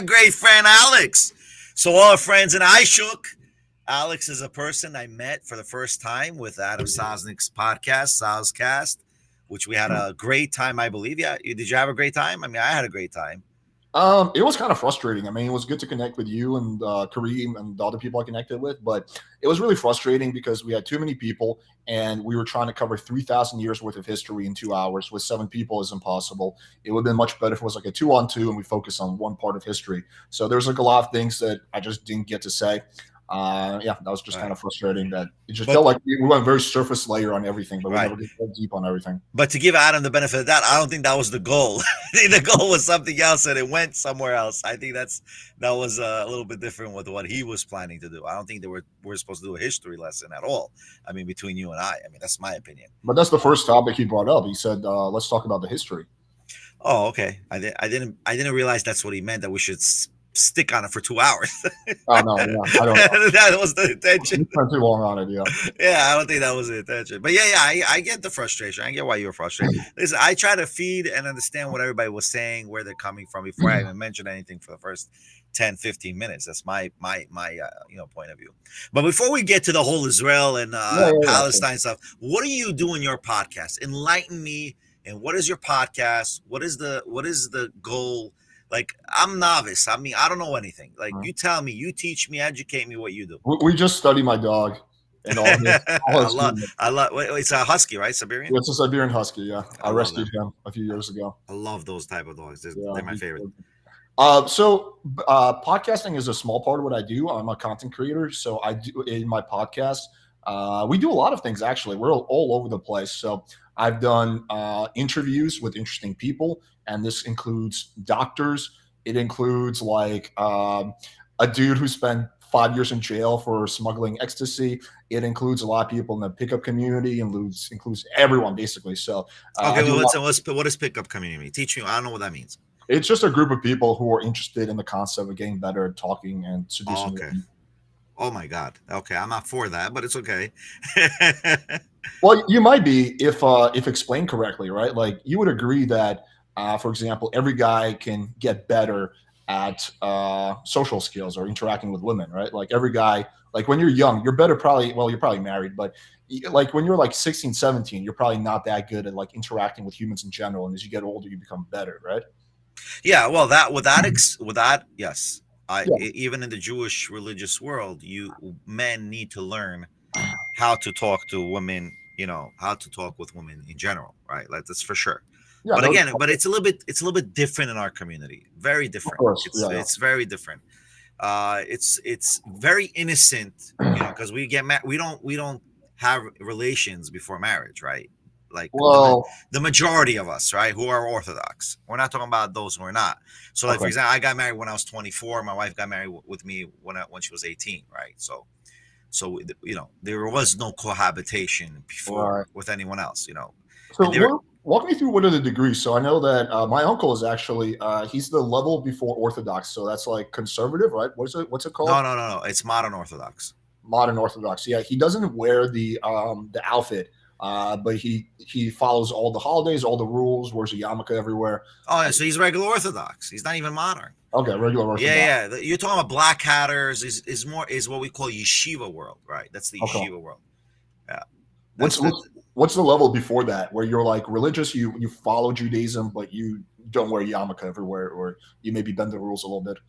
our great friend Alex. So all our friends in iShook. Alex is a person I met for the first time with Adam Sosnick's podcast, Soscast, which we had a great time, I believe. Yeah, did you have a great time? I mean, I had a great time. It was kind of frustrating. I mean, it was good to connect with you and Kareem and the other people I connected with, but it was really frustrating because we had too many people and we were trying to cover 3,000 years worth of history in 2 hours. With 7 people is impossible. It would have been much better if it was like a 2-on-2 and we focused on one part of history. So there's like a lot of things that I just didn't get to say. That was just kind of frustrating that it just felt like we went very surface layer on everything, but we never did go deep on everything. But to give Adam the benefit of that, I don't think that was the goal. I think the goal was something else and it went somewhere else. I think that was a little bit different with what he was planning to do. I don't think we're supposed to do a history lesson at all. I mean, between you and I mean, that's my opinion. But that's the first topic he brought up. He said, let's talk about the history. Oh, okay. I didn't realize that's what he meant, that we should stick on it for 2 hours. Oh no, yeah, I don't know. That was the intention. We spent too long on it, yeah. Yeah, I don't think that was the intention. But I get the frustration. I get why you were frustrated. Listen, I try to feed and understand what everybody was saying, where they're coming from before I even mention anything for the first 10, 15 minutes. That's my point of view. But before we get to the whole Israel and Palestine stuff, what do you do in your podcast? Enlighten me. And what is your podcast? What is the goal? Like, I'm novice. I mean, I don't know anything. Like, you tell me, you teach me, educate me what you do. We just study my dog and all his I love. It's a husky, right? Siberian. It's a Siberian husky. Yeah, I rescued him a few years ago. I love those type of dogs. They're my favorite. So podcasting is a small part of what I do. I'm a content creator, so I do in my podcast. We do a lot of things actually. We're all over the place. So I've done interviews with interesting people, and this includes doctors. It includes like a dude who spent 5 years in jail for smuggling ecstasy. It includes a lot of people in the pickup community, and includes everyone basically. So what is pickup community? Teach me. I don't know what that means. It's just a group of people who are interested in the concept of getting better at talking and seducing. Okay. Oh my God. Okay, I'm not for that, but it's okay. Well, you might be if explained correctly, right? Like you would agree that, for example, every guy can get better at social skills or interacting with women, right? Like every guy, like when you're young, you're better you're probably married, but like when you're like 16, 17, you're probably not that good at like interacting with humans in general. And as you get older, you become better, right? Yeah, well, yes. Even in the Jewish religious world, men need to learn how to talk to women, how to talk with women in general, right? Like that's for sure. Yeah, but it's a little bit different in our community. Very different. Of course, it's very different. It's very innocent, because we get we don't have relations before marriage, right? Like the majority of us, right, who are Orthodox. We're not talking about those who are not. So, like for example, I got married when I was 24. My wife got married with me when she was 18, right? So there was no cohabitation before with anyone else, So walk me through what are the degrees. So I know that my uncle is actually he's the level before Orthodox. So that's like conservative, right? What's it called? No. It's modern Orthodox. Modern Orthodox. Yeah, he doesn't wear the outfit. But he follows all the holidays, all the rules, wears a yarmulke everywhere. Oh, yeah, so he's regular Orthodox. He's not even modern. Okay, regular Orthodox. Yeah. You're talking about black hatters is what we call yeshiva world, right? That's the yeshiva world. Yeah. What's the level before that where you're like religious, you follow Judaism, but you don't wear yarmulke everywhere, or you maybe bend the rules a little bit?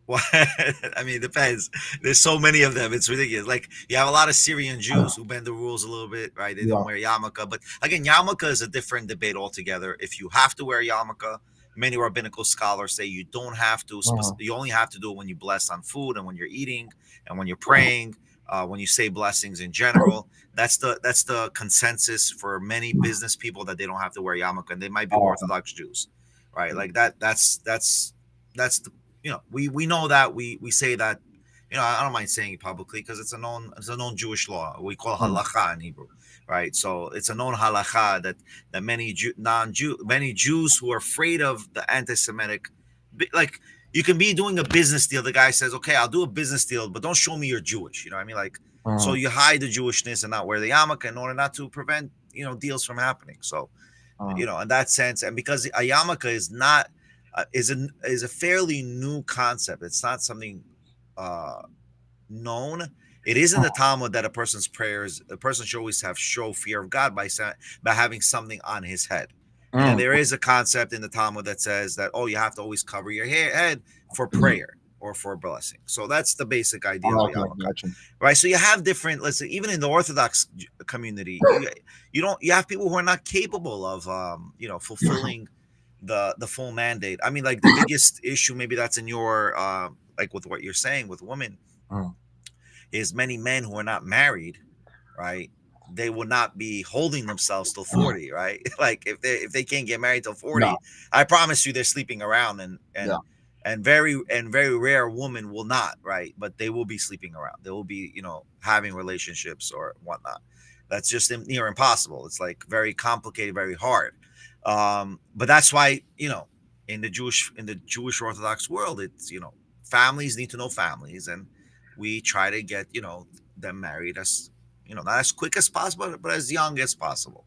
Well, I mean, it depends. There's so many of them. It's ridiculous. Like you have a lot of Syrian Jews who bend the rules a little bit, right? They don't wear yarmulke. But again, yarmulke is a different debate altogether. If you have to wear yarmulke, many rabbinical scholars say you don't have to. You only have to do it when you bless on food and when you're eating and when you're praying, when you say blessings in general. That's the consensus for many business people, that they don't have to wear yarmulke, and they might be Orthodox Jews, right? Like that's the. We know that we say that, I don't mind saying it publicly because it's a known Jewish law. We call halakha in Hebrew, right? So it's a known halakha that many Jews who are afraid of the anti-Semitic, like you can be doing a business deal. The guy says, okay, I'll do a business deal, but don't show me you're Jewish. You know what I mean? Like, so you hide the Jewishness and not wear the yarmulke in order not to prevent, deals from happening. So, in that sense, and because a yarmulke is not is a fairly new concept. It's not something uh, known. It is in the Talmud that a person should always have show fear of God by having something on his head. And then Mm. there is a concept in the Talmud that says that, oh, you have to always cover your head for prayer or for blessing. So that's the basic idea of a Okay, yarmulke, gotcha. right? So you have different. Let's say even in the Orthodox community, you have people who are not capable of fulfilling the full mandate. I mean, like the biggest issue, maybe that's in your like with what you're saying with women, Mm. is many men who are not married, right? They will not be holding themselves till 40, right? Like if they can't get married till No, 40, I promise you they're sleeping around, yeah. and very rare women will not, right? But they will be sleeping around. They will be, having relationships or whatnot. That's just near impossible. It's like very complicated, very hard. But that's why, in the Jewish Orthodox world, it's, families need to know families, and we try to get, them married as, not as quick as possible, but as young as possible.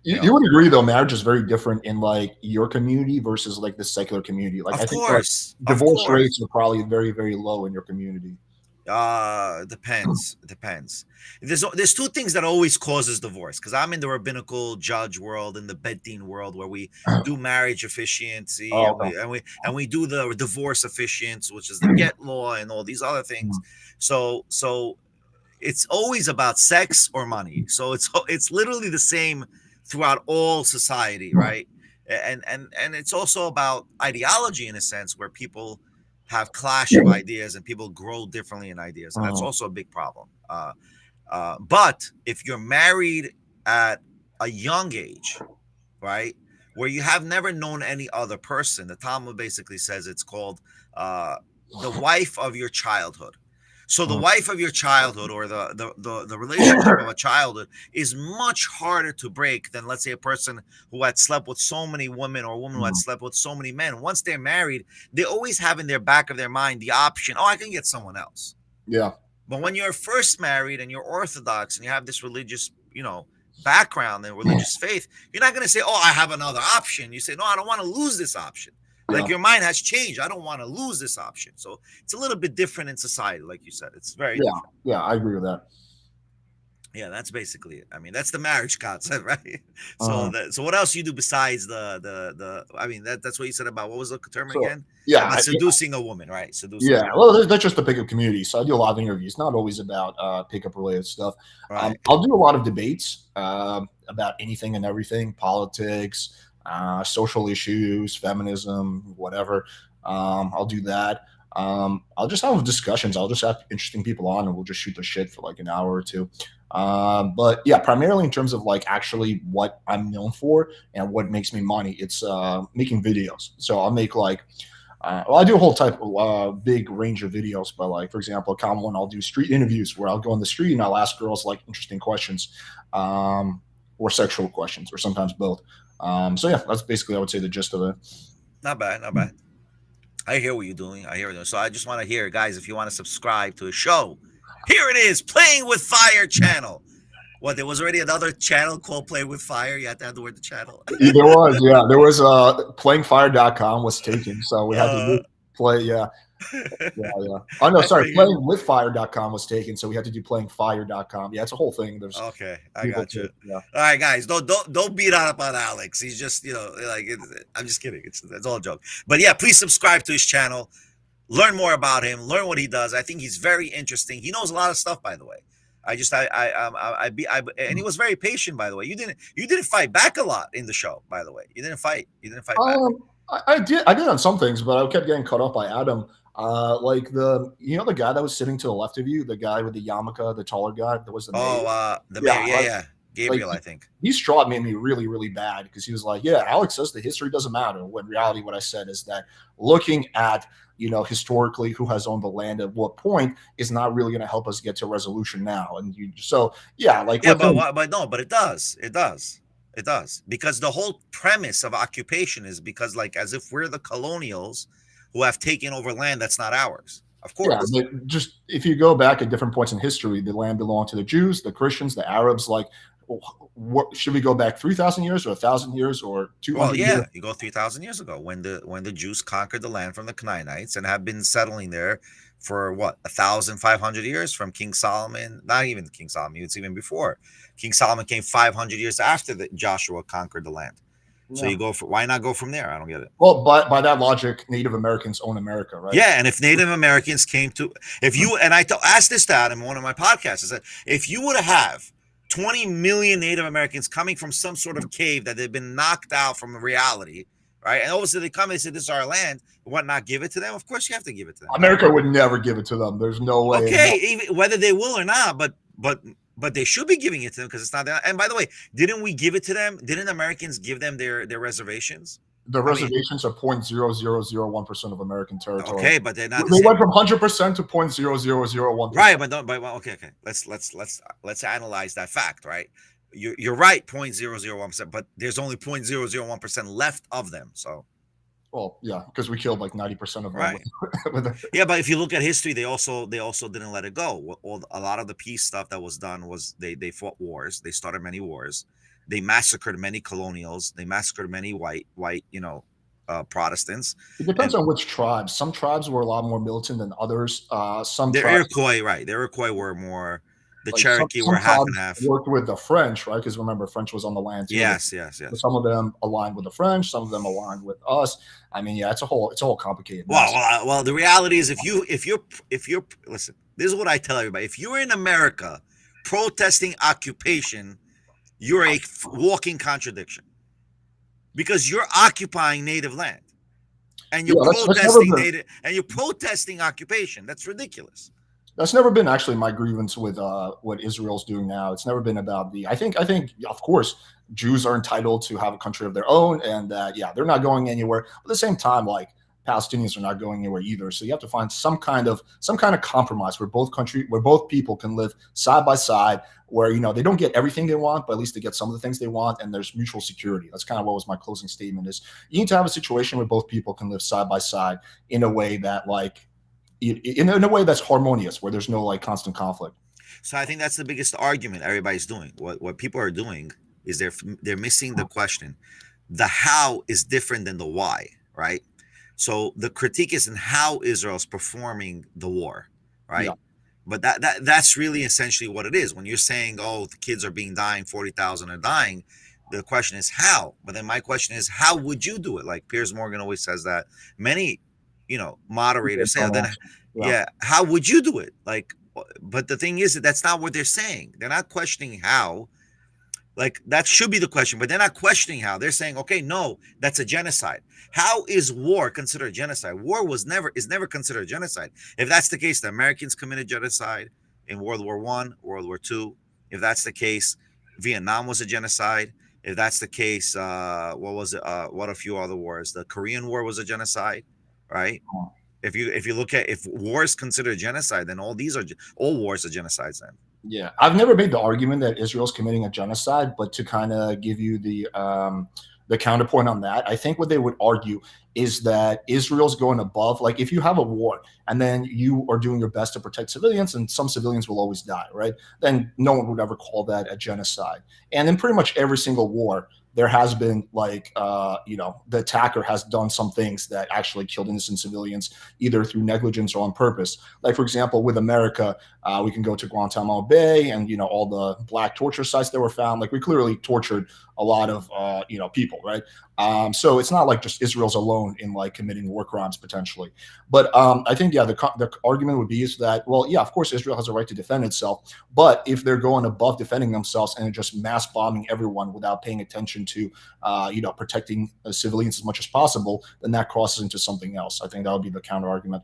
You would agree though, marriage is very different in like your community versus like the secular community. Like I Of think like course, of divorce course. rates are probably very, very low in your community. Depends. It depends. There's two things that always causes divorce, because I'm in the rabbinical judge world, in the bedding world, where we do marriage efficiency, Oh, and okay. we do the divorce efficiency, which is the get law and all these other things. So it's always about sex or money. So it's literally the same throughout all society, right? And it's also about ideology, in a sense, where people have clash of ideas and people grow differently in ideas, and that's also a big problem. But if you're married at a young age, right, where you have never known any other person, the Talmud basically says it's called the wife of your childhood. So the wife of your childhood, or the relationship of a childhood, is much harder to break than, let's say, a person who had slept with so many women, or a woman who had slept with so many men. Once they're married, they always have in their back of their mind the option, oh, I can get someone else. Yeah. But when you're first married and you're Orthodox and you have this religious, background and religious faith, you're not going to say, oh, I have another option. You say, no, I don't want to lose this option. Like your mind has changed. I don't want to lose this option. So it's a little bit different in society, like you said. It's very different. Yeah, I agree with that. Yeah, that's basically it. I mean, that's the marriage concept, right? So what else you do besides I mean, that's what you said about, what was the term again? Yeah, about seducing a woman, right? Seducing. Yeah, well, that's just the pickup community. So I do a lot of interviews, not always about pickup related stuff. Right. I'll do a lot of debates about anything and everything, politics, social issues, feminism, whatever. I'll do that. I'll just have discussions. I'll just have interesting people on, and we'll just shoot the shit for like an hour or two. But yeah, primarily in terms of like actually what I'm known for and what makes me money, it's making videos. So I'll make like I do a whole type of big range of videos, but like, for example, a common one, I'll do street interviews where I'll go on the street and I'll ask girls like interesting questions, or sexual questions, or sometimes both. So yeah, that's basically, I would say, the gist of it. Not bad, not bad. I hear what you're doing. So I just want to hear, guys, if you want to subscribe to a show, here it is, Playing with Fire channel. What, there was already another channel called Play with Fire? You had to have the word the channel. There was playingfire.com was taken, so we had to play. Yeah. Oh no, sorry, playingwithfire.com was taken, so we had to do playingfire.com. Yeah, it's a whole thing. There's okay, I got you. Yeah. All right, guys, don't beat up on Alex. He's just, I'm just kidding. It's all a joke. But yeah, please subscribe to his channel. Learn more about him. Learn what he does. I think he's very interesting. He knows a lot of stuff, by the way. And he was very patient, by the way. You didn't fight back a lot in the show, by the way. You didn't fight back. I did on some things, but I kept getting cut off by Adam. Like the guy that was sitting to the left of you, the guy with the yarmulke, the taller guy that was the mayor. Gabriel, I think. His straw made me really, really bad, because he was like, yeah, Alex says the history doesn't matter. When in reality, what I said is that looking at, historically who has owned the land at what point is not really going to help us get to a resolution now. And but it does. It does. Because the whole premise of occupation is because, like, as if we're the colonials who have taken over land that's not ours. Of course. Yeah, but just if you go back at different points in history, the land belonged to the Jews, the Christians, the Arabs. Like, What should we go back 3,000 years or 1,000 years or 200 Well, years? yeah, you go 3,000 years ago when the Jews conquered the land from the Canaanites and have been settling there for what 1,500 years from King Solomon. Not even King Solomon; it's even before. King Solomon came 500 years after that Joshua conquered the land. So Yeah. you go for why not go from there? I don't get it. Well, by that logic, Native Americans own America, right? Yeah, and if Native Americans came to, if you and I asked this to Adam in one of my podcasts, I said if you would have 20 million Native Americans coming from some sort of cave that they've been knocked out from reality, right? And all of a sudden they come and say, "This is our land." What, not give it to them? Of course you have to give it to them. America would never give it to them. There's no way. Okay, even whether they will or not, but they should be giving it to them because it's not that. And by the way, didn't we give it to them? Didn't Americans give them their reservations? The reservations are 0.0001% of American territory. Okay, but they're not. They went from 100% to 0.0001%. Right, but don't. But okay. Let's analyze that fact. Right, you're right, 0.001%, but there's only 0.001% left of them. So. Well, yeah, because we killed like 90% of them. Right. Yeah, but if you look at history, they also didn't let it go. A lot of the peace stuff that was done was they fought wars. They started many wars. They massacred many colonials. They massacred many white Protestants. It depends on which tribes. Some tribes were a lot more militant than others. Some the tribes, Iroquois, right? The Iroquois were more. The like Cherokee some were half and tribes half. worked with the French, right? Because remember, French was on the land too. Yes. So some of them aligned with the French. Some of them aligned with us. I mean, yeah, it's a whole complicated mess. Well, the reality is, if you're listen, this is what I tell everybody: if you're in America protesting occupation, you're a walking contradiction because you're occupying native land and you're protesting native and you're protesting occupation. That's ridiculous. That's never been actually my grievance with what Israel's doing now. It's never been about the. I think of course Jews are entitled to have a country of their own, and yeah, they're not going anywhere. But at the same time, like Palestinians are not going anywhere either. So you have to find some kind of compromise where both people can live side by side, where they don't get everything they want, but at least they get some of the things they want, and there's mutual security. That's kind of what was my closing statement: is you need to have a situation where both people can live side by side in a way that in a way that's harmonious, where there's no like constant conflict. So I think that's the biggest argument everybody's doing. What people are doing is they're missing the question. The how is different than the why, right? So the critique is in how Israel's performing the war, right? Yeah. But that's really essentially what it is. When you're saying, oh, the kids are dying, 40,000 are dying, the question is how. But then my question is, how would you do it? Like Piers Morgan always says that. Many moderators say, yeah, how would you do it? Like, but the thing is that that's not what they're saying. They're not questioning how. Like, that should be the question, but they're not questioning how. They're saying, okay, no, that's a genocide. How is war considered genocide? War is never considered genocide. If that's the case, the Americans committed genocide in World War I, World War II. If that's the case, Vietnam was a genocide. If that's the case, what was it? What a few other wars? The Korean War was a genocide. Right? If you look at if war is considered genocide, then all wars are genocides. Then yeah, I've never made the argument that Israel's committing a genocide, but to kind of give you the counterpoint on that, I think what they would argue is that Israel's going above. Like, if you have a war and then you are doing your best to protect civilians, and some civilians will always die, right? Then no one would ever call that a genocide. And in pretty much every single war, there has been the attacker has done some things that actually killed innocent civilians, either through negligence or on purpose. Like, for example, with America, we can go to Guantanamo Bay and, all the black torture sites that were found. Like, we clearly tortured a lot of, people, right? So it's not like just Israel's alone in like committing war crimes potentially. But I think, yeah, the argument would be is that, well, yeah, of course, Israel has a right to defend itself. But if they're going above defending themselves and just mass bombing everyone without paying attention to, protecting civilians as much as possible, then that crosses into something else. I think that would be the counter argument.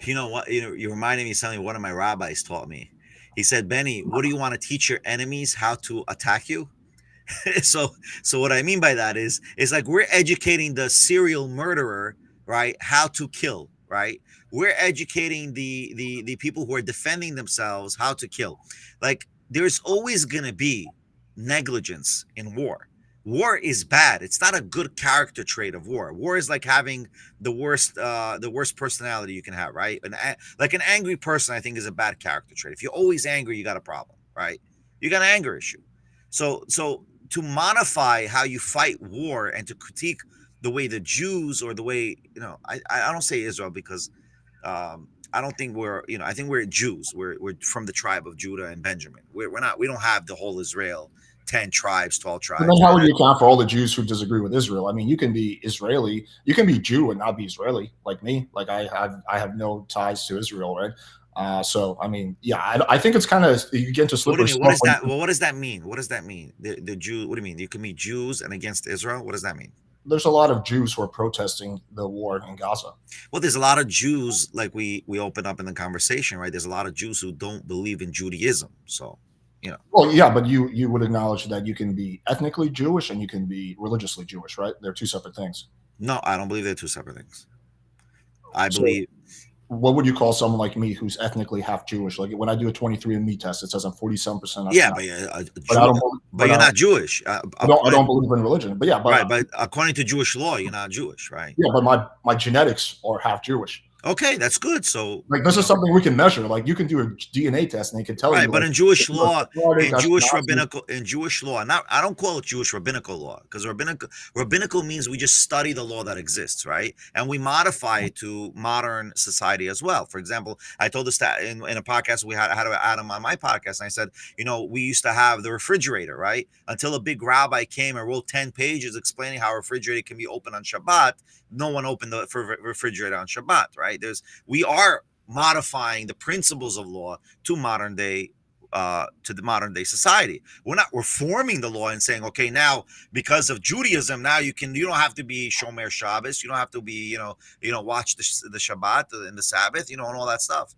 You know what? You reminded me of something one of my rabbis taught me. He said, Beni, what do you want to teach your enemies how to attack you? So what I mean by that is like we're educating the serial murderer, right, how to kill, right? We're educating the people who are defending themselves how to kill. Like, there's always going to be negligence in war. War is bad. It's not a good character trait of war. War is like having the worst personality you can have, right? Like an angry person, I think, is a bad character trait. If you're always angry, you got a problem, right? You got an anger issue. So to modify how you fight war and to critique the way the Jews or the way, I don't say Israel because I don't think we're, I think we're Jews. We're from the tribe of Judah and Benjamin. We're not, we don't have the whole Israel, 10 tribes, 12 But then tribes. how would you account for all the Jews who disagree with Israel? I mean, you can be Israeli, you can be Jew and not be Israeli, like me. Like I have no ties to Israel, right? So I mean, yeah, I think it's kind of you get into So what do slippery you mean? What slope. is that? Well, what does that mean? What does that mean? The Jew. What do you mean? You can be Jews and against Israel. What does that mean? There's a lot of Jews who are protesting the war in Gaza. Well, there's a lot of Jews, like we opened up in the conversation, right? There's a lot of Jews who don't believe in Judaism. So, Well, yeah, but you would acknowledge that you can be ethnically Jewish and you can be religiously Jewish, right? They're two separate things. no, I don't believe they're two separate things. I So believe. what would you call someone like me who's ethnically half Jewish? Like when I do a 23andMe test, it says I'm 47%. Yeah, But I don't. but you're not Jewish. I don't believe in religion. But yeah, Right, but according to Jewish law, you're not Jewish, right? yeah, but my genetics are half Jewish. Okay, that's good. So, Like this is something we can measure. Like you can do a DNA test and they can tell right, you. but Like, in Jewish if you're law, Sephardic, in Jewish law, not I don't call it Jewish rabbinical law because rabbinical means we just study the law that exists, right, and we modify it to modern society as well. For example, I told this in a podcast we had Adam on my podcast, and I said, we used to have the refrigerator, right, until a big rabbi came and wrote 10 pages explaining how a refrigerator can be open on Shabbat. No one opened the refrigerator on Shabbat, right? We are modifying the principles of law to the modern day society. We're not reforming the law and saying, okay, now because of Judaism, now you don't have to be Shomer Shabbos, you don't have to be, watch the Shabbat and the Sabbath, and all that stuff.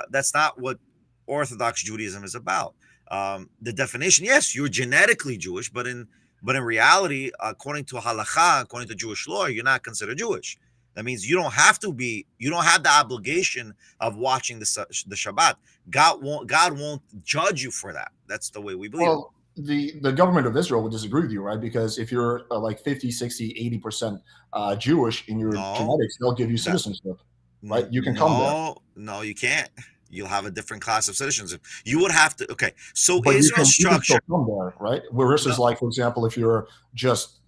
That's not what Orthodox Judaism is about. The definition, yes, you're genetically Jewish, but in reality, according to halakha, according to Jewish law, you're not considered Jewish. That means you don't have the obligation of watching the Shabbat. God won't judge you for that. That's the way we believe. Well, the government of Israel would disagree with you, right? Because if you're like 50, 60, 80% Jewish in your genetics, they'll give you citizenship, right? You can come there. No, you can't. You'll have a different class of citizenship. You would have to. Okay, so but Israel's structure. You can still come there, right? Versus, like, for example, if you're just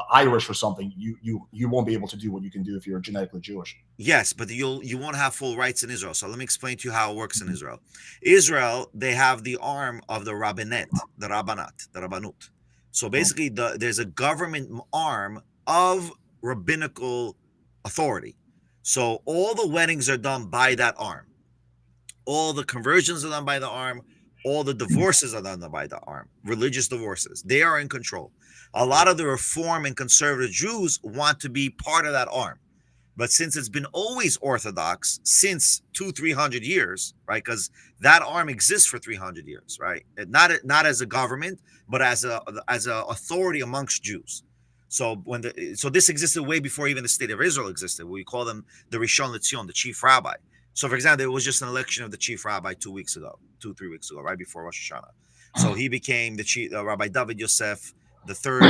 Irish or something, you won't be able to do what you can do if you're genetically Jewish. Yes, but you won't have full rights in Israel. So let me explain to you how it works in Israel. Israel, they have the arm of the rabbinet, the rabbanut. So basically, there's a government arm of rabbinical authority. So all the weddings are done by that arm. All the conversions are done by the arm. All the divorces are done by the arm. Religious divorces. They are in control. A lot of the Reform and conservative Jews want to be part of that arm. But since it's been always Orthodox since 200-300 years, right? Because that arm exists for 300 years, right? Not as a government, but as a authority amongst Jews. So so this existed way before even the state of Israel existed. We call them the Rishon LeZion, the chief rabbi. So, for example, there was just an election of the chief rabbi 3 weeks ago, right before Rosh Hashanah. So he became the chief Rabbi David Yosef, the third.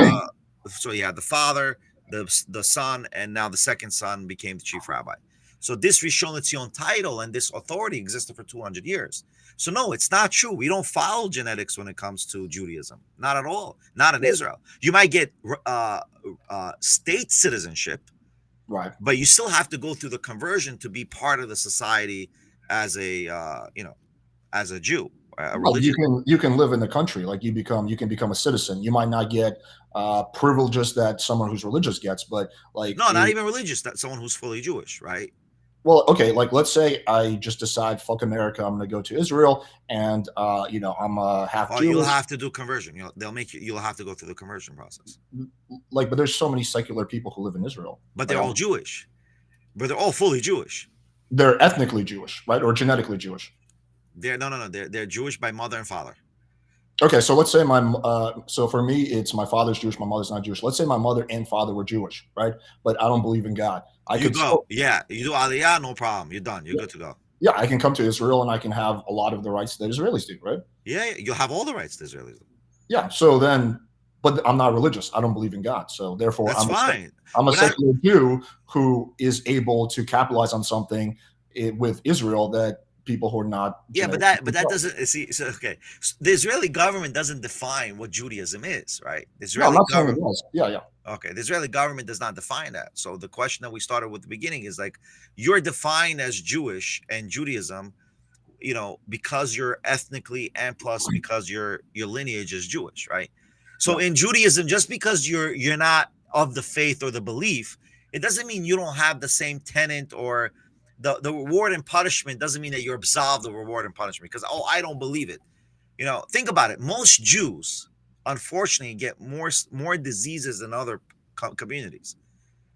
So he had the father, the son, and now the second son became the chief rabbi. So this Rishon LeZion title and this authority existed for 200 years. So no, it's not true. We don't follow genetics when it comes to Judaism. Not at all. Not in Israel. You might get state citizenship. Right. But you still have to go through the conversion to be part of the society as a as a Jew. You can live in the country, like you can become a citizen. You might not get privileges that someone who's religious gets, but like not even religious. That's someone who's fully Jewish, right? Well, okay, like let's say I just decide, fuck America, I'm going to go to Israel, and I'm half Jewish. You'll have to do conversion. They'll make you. You'll have to go through the conversion process. Like, but there's so many secular people who live in Israel. But they're all Jewish. But they're all fully Jewish. They're ethnically Jewish, right, or genetically Jewish. No. They're Jewish by mother and father. Okay, so let's say so for me, it's my father's Jewish, my mother's not Jewish. Let's say my mother and father were Jewish, right? But I don't believe in God. You go. Yeah, you do Aliyah, no problem. You're done. You're good to go. Yeah, I can come to Israel and I can have a lot of the rights that Israelis do, right? Yeah, you'll have all the rights that Israelis do. Yeah, so then, but I'm not religious. I don't believe in God. So therefore, I'm a secular Jew who is able to capitalize on something with Israel that people who are not. Yeah, but that doesn't see. So, okay, so the Israeli government doesn't define what Judaism is, right? The No, I'm Israeli not saying it government. was. Yeah. Okay, the Israeli government does not define that. So the question that we started with the beginning is like, you're defined as Jewish and Judaism, because you're ethnically and plus because your lineage is Jewish, right? So in Judaism, just because you're not of the faith or the belief, it doesn't mean you don't have the same tenet, or the reward and punishment doesn't mean that you're absolved of reward and punishment because, I don't believe it. Think about it. Most Jews, unfortunately, get more diseases than other communities.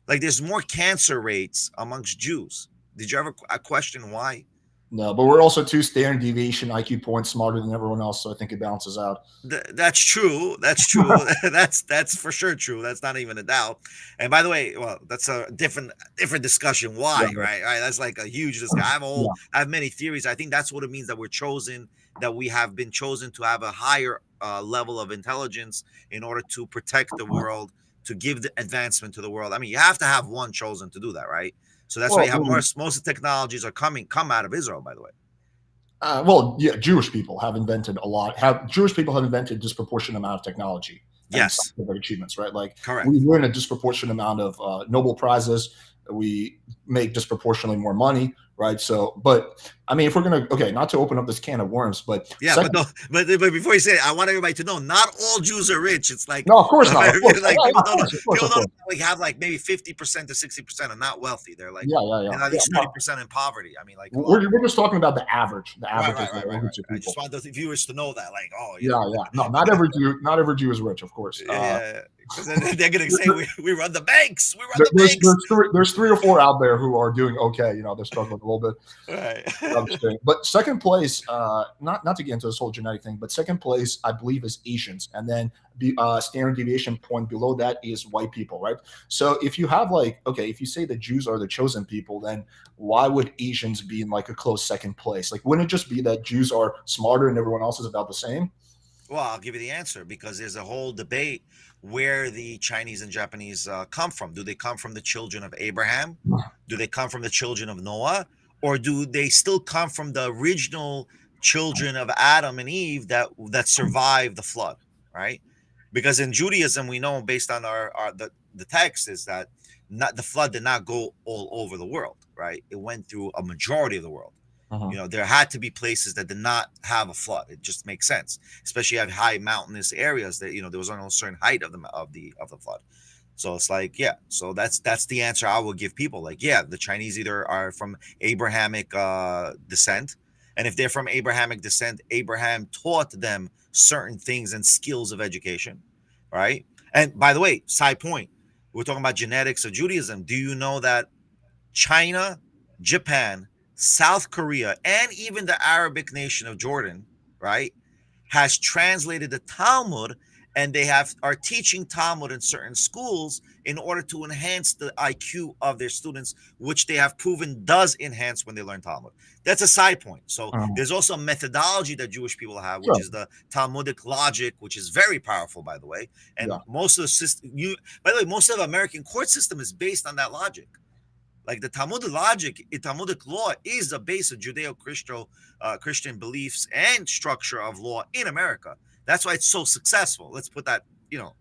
Like there's more cancer rates amongst Jews. Did you ever question why? No, but we're also 2 standard deviation IQ points smarter than everyone else, so I think it balances out. That's true. That's true. that's for sure true. That's not even a doubt. And by the way, well, that's a different discussion. Why, right? That's like a huge discussion. I have many theories. I think that's what it means that we're chosen, that we have been chosen to have a higher level of intelligence in order to protect the world, to give the advancement to the world. I mean, you have to have one chosen to do that, right? So that's why you have most of the technologies come out of Israel, by the way. Jewish people have invented a lot. Jewish people have invented disproportionate amount of technology and scientific achievements, right? Like, correct. We win a disproportionate amount of Nobel Prizes. We make disproportionately more money, right? So, but I mean, if we're gonna, not to open up this can of worms, but but before you say it, I want everybody to know not all Jews are rich. It's like, no, of course not. Of course. Like people don't like have like maybe 50% to 60% are not wealthy. They're like at least 30% in poverty. I mean, like we're just talking about the average. The average is right. I just want the viewers to know that, like, no, not every Jew is rich, of course. Because they're gonna say we run the banks. We run the banks. There's 3 or 4 out there who are doing okay. They're struggling a little bit. Right. But second place, not to get into this whole genetic thing, but second place, I believe, is Asians, and then the standard deviation point below that is white people, right? So if you have if you say that Jews are the chosen people, then why would Asians be in like a close second place? Like, wouldn't it just be that Jews are smarter and everyone else is about the same? Well, I'll give you the answer, because there's a whole debate where the Chinese and Japanese come from. Do they come from the children of Abraham? Do they come from the children of Noah? Or do they still come from the original children of Adam and Eve that survived the flood, right? Because in Judaism, we know, based on the text, is that the flood did not go all over the world, right? It went through a majority of the world. There had to be places that did not have a flood. It just makes sense, especially at high mountainous areas that there was only a certain height of the flood. So it's like, so that's the answer I will give people. Like, the Chinese either are from Abrahamic descent, and if they're from Abrahamic descent, Abraham taught them certain things and skills of education, right? And by the way, side point, we're talking about genetics of Judaism. Do you know that China, Japan, South Korea, and even the Arabic nation of Jordan, right, has translated the Talmud, and they are teaching Talmud in certain schools in order to enhance the IQ of their students, which they have proven does enhance when they learn Talmud. That's a side point. So there's also a methodology that Jewish people have, which is the Talmudic logic, which is very powerful, by the way. And most of the system, most of the American court system is based on that logic. Like the Talmudic logic, Talmudic law is the base of Judeo-Christian beliefs and structure of law in America. That's why it's so successful. Let's put that,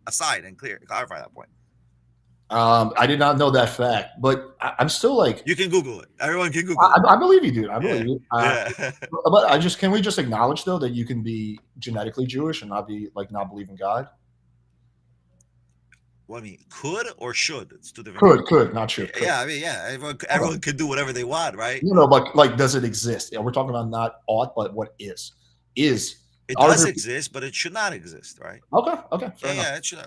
aside and clarify that point. I did not know that fact, but I'm still like, you can Google it. Everyone can Google it. I believe you, dude. I believe you. But can we just acknowledge though that you can be genetically Jewish and not believe in God? Well, I mean, could or should? It's two different. Could, not should. Could. Yeah, I mean, everyone could do whatever they want, right? But does it exist? We're talking about not ought, but what is. It does exist, but it should not exist, right? Okay. Fair enough. It should,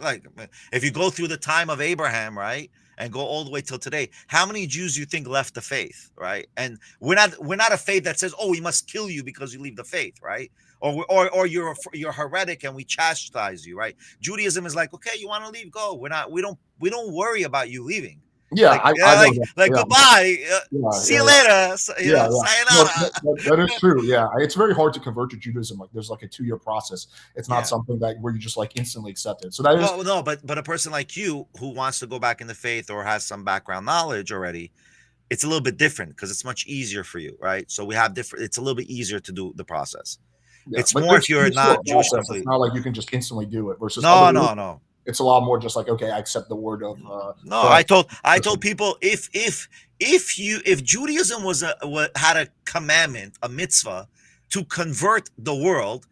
if you go through the time of Abraham, right, and go all the way till today, how many Jews do you think left the faith, right? And we're not a faith that says, oh, we must kill you because you leave the faith, right? Or you're heretic and we chastise you, right? Judaism is like, okay, you want to leave, go. We don't worry about you leaving. Yeah, goodbye. See you later. Sayonara. That is true. Yeah, it's very hard to convert to Judaism. Like, there's like a 2-year process. It's not something where you just instantly accept it. So that is no, but a person like you who wants to go back in the faith or has some background knowledge already, it's a little bit different because it's much easier for you, right? So we have different. It's a little bit easier to do the process. Yeah, It's but more if you're there's still a not Jewish process. It's completely. not like you can just instantly do it. Versus other No, no, religions, no. it's a lot more just like, okay, I accept the word of No, Christ. I told people if Judaism had a commandment, a mitzvah to convert the world,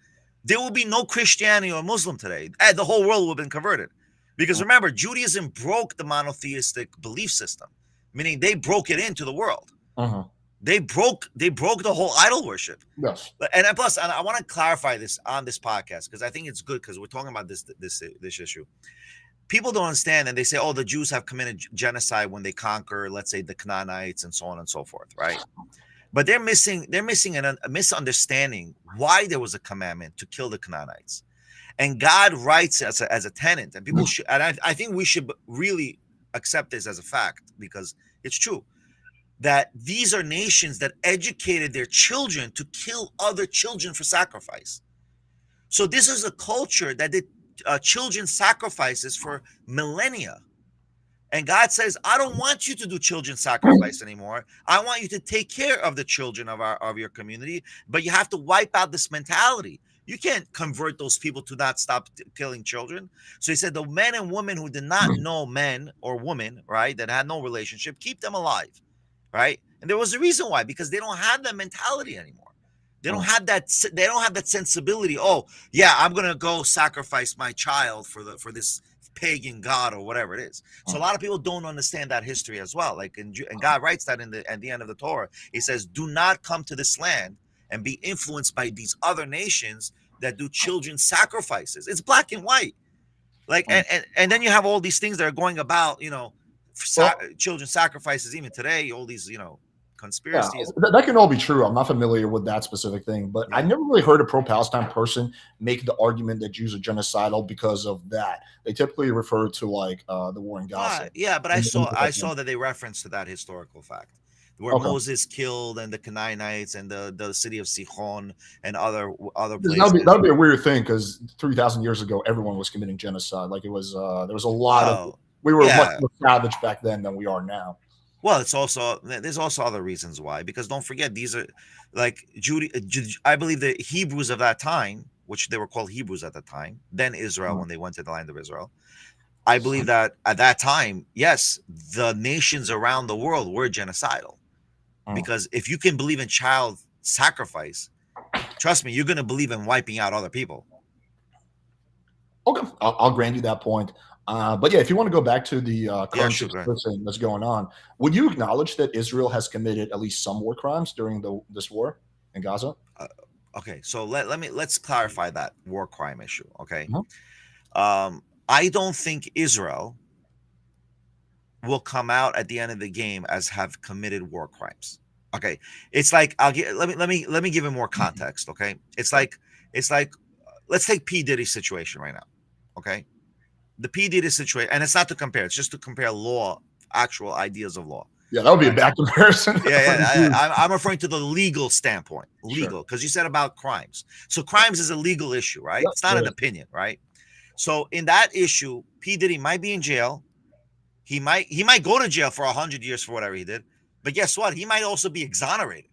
there will be no Christianity or Muslim today. The whole world would have been converted. Because remember, Judaism broke the monotheistic belief system, meaning they broke it into the world. They broke the whole idol worship. Yes. And plus, and I want to clarify this on this podcast because I think it's good because we're talking about this issue. People don't understand, and they say, "Oh, the Jews have committed genocide when they conquer, let's say, the Canaanites and so on and so forth," right? But they're missing a misunderstanding why there was a commandment to kill the Canaanites, and God writes as a tenant, and people should, and I think we should really accept this as a fact because it's true that these are nations that educated their children to kill other children for sacrifice. So this is a culture that did children sacrifices for millennia. And God says, I don't want you to do children sacrifice anymore. I want you to take care of the children of your community, but you have to wipe out this mentality. You can't convert those people to not stop killing children. So he said the men and women who did not know men or women, right, that had no relationship, keep them alive, right? And there was a reason why, because they don't have that mentality anymore. They don't have that. They don't have that sensibility. Oh, yeah, I'm gonna go sacrifice my child for this pagan god or whatever it is. So a lot of people don't understand that history as well. Like, and God writes that at the end of the Torah. He says, "Do not come to this land and be influenced by these other nations that do children sacrifices." It's black and white. Like, and then you have all these things that are going about, children sacrifices even today. All these, conspiracies. Yeah, that can all be true. I'm not familiar with that specific thing, but I never really heard a pro-Palestine person make the argument that Jews are genocidal because of that. They typically refer to like the war in Gaza. Yeah, but I saw that they referenced to that historical fact where Moses killed and the Canaanites and the city of Sichon and other places. That would be a weird thing because 3,000 years ago, everyone was committing genocide. Like it was, there was a lot of. We were much more savage back then than we are now. Well, there's also other reasons why, because don't forget, these are like I believe the Hebrews of that time, which they were called Hebrews at the time, then Israel when they went to the land of Israel. I believe that at that time, yes, the nations around the world were genocidal, because if you can believe in child sacrifice, trust me, you're going to believe in wiping out other people. Okay, I'll grant you that point. But yeah, if you want to go back to the current situation that's going on, would you acknowledge that Israel has committed at least some war crimes during this war in Gaza? Okay, so let's clarify that war crime issue. Okay, I don't think Israel will come out at the end of the game as have committed war crimes. Okay, it's like let me give it more context. Okay, it's like let's take P. Diddy's situation right now. Okay. The P. Diddy situation, and it's not to compare, it's just to compare law, actual ideas of law. Yeah, that would be a bad comparison. I'm referring to the legal standpoint, because you said about crimes. So crimes is a legal issue, right? Yep, it's not an opinion, right? So in that issue, P. Diddy might be in jail. He might go to jail for 100 years for whatever he did. But guess what? He might also be exonerated.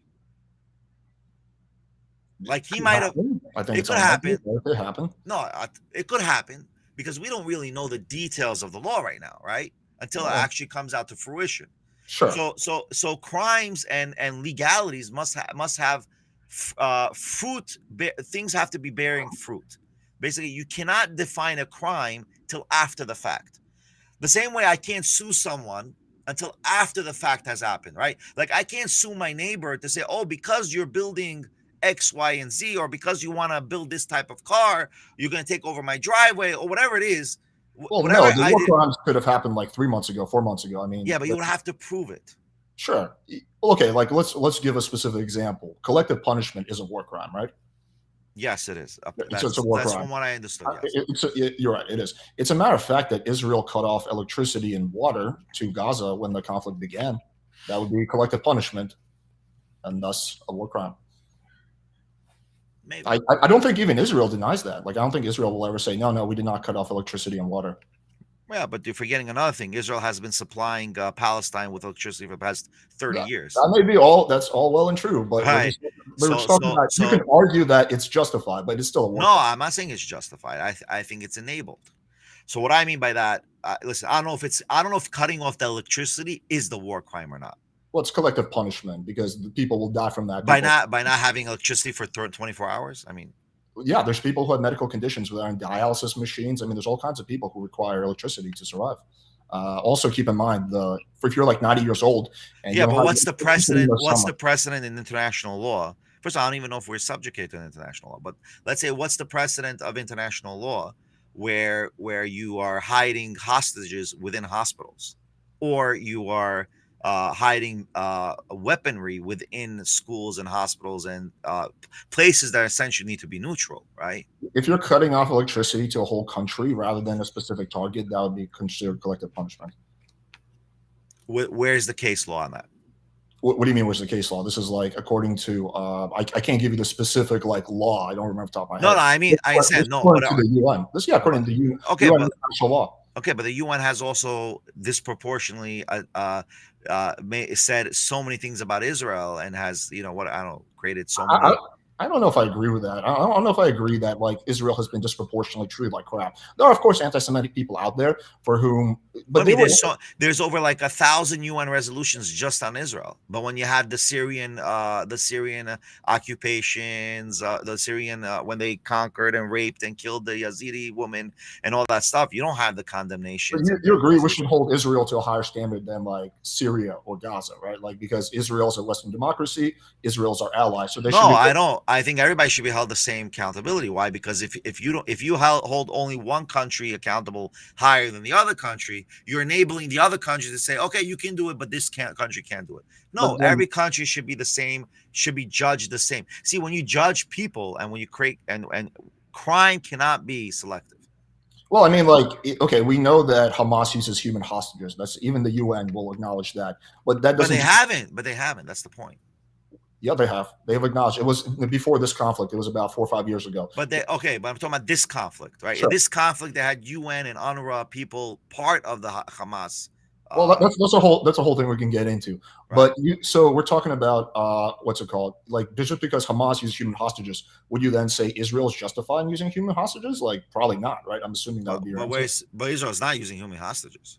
Like he might have. I think it could happen. It could happen. No, it could happen. Because we don't really know the details of the law right now, right? Until it actually comes out to fruition. Sure. So crimes and legalities must have fruit. Things have to be bearing fruit. Basically, you cannot define a crime till after the fact. The same way I can't sue someone until after the fact has happened, right? Like I can't sue my neighbor to say, oh, because you're building X, Y, and Z, or because you want to build this type of car, you're going to take over my driveway, or whatever it is. Well, no, the war crimes could have happened like 3 months ago, 4 months ago. I mean, yeah, but you would have to prove it. Sure. Okay, like let's give a specific example. Collective punishment is a war crime, right? Yes, it is. It's a war crime. That's from what I understood. Yes. You're right. It is. It's a matter of fact that Israel cut off electricity and water to Gaza when the conflict began. That would be collective punishment, and thus a war crime. Maybe. I don't think even Israel denies that. Like, I don't think Israel will ever say, no, we did not cut off electricity and water. Yeah, but you're forgetting another thing. Israel has been supplying Palestine with electricity for the past 30 That, years. that may be all. That's all well and true, but Right. we're just So, talking so, about. You can so, argue that it's justified, but it's still a war no, crime. I'm not saying it's justified. I think it's enabled. So what I mean by that, listen, I don't know if cutting off the electricity is the war crime or not. Well, it's collective punishment because the people will die from that. By People, not having electricity for 24 hours. I mean, yeah, there's people who have medical conditions who are on dialysis machines. I mean, there's all kinds of people who require electricity to survive. Also, keep in mind if you're like 90 years old and you yeah, don't but have what's the electricity in precedent? the What's summer. the precedent in international law? First of all, I don't even know if we're subjugated to international law, but let's say what's the precedent of international law where you are hiding hostages within hospitals, or you are hiding weaponry within schools and hospitals and places that essentially need to be neutral, right? If you're cutting off electricity to a whole country rather than a specific target, that would be considered collective punishment. Where's the case law on that? What do you mean? What's the case law? This is like according to I can't give you the specific like law. I don't remember off the top of my No, head. no, I mean I This understand. is No, according but to the UN. This yeah, according to the okay, UN but international law. okay, but the UN has also disproportionately said so many things about Israel and has, what I don't know, created so I, I many. I don't know if I agree with that. I don't know if I agree that like Israel has been disproportionately treated like crap. There are of course anti-Semitic people out there for whom, I but they mean, were there's over like 1,000 UN resolutions just on Israel. But when you had the Syrian occupations, the Syrian when they conquered and raped and killed the Yazidi woman and all that stuff, you don't have the But condemnations and you the agree we should resolution. hold Israel to a higher standard than like Syria or Gaza, right? Like because Israel's a Western democracy, Israel's our ally, so they No, should be. I don't. I think everybody should be held the same accountability. Why? Because if you hold only one country accountable higher than the other country, you're enabling the other country to say, okay, you can do it, but this country can't do it. No, But then, every country should be the same, should be judged the same. See, when you judge people and when you create and crime cannot be selective. well, I mean, like, okay, we know that Hamas uses human hostages. That's even the UN will acknowledge that, but that But they doesn't. haven't. But they haven't. That's the point. Yeah, they have. They've acknowledged it was before this conflict. It was about 4 or 5 years ago. But but I'm talking about this conflict, right? In Sure. this conflict, they had UN and UNRWA people part of the Hamas. Well, that's a whole thing we can get into. Right. But so we're talking about what's it called? Like just because Hamas used human hostages, would you then say Israel is justified in using human hostages? Like probably not, right? I'm assuming that would be your answer. But Israel's not using human hostages.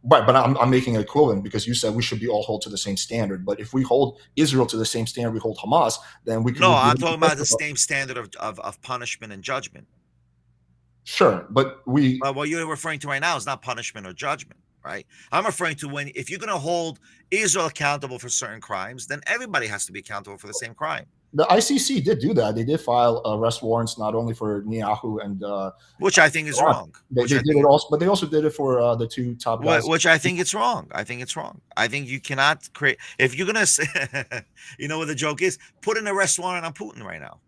Right, but I'm making it equivalent because you said we should be all held to the same standard. But if we hold Israel to the same standard we hold Hamas, then we can. No, I'm talking about the same standard of punishment and judgment. Sure, but But what you're referring to right now is not punishment or judgment, right? I'm referring to if you're going to hold Israel accountable for certain crimes, then everybody has to be accountable for the same crime. the ICC did do that. They did file arrest warrants not only for Netanyahu and which I think is wrong. They did it also, but they also did it for the two top guys. Which I think it's wrong. I think it's wrong. I think you cannot create if you're gonna say, you know what the joke is? Put an arrest warrant on Putin right now.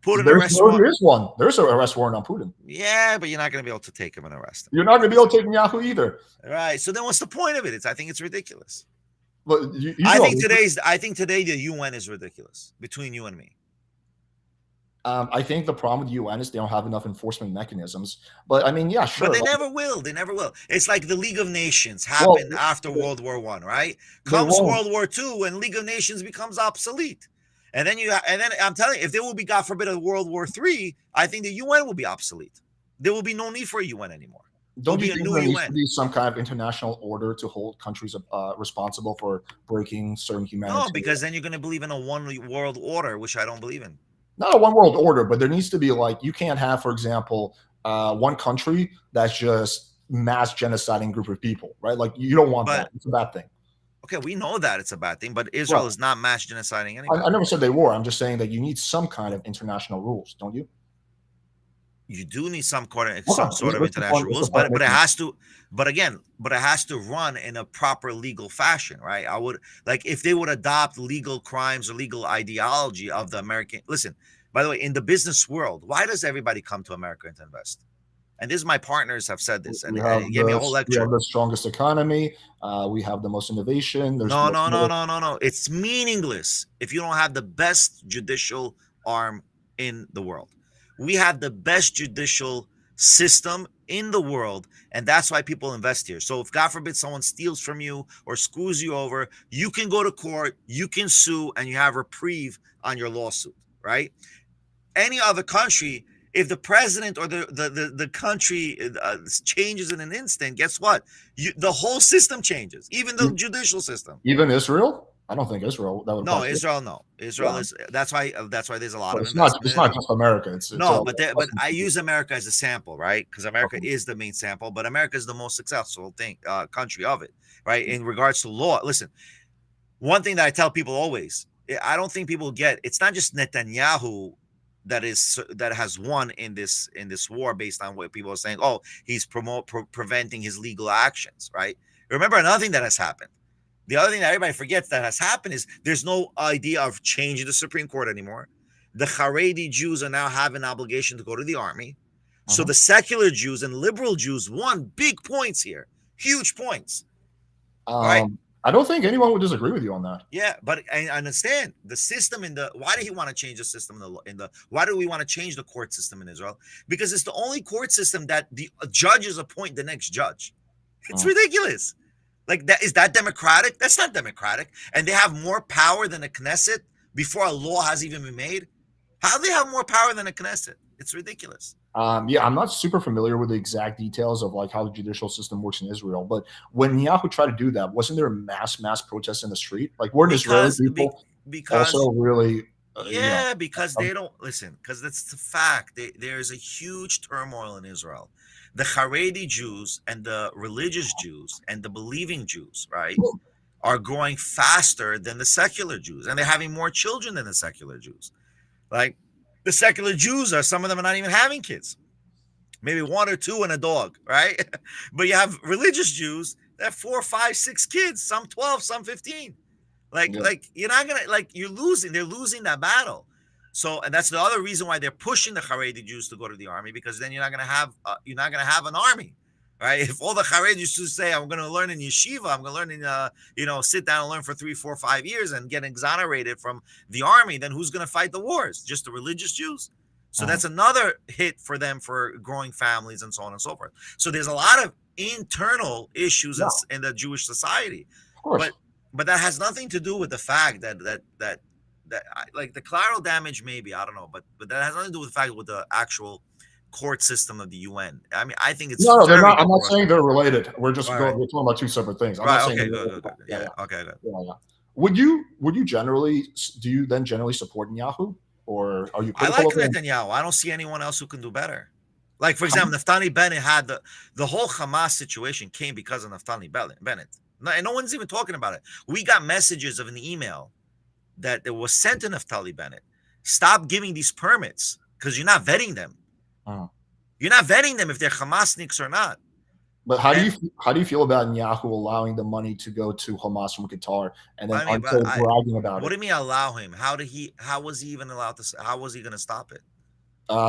There is one. There's an arrest warrant on Putin. Yeah, but you're not going to be able to take him and arrest him. You're not going to be able to take Netanyahu either. Right. So then, what's the point of it? I think it's ridiculous. But I think today the UN is ridiculous between you and me. I think the problem with the UN is they don't have enough enforcement mechanisms. But I mean, yeah, sure. But they never will. They never will. It's like the League of Nations happened after World War I, right? Comes World War II, and League of Nations becomes obsolete. And then I'm telling you, if there will be, God forbid, a World War III, I think the UN will be obsolete. There will be no need for a UN anymore. Don't you think there needs to be some kind of international order to hold countries responsible for breaking certain humanitarian? No, because then you're going to believe in a one world order, which I don't believe in. Not a one world order, but there needs to be you can't have, for example, one country that's just mass genociding group of people, right? Like you don't want that. It's a bad thing. Okay, we know that it's a bad thing, but Israel is not mass genociding anybody. I never said they were. I'm just saying that you need some kind of international rules, don't you? You do need some sort of international rules, but it has to. But again, it has to run in a proper legal fashion, right? I would if they would adopt legal crimes or legal ideology of the American. Listen, by the way, in the business world, why does everybody come to America to invest? And this, my partners have said this, and they gave me a whole lecture. We have the strongest economy. We have the most innovation. No. It's meaningless if you don't have the best judicial arm in the world. We have the best judicial system in the world, and that's why people invest here. So if God forbid someone steals from you or screws you over, you can go to court, you can sue, and you have reprieve on your lawsuit, right? Any other country, if the president or the country changes in an instant, guess what? The whole system changes, even the judicial system. Even Israel? I don't think Israel that would No, apply. Israel. No, Israel Yeah. is. That's why there's a lot But of it's not. investment It's in not it. just America. It's No, all. but I use America as a sample, right? Because America Okay. is the main sample, but America is the most successful country of it, right? In regards to law, listen. One thing that I tell people always, I don't think people get. It's not just Netanyahu that has won in this war based on what people are saying. Oh, he's preventing his legal actions, right? Remember another thing that has happened. The other thing that everybody forgets that has happened is there's no idea of changing the Supreme Court anymore. The Haredi Jews are now have an obligation to go to the army. So the secular Jews and liberal Jews won big points here, huge points. Right? I don't think anyone would disagree with you on that. Yeah, but I understand the system why do he want to change the system why do we want to change the court system in Israel? Because it's the only court system that the judges appoint the next judge. It's ridiculous. Like that, is that democratic? That's not democratic. And they have more power than the Knesset before a law has even been made. How do they have more power than the Knesset? It's ridiculous. Yeah, I'm not super familiar with the exact details of like how the judicial system works in Israel, but when Netanyahu tried to do that, wasn't there mass protests in the street? Like, weren't Israeli people also really? Because they don't listen. Because that's the fact. There's a huge turmoil in Israel. The Haredi Jews and the religious Jews and the believing Jews, right, are growing faster than the secular Jews, and they're having more children than the secular Jews. Like, the secular Jews some of them are not even having kids, maybe one or two and a dog, right? But you have religious Jews that have 4, 5, 6 kids, some 12, some 15. Like you're not gonna you're losing. They're losing that battle. So, and that's the other reason why they're pushing the Haredi Jews to go to the army, because then you're not gonna have an army, right? If all the Haredi Jews say, I'm gonna learn in yeshiva, I'm gonna learn in sit down and learn for 3, 4, 5 years and get exonerated from the army, then who's gonna fight the wars? Just the religious Jews. So that's another hit for them for growing families and so on and so forth. So there's a lot of internal issues in the Jewish society, of course. But that has nothing to do with the fact that like the collateral damage, maybe, I don't know, but that has nothing to do with the fact with the actual court system of the UN. I mean, I think it's they're not. I'm not saying they're related. We're just we're talking about two separate things. I'm not saying good. Yeah. Okay, good. Yeah. Would you generally support Netanyahu, or are you critical of Netanyahu? I don't see anyone else who can do better. Like, for example, Naftali Bennett had the whole Hamas situation came because of Naftali Bennett. And no one's even talking about it. We got messages of an email that it was sent to Naftali Bennett. Stop giving these permits because you're not vetting them. You're not vetting them if they're Hamasniks or not. But how do you feel about Netanyahu allowing the money to go to Hamas from Qatar and then bragging about it? What do you mean allow him? How was he even allowed to? How was he going to stop it?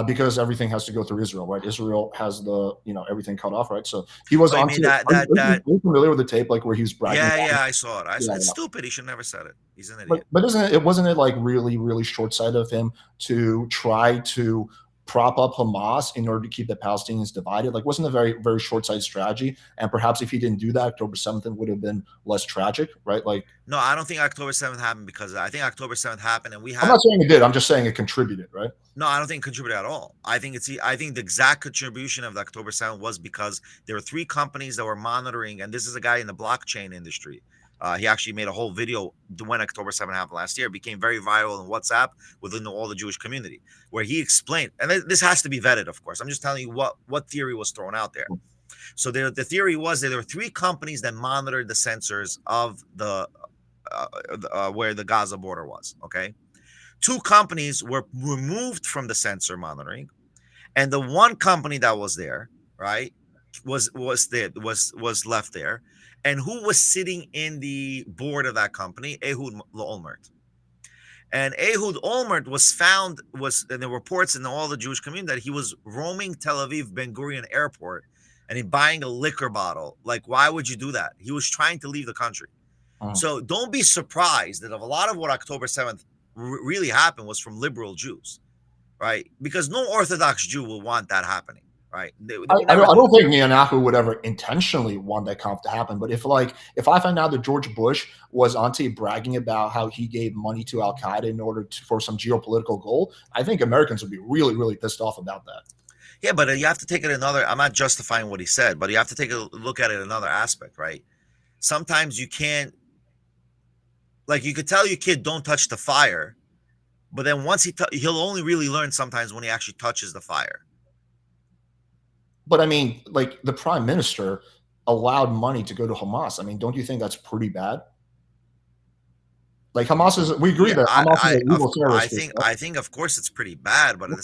Because everything has to go through Israel, right? Israel has everything cut off, right? So he was on. Are you familiar with the tape, like where he was bragging? Yeah, I saw it. It's stupid. He should never said it. He's an idiot. But wasn't it like really, really short-sighted of him to try to prop up Hamas in order to keep the Palestinians divided? Like, wasn't a very, very short-sighted strategy? And perhaps if he didn't do that, October 7th would have been less tragic, right? Like, no, I don't think October 7th happened because I think October 7th happened and I'm not saying it did. I'm just saying it contributed, right? No, I don't think it contributed at all. I think the exact contribution of the October 7th was because there were 3 companies that were monitoring, and this is a guy in the blockchain industry. He actually made a whole video when October 7th happened last year. It became very viral in WhatsApp within all the Jewish community, where he explained, and this has to be vetted, of course. I'm just telling you what theory was thrown out there. So the theory was that there were 3 companies that monitored the sensors of the where the Gaza border was. Okay, 2 companies were removed from the sensor monitoring, and the one company that was there, right, was left there. And who was sitting in the board of that company? Ehud Olmert. And Ehud Olmert was in the reports in all the Jewish community that he was roaming Tel Aviv Ben Gurion Airport and he buying a liquor bottle. Like, why would you do that? He was trying to leave the country. So don't be surprised that a lot of what October 7th really happened was from liberal Jews, right? Because no Orthodox Jew will want that happening. right? They I, would I never don't, I do don't it. think Netanyahu would ever intentionally want that conflict to happen. But if I find out that George Bush was on tape bragging about how he gave money to Al Qaeda in order for some geopolitical goal, I think Americans would be really, really pissed off about that. Yeah, but you have to take it another. I'm not justifying what he said, but you have to take a look at it another aspect, right? Sometimes you can't, like, you could tell your kid don't touch the fire, but then once he'll only really learn sometimes when he actually touches the fire. But I mean, like the prime minister allowed money to go to Hamas. I mean, don't you think that's pretty bad? Like Hamas is, we agree Yeah, that Hamas is an evil terrorist group. Right? I think, of course, it's pretty bad, but Yeah. at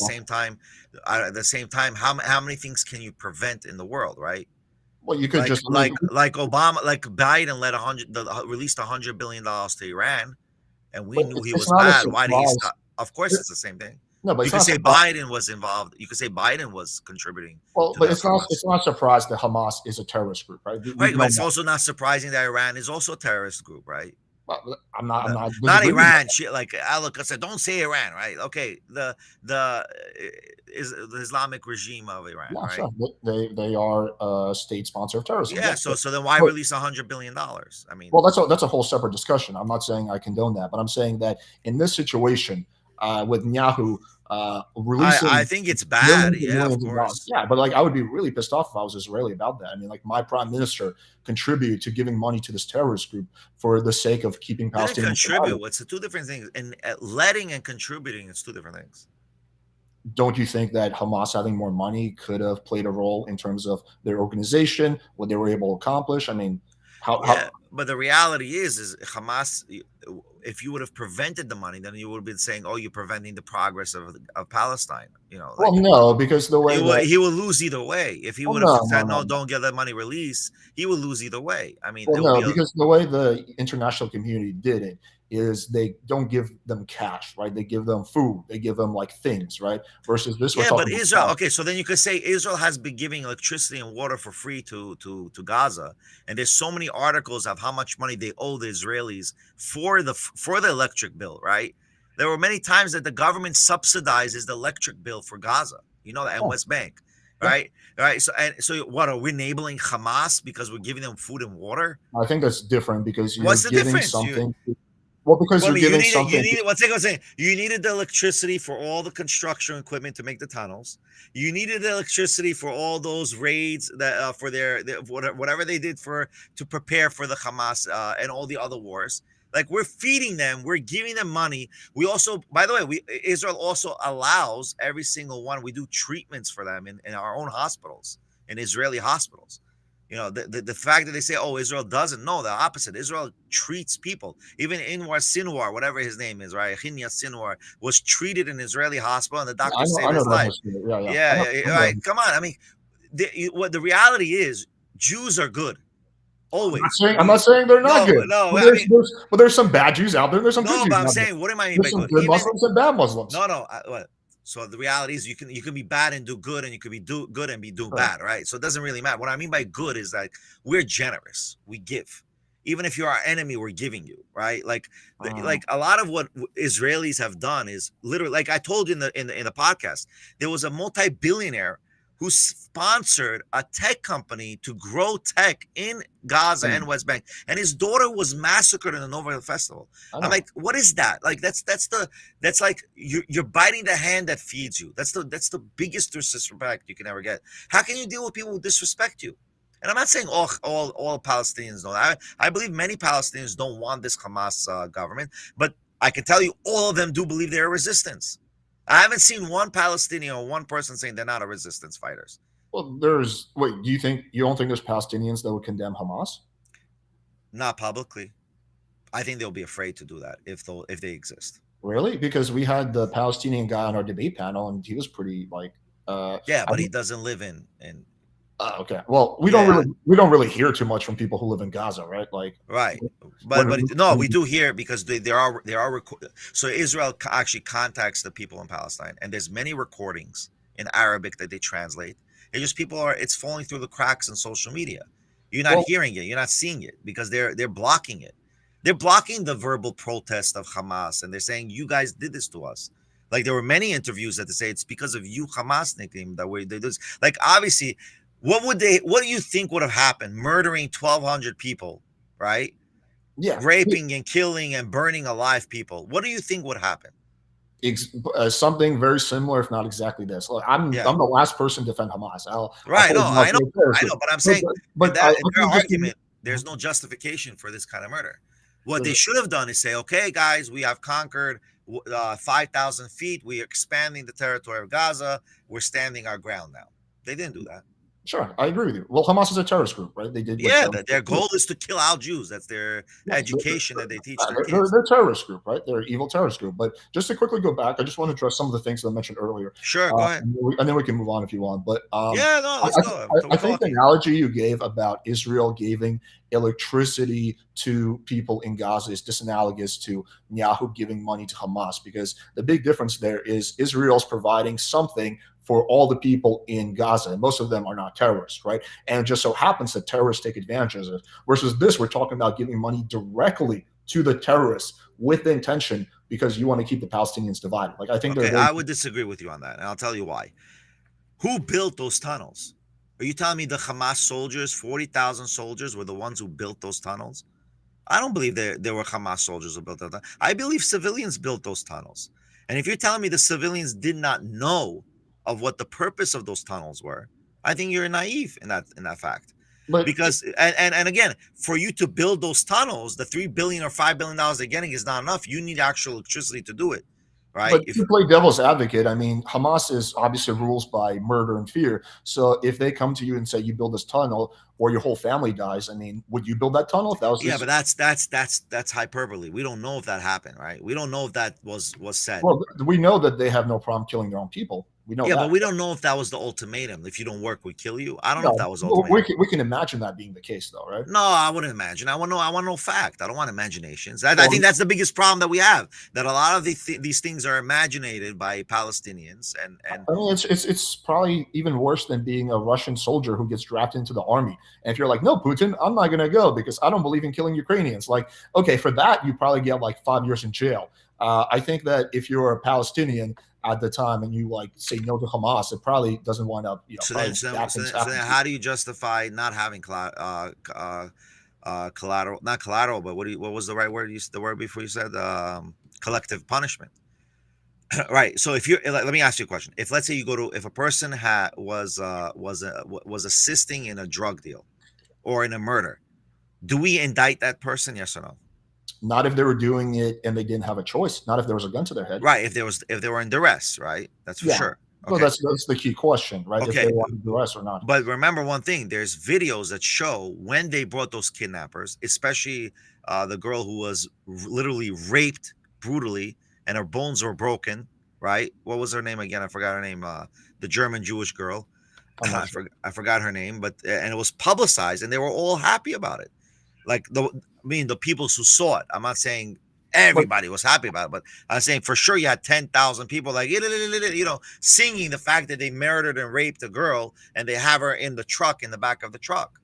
the same time, how many things can you prevent in the world, right? Well, you could just Like Obama, like Biden released $100 billion to Iran, and we but knew he it's was not a bad. Why did he surprise. stop? Of course, it's the same thing. No, but You it's could not a say surprise. Biden was involved. You could say Biden was contributing Well, to but the it's Hamas. not a surprise that Hamas is a terrorist group, right? We Right, but know it's that. also not surprising that Iran is also a terrorist group, right? I'm not Not disagreeing with Iran. that. Shit, like look, I said, don't say Iran, right? Okay, the is the Islamic regime of Iran, Yeah, right? sure. They are a state sponsor of terrorism. Yeah. Yeah. So then why But, release $100 billion? I mean, well, that's a whole separate discussion. I'm not saying I condone that, but I'm saying that in this situation, with Netanyahu I releasing think it's bad. millions and Yeah, of millions of dollars, course. yeah, but like I would be really pissed off if I was Israeli about that. I mean, like my prime minister contributed to giving money to this terrorist group for the sake of keeping Didn't Palestinians alive. contribute. It's two different things. And letting and contributing, it's two different things. Don't you think that Hamas having more money could have played a role in terms of their organization, what they were able to accomplish? I mean, Yeah, but the reality is Hamas. If you would have prevented the money, then you would have been saying, "Oh, you're preventing the progress of Palestine." You know, well, like no, because the way that he will lose either way. If he well, would have no, no, said, no, "No, no. don't get that money released," he will lose either way. I mean, Well, it will no, be a because the way the international community did it is they don't give them cash, right? They give them food, they give them like things, right? Versus this, we're yeah. But talking about Israel, cash. okay, so then you could say Israel has been giving electricity and water for free to Gaza, and there's so many articles of how much money they owe the Israelis for the electric bill, right? There were many times that the government subsidizes the electric bill for Gaza, you know, and Yeah, West Bank, yeah. right? Right. So what are we enabling Hamas because we're giving them food and water? I think that's different because you're What's the giving difference? something. Well, because Well, I you're mean, giving something. one thing I was saying, you needed the electricity for all the construction equipment to make the tunnels. You needed the electricity for all those raids that for their whatever they did to prepare for the Hamas and all the other wars. Like we're feeding them, we're giving them money. We also, by the way, Israel also allows every single one. We do treatments for them in our own hospitals, in Israeli hospitals. You know, the fact that they say, oh, Israel doesn't, no, the opposite. Israel treats people. Even Inwar Sinwar, whatever his name is, right? Hinya Sinwar was treated in an Israeli hospital and the Yeah, doctor saved I know his that life. history. Yeah, yeah. Yeah, yeah, I know right. that. Come on. I mean, what the reality is, Jews are good. Always. I'm not saying they're not No, good. no, But I mean, there's some bad Jews out there. There's some good no, but Jews I'm out there. saying, what am I mean There's by some good? good Even Muslims and bad Muslims. no, no. What? So the reality is, you can be bad and do good, and you can be do good and be do Sure. bad, right? So it doesn't really matter. What I mean by good is that we're generous. We give, even if you're our enemy, we're giving you, right? Like a lot of what Israelis have done is literally, like I told you in the podcast, there was a multi-billionaire who sponsored a tech company to grow tech in Gaza and West Bank, and his daughter was massacred in the Nova Festival. I I'm know. like, what is that? Like that's like you're biting the hand that feeds you. That's the biggest disrespect you can ever get. How can you deal with people who disrespect you? And I'm not saying all Palestinians don't. I believe many Palestinians don't want this Hamas government, but I can tell you all of them do believe they're a resistance. I haven't seen one Palestinian or one person saying they're not a resistance fighters. Well, wait, you don't think there's Palestinians that would condemn Hamas? Not publicly. I think they'll be afraid to do that if they exist. Really? Because we had the Palestinian guy on our debate panel, and he was pretty like. Yeah, I but he think, doesn't live in okay. Well, yeah, we don't really hear too much from people who live in Gaza, right? Like, right. when, But no, we do hear because there are so Israel actually contacts the people in Palestine, and there's many recordings in Arabic that they translate. It's just it's falling through the cracks in social media. You're not well, hearing it, you're not seeing it because they're blocking it. They're blocking the verbal protest of Hamas, and they're saying you guys did this to us. Like there were many interviews that they say it's because of you, Hamas nickname that way they do this. Like obviously, what do you think would have happened? Murdering 1,200 people, right? Yeah, Raping and killing and burning alive people. What do you think would happen? something very similar, if not exactly this. Look, Yeah. I'm the last person to defend Hamas. I'll Right. call No, them out I know, for terrorist group. but I'm saying in I their think just argument, there's no justification for this kind of murder. What they should have done is say, okay, guys, we have conquered 5,000 feet. We are expanding the territory of Gaza. We're standing our ground now. They didn't do that. sure, I agree with you. Well, Hamas is a terrorist group, right? They did what Yeah, terrorists their do. goal is to kill out Jews. That's their Yes, education that they teach their they're kids. a terrorist group, right? They're an evil terrorist group. But just to quickly go back, I just want to address some of the things that I mentioned earlier, Sure, go ahead. and then we can move on if you want. But Yeah, no, let's go. I think the analogy you gave about Israel giving electricity to people in Gaza is disanalogous to Netanyahu giving money to Hamas, because the big difference there is Israel's providing something for all the people in Gaza, and most of them are not terrorists, right? And it just so happens that terrorists take advantage of it. Versus this, we're talking about giving money directly to the terrorists with the intention because you want to keep the Palestinians divided. Like I think okay, I would disagree with you on that, and I'll tell you why. Who built those tunnels? Are you telling me the Hamas soldiers, 40,000 soldiers, were the ones who built those tunnels? I don't believe there were Hamas soldiers who built that. I believe civilians built those tunnels. And if you're telling me the civilians did not know of what the purpose of those tunnels were, I think you're naive in that fact. But because and again, for you to build those tunnels, the $3 billion or $5 billion they're getting is not enough. You need actual electricity to do it, right? But to play devil's advocate, I mean, Hamas is obviously rules by murder and fear. So if they come to you and say you build this tunnel or your whole family dies, I mean, would you build that tunnel if that was? Yeah, but that's hyperbole. We don't know if that happened, right? We don't know if that was said. Well, we know that they have no problem killing their own people. We know. Yeah, that. but we don't know if that was the ultimatum. If you don't work, we kill you. I don't know if that was ultimatum. We can imagine that being the case, though, right? No, I wouldn't imagine. I want to know fact. I don't want imaginations. I think that's the biggest problem that we have. That a lot of these things are imaginated by Palestinians, and I mean, it's probably even worse than being a Russian soldier who gets drafted into the army. And if you're like, no, Putin, I'm not going to go because I don't believe in killing Ukrainians. Like, okay, for that you probably get like 5 years in jail. I think that if you're a Palestinian at the time and you like say no to Hamas, it probably doesn't wind up. So then how do you justify not having collateral? Not collateral, but what was the right word? The word before you said collective punishment. Right. So if let me ask you a question. If let's say you go to if a person was assisting in a drug deal or in a murder, do we indict that person? Yes or no? Not if they were doing it and they didn't have a choice. Not if there was a gun to their head. Right. If they were in duress, right? That's for sure. Okay. Well, that's the key question, right? Okay. If they were in duress or not. But remember one thing: there's videos that show when they brought those kidnappers, especially the girl who was literally raped brutally and her bones were broken. Right? What was her name again? I forgot her name. The German Jewish girl. I forgot her name, but and it was publicized, and they were all happy about it. Like the people who saw it. I'm not saying everybody was happy about it, but I'm saying for sure you had 10,000 people like singing the fact that they murdered and raped a girl and they have her in the back of the truck.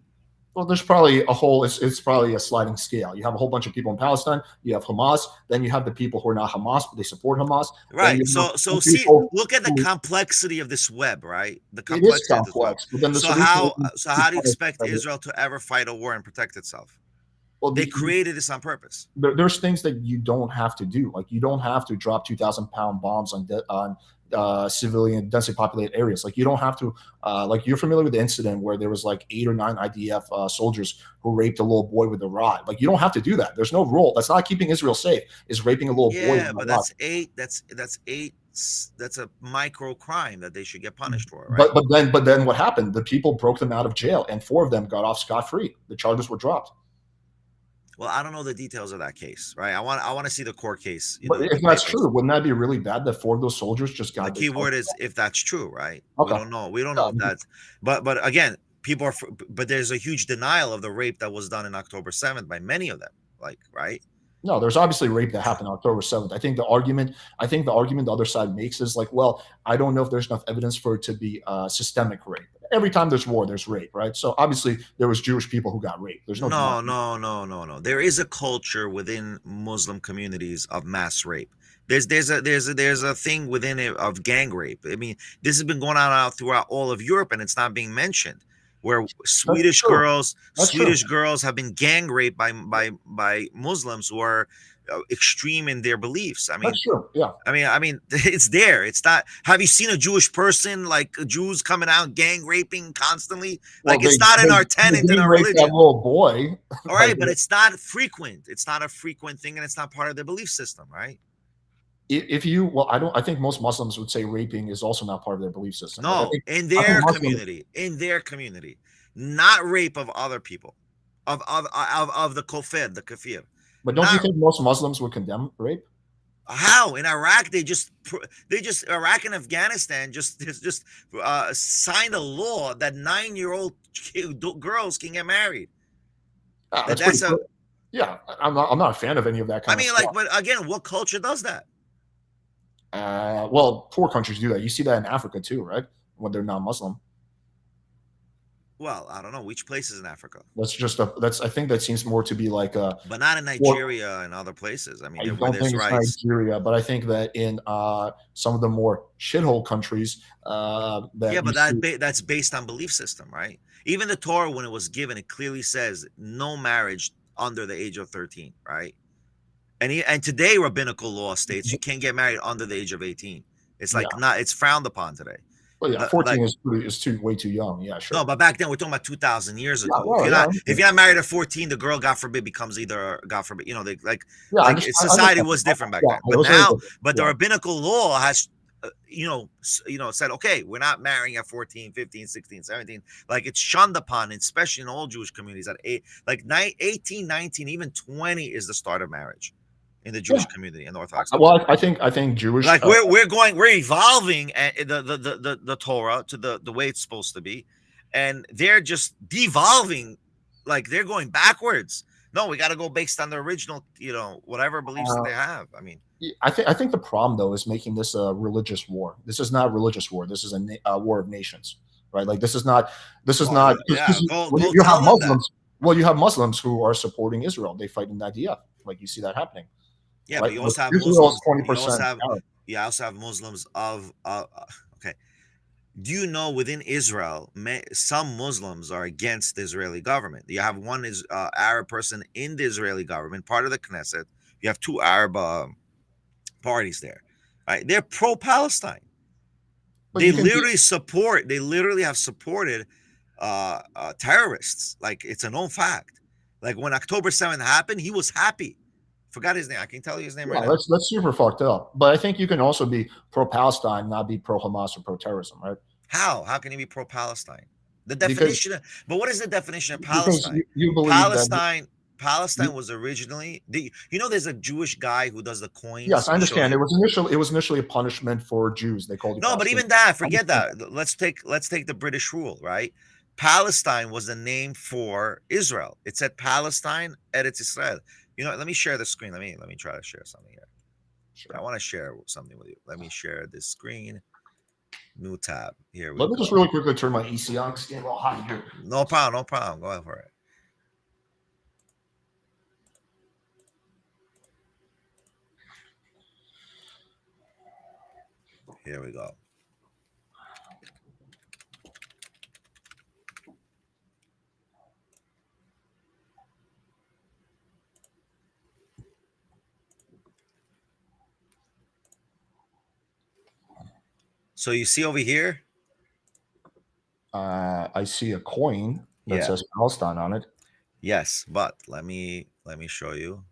Well, there's probably it's probably a sliding scale. You have a whole bunch of people in Palestine. You have Hamas. Then you have the people who are not Hamas, but they support Hamas. Right. So see, look at the complexity of this web, right? The complexity. It is complex. But then so how do you expect Israel to ever fight a war and protect itself? Well, they created this on purpose. There's things that you don't have to do. Like you don't have to drop 2,000-pound bombs on civilian densely populated areas. Like you don't have to. Like you're familiar with the incident where there was like 8 or 9 IDF soldiers who raped a little boy with a rod. Like you don't have to do that. There's no rule. That's not keeping Israel safe. Is raping a little boy. Yeah, but that's 8. That's 8. That's a micro crime that they should get punished for, right? But then what happened? The people broke them out of jail, and 4 of them got off scot-free. The charges were dropped. Well, I don't know the details of that case, right? I want to see the court case. But if that's true, wouldn't that be really bad that 4 of those soldiers just got? The key word is if that's true, right? Okay. We don't know if that's. But again, people are. But there's a huge denial of the rape that was done in October 7th by many of them. Like, right? No, there's obviously rape that happened on October 7th. I think the argument the other side makes is like, well, I don't know if there's enough evidence for it to be systemic rape. Every time there's war, there's rape, right? So obviously there was Jewish people who got raped. There's no. There is a culture within Muslim communities of mass rape. there's a thing within it of gang rape. I mean, this has been going on out throughout all of Europe, and it's not being mentioned. Where That's true. That's true. Swedish girls have been gang raped by Muslims who are extreme in their beliefs. That's true. Yeah. I mean, it's there. It's not. Have you seen a Jewish person, like Jews coming out gang raping constantly? Well, Like, it's not in our tenet in our religion. That little boy. All right, but it's not frequent. It's not a frequent thing, and it's not part of their belief system, right? If you, well, I think most Muslims would say raping is also not part of their belief system. No, in their community, not rape of other people, of the kafir. But don't you think most Muslims would condemn rape? How in Iraq they just Iraq and Afghanistan just signed a law that 9-year-old girls can get married. Yeah, I'm not a fan of any of that kind of stuff. But again, what culture does that? Well, poor countries do that. You see that in Africa too, right? When they're non-Muslim. Well, I don't know which places in Africa. I think that seems more to be like a. But not in Nigeria and other places. I mean, I don't think it's Nigeria, but I think that in some of the more shithole countries. That's based on belief system, right? Even the Torah, when it was given, it clearly says no marriage under the age of 13, right? And today rabbinical law states you can't get married under the age of 18. It's like it's frowned upon today. Well, yeah, 14 is way too young. Yeah, sure. No, but back then we're talking about 2,000 years ago. If you're not married at 14, the girl, God forbid, becomes either, God forbid, society was different back then. But now, the rabbinical law has, said, okay, we're not marrying at 14, 15, 16, 17. Like, it's shunned upon, especially in all Jewish communities at 18, 19, even 20 is the start of marriage in the Jewish community and Orthodox. Well, I think Jewish, like we're evolving the Torah to the way it's supposed to be, and they're just devolving, like they're going backwards. No, we got to go based on the original, whatever beliefs that they have. I mean, I think the problem though is making this a religious war. This is not a religious war. This is a war of nations, right? Like this is not. You have Muslims. Well, you have Muslims who are supporting Israel. They fight in the IDF. Like you see that happening. Yeah, right? But you also have Muslims. 20%. You also have Muslims of. Okay, do you know within Israel, some Muslims are against the Israeli government? You have one Arab person in the Israeli government, part of the Knesset. You have two Arab parties there. Right? They're pro-Palestine. They literally have supported terrorists. Like it's a known fact. Like when October 7th happened, he was happy. Forgot his name. I can tell you his name right now. That's super fucked up. But I think you can also be pro-Palestine, not be pro-Hamas or pro-terrorism, right? How? How can you be pro-Palestine? The definition but what is the definition of Palestine? You believe Palestine was originally there's a Jewish guy who does the coins. Yes, I understand. It was initially a punishment for Jews. They called it. No, but even that, forget that. Let's take the British rule, right? Palestine was the name for Israel. It said Palestine, Eretz Israel. Let me share the screen. Let me try to share something here. Sure. I want to share something with you. Let me share this screen. New tab. Here we go. Let me just really quickly turn my EC on. It's getting a little hot here. No problem. Go ahead for it. Here we go. So you see over here? I see a coin that says Palestine on it. Yes, but let me show you.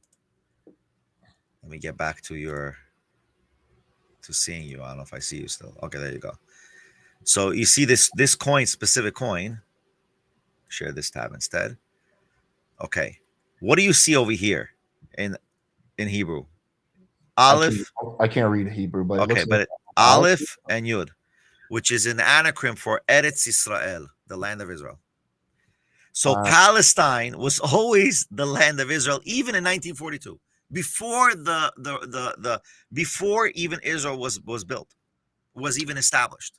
Let me get back to seeing you. I don't know if I see you still. Okay, there you go. So you see this specific coin. Share this tab instead. Okay. What do you see over here in Hebrew? Aleph. I can't read Hebrew, but okay, but Aleph and Yud, which is an anagram for Eretz Israel, the land of Israel. So Palestine was always the land of Israel, even in 1942, before before even Israel was built, was even established,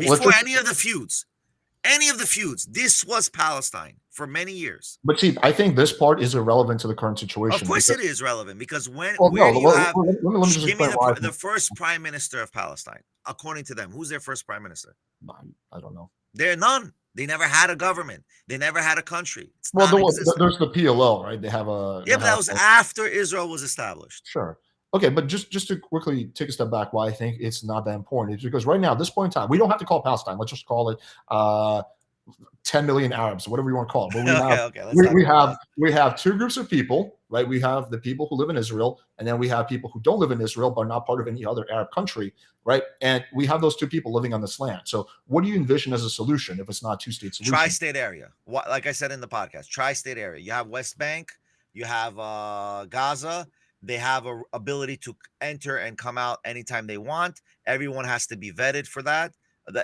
before any of the feuds. any of the feuds. This was Palestine for many years. But see, I think this part is irrelevant to the current situation. Of course, it is relevant because Well, where do you have? let me just Give me explain why. the first prime minister of Palestine, according to them. Who's their first prime minister? I don't know. They're none. They never had a government. They never had a country. It's well, there's the PLO, right? They have a but that was after Israel was established. Sure. Okay, but just to quickly take a step back, why I think it's not that important is because right now, at this point in time, we don't have to call Palestine. Let's just call it 10 million Arabs, whatever you want to call it. But we have two groups of people, right? We have the people who live in Israel, and then we have people who don't live in Israel but are not part of any other Arab country, right? And we have those two people living on this land. So what do you envision as a solution if it's not a two-state solution? Tri-state area. Like I said in the podcast, tri-state area. You have West Bank, you have Gaza. They have a ability to enter and come out anytime they want. Everyone has to be vetted for that.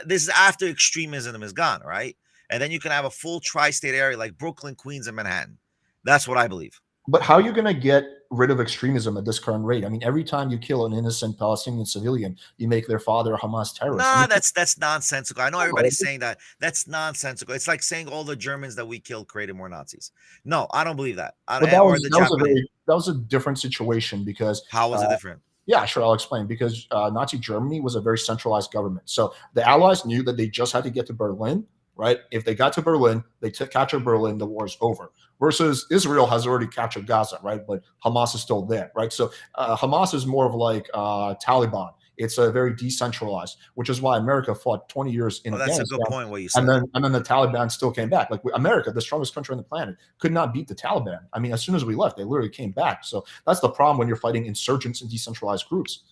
This is after extremism is gone, right? And then you can have a full tri-state area like Brooklyn, Queens, and Manhattan. That's what I believe. But how are you going to get rid of extremism at this current rate? I mean, every time you kill an innocent Palestinian civilian, you make their father a Hamas terrorist. No, that's nonsensical. I know everybody's saying that. That's nonsensical. It's like saying all the Germans that we killed created more Nazis. No, I don't believe that. But that was a different situation because how was it different? Yeah, sure. I'll explain. Because Nazi Germany was a very centralized government. So the Allies knew that they just had to get to Berlin, right? If they got to Berlin, they capture Berlin, the war's over. Versus Israel has already captured Gaza, right? But Hamas is still there, right? So Hamas is more of like Taliban. It's a very decentralized, which is why America fought 20 years in Afghanistan. That's a good point. What you said. And then the Taliban still came back. Like America, the strongest country on the planet, could not beat the Taliban. I mean, as soon as we left, they literally came back. So that's the problem when you're fighting insurgents and decentralized groups.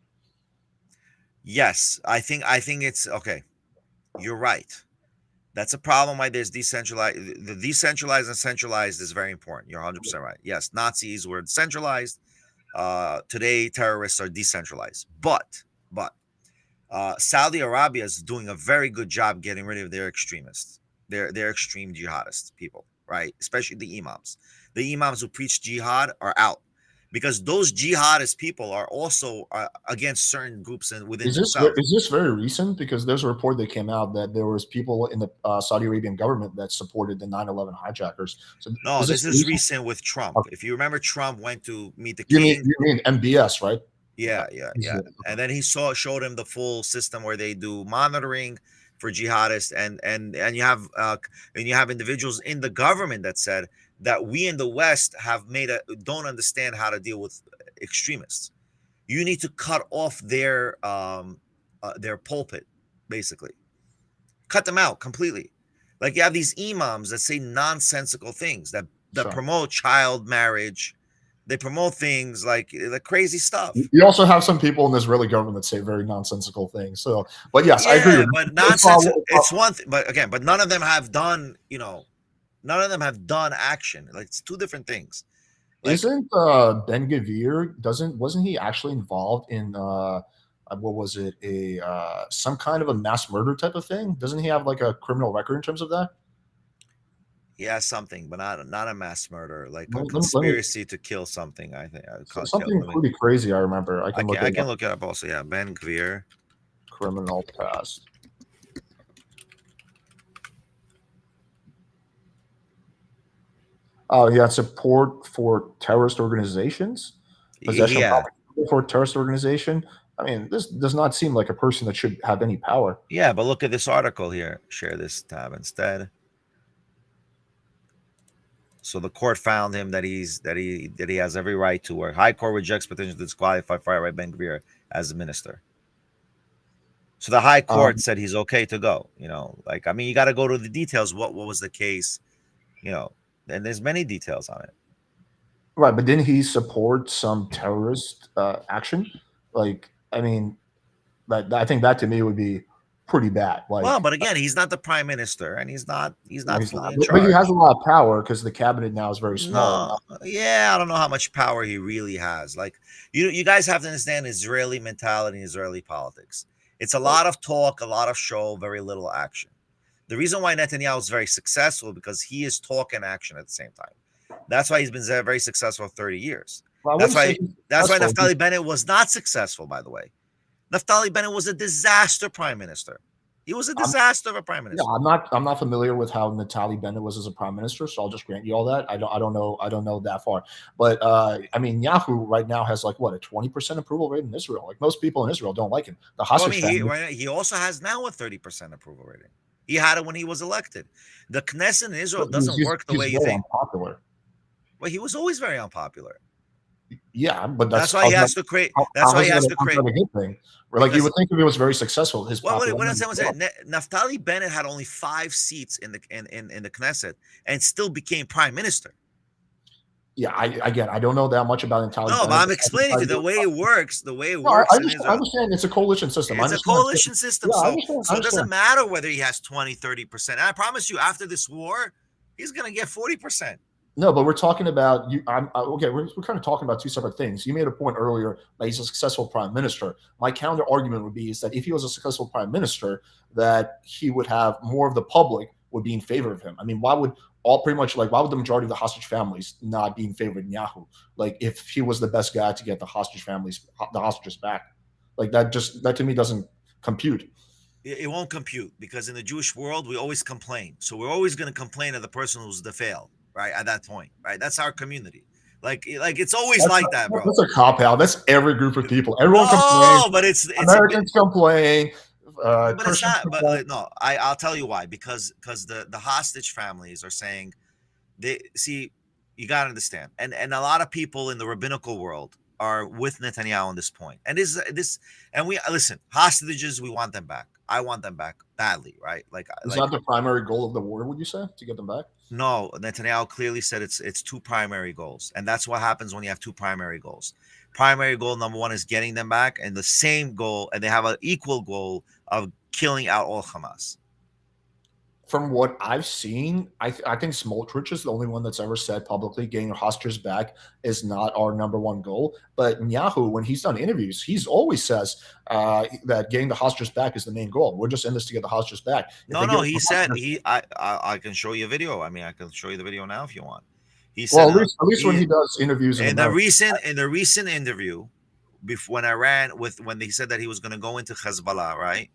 Yes, I think it's okay. You're right. That's a problem why there's decentralized. The decentralized and centralized is very important. You're 100% right. Yes, Nazis were centralized. Today, terrorists are decentralized. But Saudi Arabia is doing a very good job getting rid of their extremists. They're extreme jihadist people, right? Especially the imams. The imams who preach jihad are out. Because those jihadist people are also against certain groups and within themselves. Is this very recent? Because there's a report that came out that there was people in the Saudi Arabian government that supported the 9/11 hijackers. So no, this is recent with Trump. Okay. If you remember, Trump went to meet the king. You mean MBS, right? Yeah. And then he showed him the full system where they do monitoring for jihadists, and you have individuals in the government that said that we in the West don't understand how to deal with extremists. You need to cut off their pulpit, basically. Cut them out completely. Like you have these imams that say nonsensical things that sure. promote child marriage. They promote things like the crazy stuff. You also have some people in the Israeli government that say very nonsensical things. So, but yes, I agree. But nonsense, it's one thing. But none of them have done, none of them have done action. Like it's two different things. Like, isn't Ben Gvir wasn't he actually involved in what was it, some kind of a mass murder type of thing? Doesn't he have like a criminal record in terms of that? Yeah, something, but not a mass murder, like a conspiracy to kill something. I think something pretty crazy. I remember. I can look it up also. Yeah, Ben Gvir, criminal past. Oh, yeah, support for terrorist organizations. Possession for terrorist organization. I mean, this does not seem like a person that should have any power. Yeah, but look at this article here. Share this tab instead. So the court found him that he has every right to work. High Court rejects petition to disqualify far-right Ben Gvir as a minister. So the High Court said he's okay to go. You got to go to the details. What was the case? And there's many details on it. Right, but didn't he support some terrorist action? Like, I mean, I think that to me would be pretty bad. Like, well, but again, he's not the prime minister, and he's not fully in charge. But he has a lot of power because the cabinet now is very small. No, yeah, I don't know how much power he really has. Like, you guys have to understand Israeli mentality, Israeli politics. It's a lot of talk, a lot of show, very little action. The reason why Netanyahu is very successful because he is talk and action at the same time. That's why he's been very successful for 30 years. Well, that's why Naftali Bennett was not successful, by the way. Naftali Bennett was a disaster prime minister. He was a disaster of a prime Yeah, minister. I'm not familiar with how Naftali Bennett was as a prime minister, so I'll just grant you all that. I don't know that far. But I mean, Yahoo right now has like what, a 20% approval rate in Israel. Like most people in Israel don't like him. The Well, I hostage mean, family. he also has now a 30% approval rating. He had it when he was elected. The Knesset in Israel doesn't work the way you very think. unpopular. Well, he was always very unpopular. Yeah, but That's why he has to create. That's how why is he that has to create. a good thing? Where like you Because would think if he was very successful, his what I'm popularity would saying, go up. Naftali Bennett had only 5 seats in the Knesset and still became prime minister. Yeah, again, I don't know that much about Naftali No, but Bennett. I'm explaining to you the way it works. The way it No, works in I Israel. understand it's a coalition system. I It's a understand. coalition system, Yeah, I so understand. I it doesn't understand. matter whether he has 20, 30%. And I promise you, after this war, he's gonna get 40%. No, but we're talking about you. Okay. We're kind of talking about two separate things. You made a point earlier that he's a successful prime minister. My counter argument would be is that if he was a successful prime minister, that he would have more of the public would be in favor of him. I mean, why would why would the majority of the hostage families not be in favor of Netanyahu? Like if he was the best guy to get the hostages back, like that to me doesn't compute. It won't compute because in the Jewish world we always complain. So we're always going to complain of the person who's the fail, right? At that point, right? That's our community. Like it's always like that, bro. That's a cop out. That's every group of people. Everyone complains. No, but it's a bit. Americans complain. But it's Christians not. But complain. no, I'll tell you why. Because the hostage families are saying they see. You got to understand, and a lot of people in the rabbinical world are with Netanyahu on this point. And and we listen. Hostages, we want them back. I want them back badly, right? Is that the primary goal of the war? Would you say to get them back? No, Netanyahu clearly said it's two primary goals, and that's what happens when you have two primary goals. Primary goal number one is getting them back, and the same goal, and they have an equal goal of killing out all Hamas. From what I've seen, I think Smotrich is the only one that's ever said publicly getting your hostages back is not our number one goal. But Netanyahu, when he's done interviews, he's always says that getting the hostages back is the main goal. We're just in this to get the hostages back. No, he said I can show you a video. I mean, I can show you the video now if you want. He said well, at least when he does interviews in the recent interview, before when Iran when he said that he was going to go into Hezbollah, right?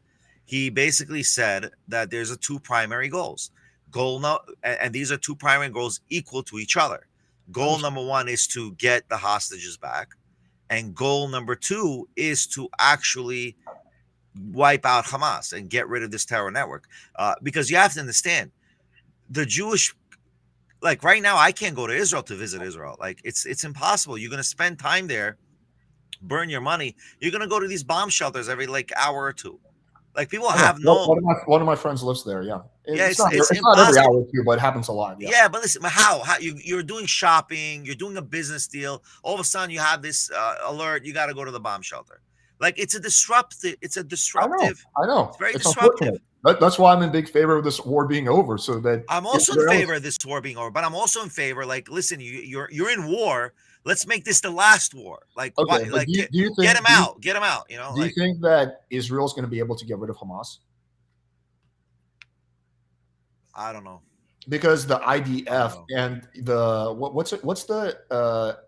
He basically said that there's a two primary goals. And these are two primary goals equal to each other. Goal number one is to get the hostages back, and goal number two is to actually wipe out Hamas and get rid of this terror network. Because you have to understand, the Jewish, like right now, I can't go to Israel to visit Israel. Like it's impossible. You're going to spend time there, burn your money. You're going to go to these bomb shelters every like hour or two. Like people have no. One of my friends lives there. Yeah, it's not every hour or two, but it happens a lot. Yeah, but listen, how you're doing shopping, you're doing a business deal. All of a sudden, you have this alert. You got to go to the bomb shelter. Like it's a disruptive. I know. It's very disruptive. That's why I'm in big favor of this war being over. So that I'm also in favor of this war being over, but I'm also in favor. Like, listen, you're in war. Let's make this the last war. Like, okay, like do you think, get him out? Get him out. You know. Do you think that Israel's going to be able to get rid of Hamas? I don't know. Because the IDF and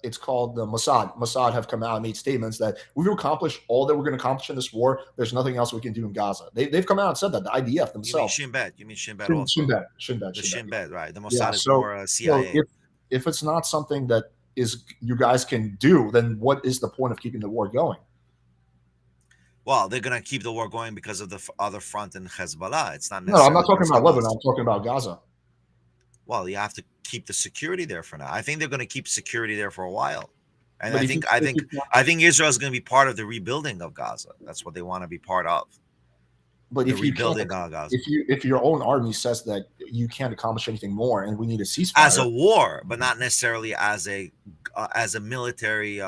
it's called the Mossad have come out and made statements that we've accomplished all that we're going to accomplish in this war. There's nothing else we can do in Gaza. They've come out and said that, the IDF themselves. You mean Shin Bet also? Shin Bet, right? The Mossad is more CIA. So if it's not something that is you guys can do, then what is the point of keeping the war going? Well, they're going to keep the war going because of the other front in Hezbollah. It's not necessarily. No, I'm not talking about Lebanon. I'm talking about Gaza. Well, you have to keep the security there for now. I think they're going to keep security there for a while, and but I think Israel is going to be part of the rebuilding of Gaza. That's what they want to be part of. But if your own army says that you can't accomplish anything more, and we need a ceasefire as a war, but not necessarily as a military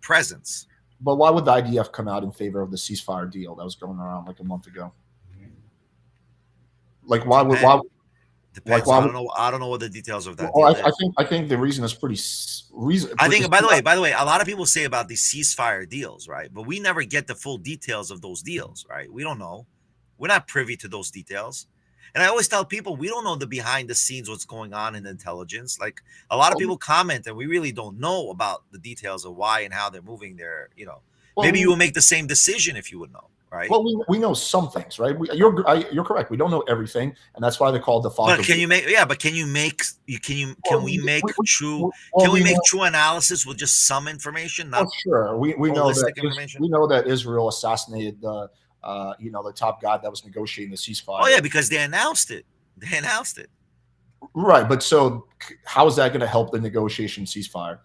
presence. But why would the IDF come out in favor of the ceasefire deal that was going around like a month ago? Like why would Depends. I don't know what the details of that. Well, I think the reason is pretty. I think. By the way, a lot of people say about these ceasefire deals, right? But we never get the full details of those deals, right? We don't know. We're not privy to those details. And I always tell people we don't know the behind the scenes, what's going on in intelligence. Like a lot of people comment, and we really don't know about the details of why and how they're moving there. You know, maybe you will make the same decision if you would know. right? Well, we know some things, right? You're correct. We don't know everything, and that's why they call it the fog But of can war. you make? Yeah, but can you make? Can we make true? Well, Can we we make know. true analysis with just some information, Well, not sure. We know that holistic information? we know that Israel assassinated the top guy that was negotiating the Oh ceasefire. yeah, because they announced it. They announced it. Right, but so how is that going to help the negotiation ceasefire?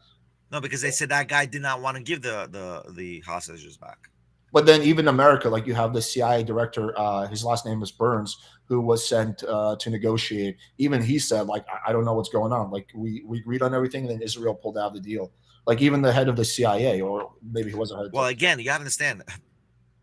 No, because they said that guy did not want to give the hostages back. But then even America, like you have the CIA director, his last name is Burns, who was sent to negotiate. Even he said, like, I don't know what's going on. Like we agreed on everything, and then Israel pulled out of the deal. Like even the head of the CIA, or maybe he wasn't head. Well, again, you have to understand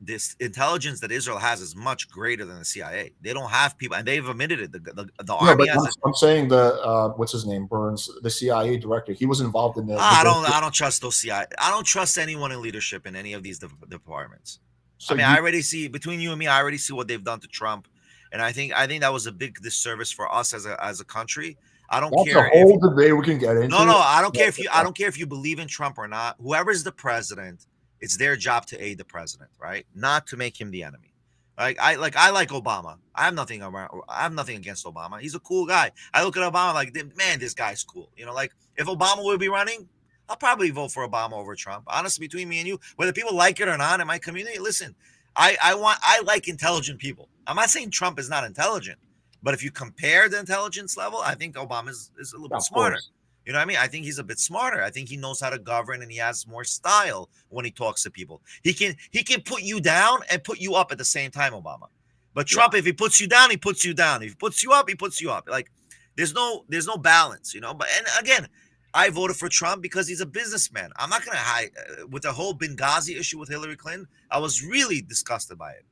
this intelligence that Israel has is much greater than the CIA. They don't have people, and they've admitted it. The No, army but has. I'm saying the what's his name, Burns, the CIA director. He was involved in the. I don't trust those CIA. I don't trust anyone in leadership in any of these departments. So I already see between you and me. I already see what they've done to Trump, and I think that was a big disservice for us as a country. I don't that's care a whole debate we can get into. No, I don't care if you. I don't care if you believe in Trump or not. Whoever's the president, it's their job to aid the president, right? Not to make him the enemy. I like Obama. I have nothing against Obama. He's a cool guy. I look at Obama like, man, this guy's cool. Like if Obama would be running, I'll probably vote for Obama over Trump. Honestly, between me and you, whether people like it or not in my community, listen, I like intelligent people. I'm not saying Trump is not intelligent, but if you compare the intelligence level, I think Obama is a little bit smarter. Course. You know what I mean? I think he's a bit smarter. I think he knows how to govern and he has more style when he talks to people. He can put you down and put you up at the same time, Obama. But Trump, if he puts you down, he puts you down. If he puts you up, he puts you up. Like there's no balance, But and again, I voted for Trump because he's a businessman. I'm not gonna hide with the whole Benghazi issue with Hillary Clinton. I was really disgusted by it.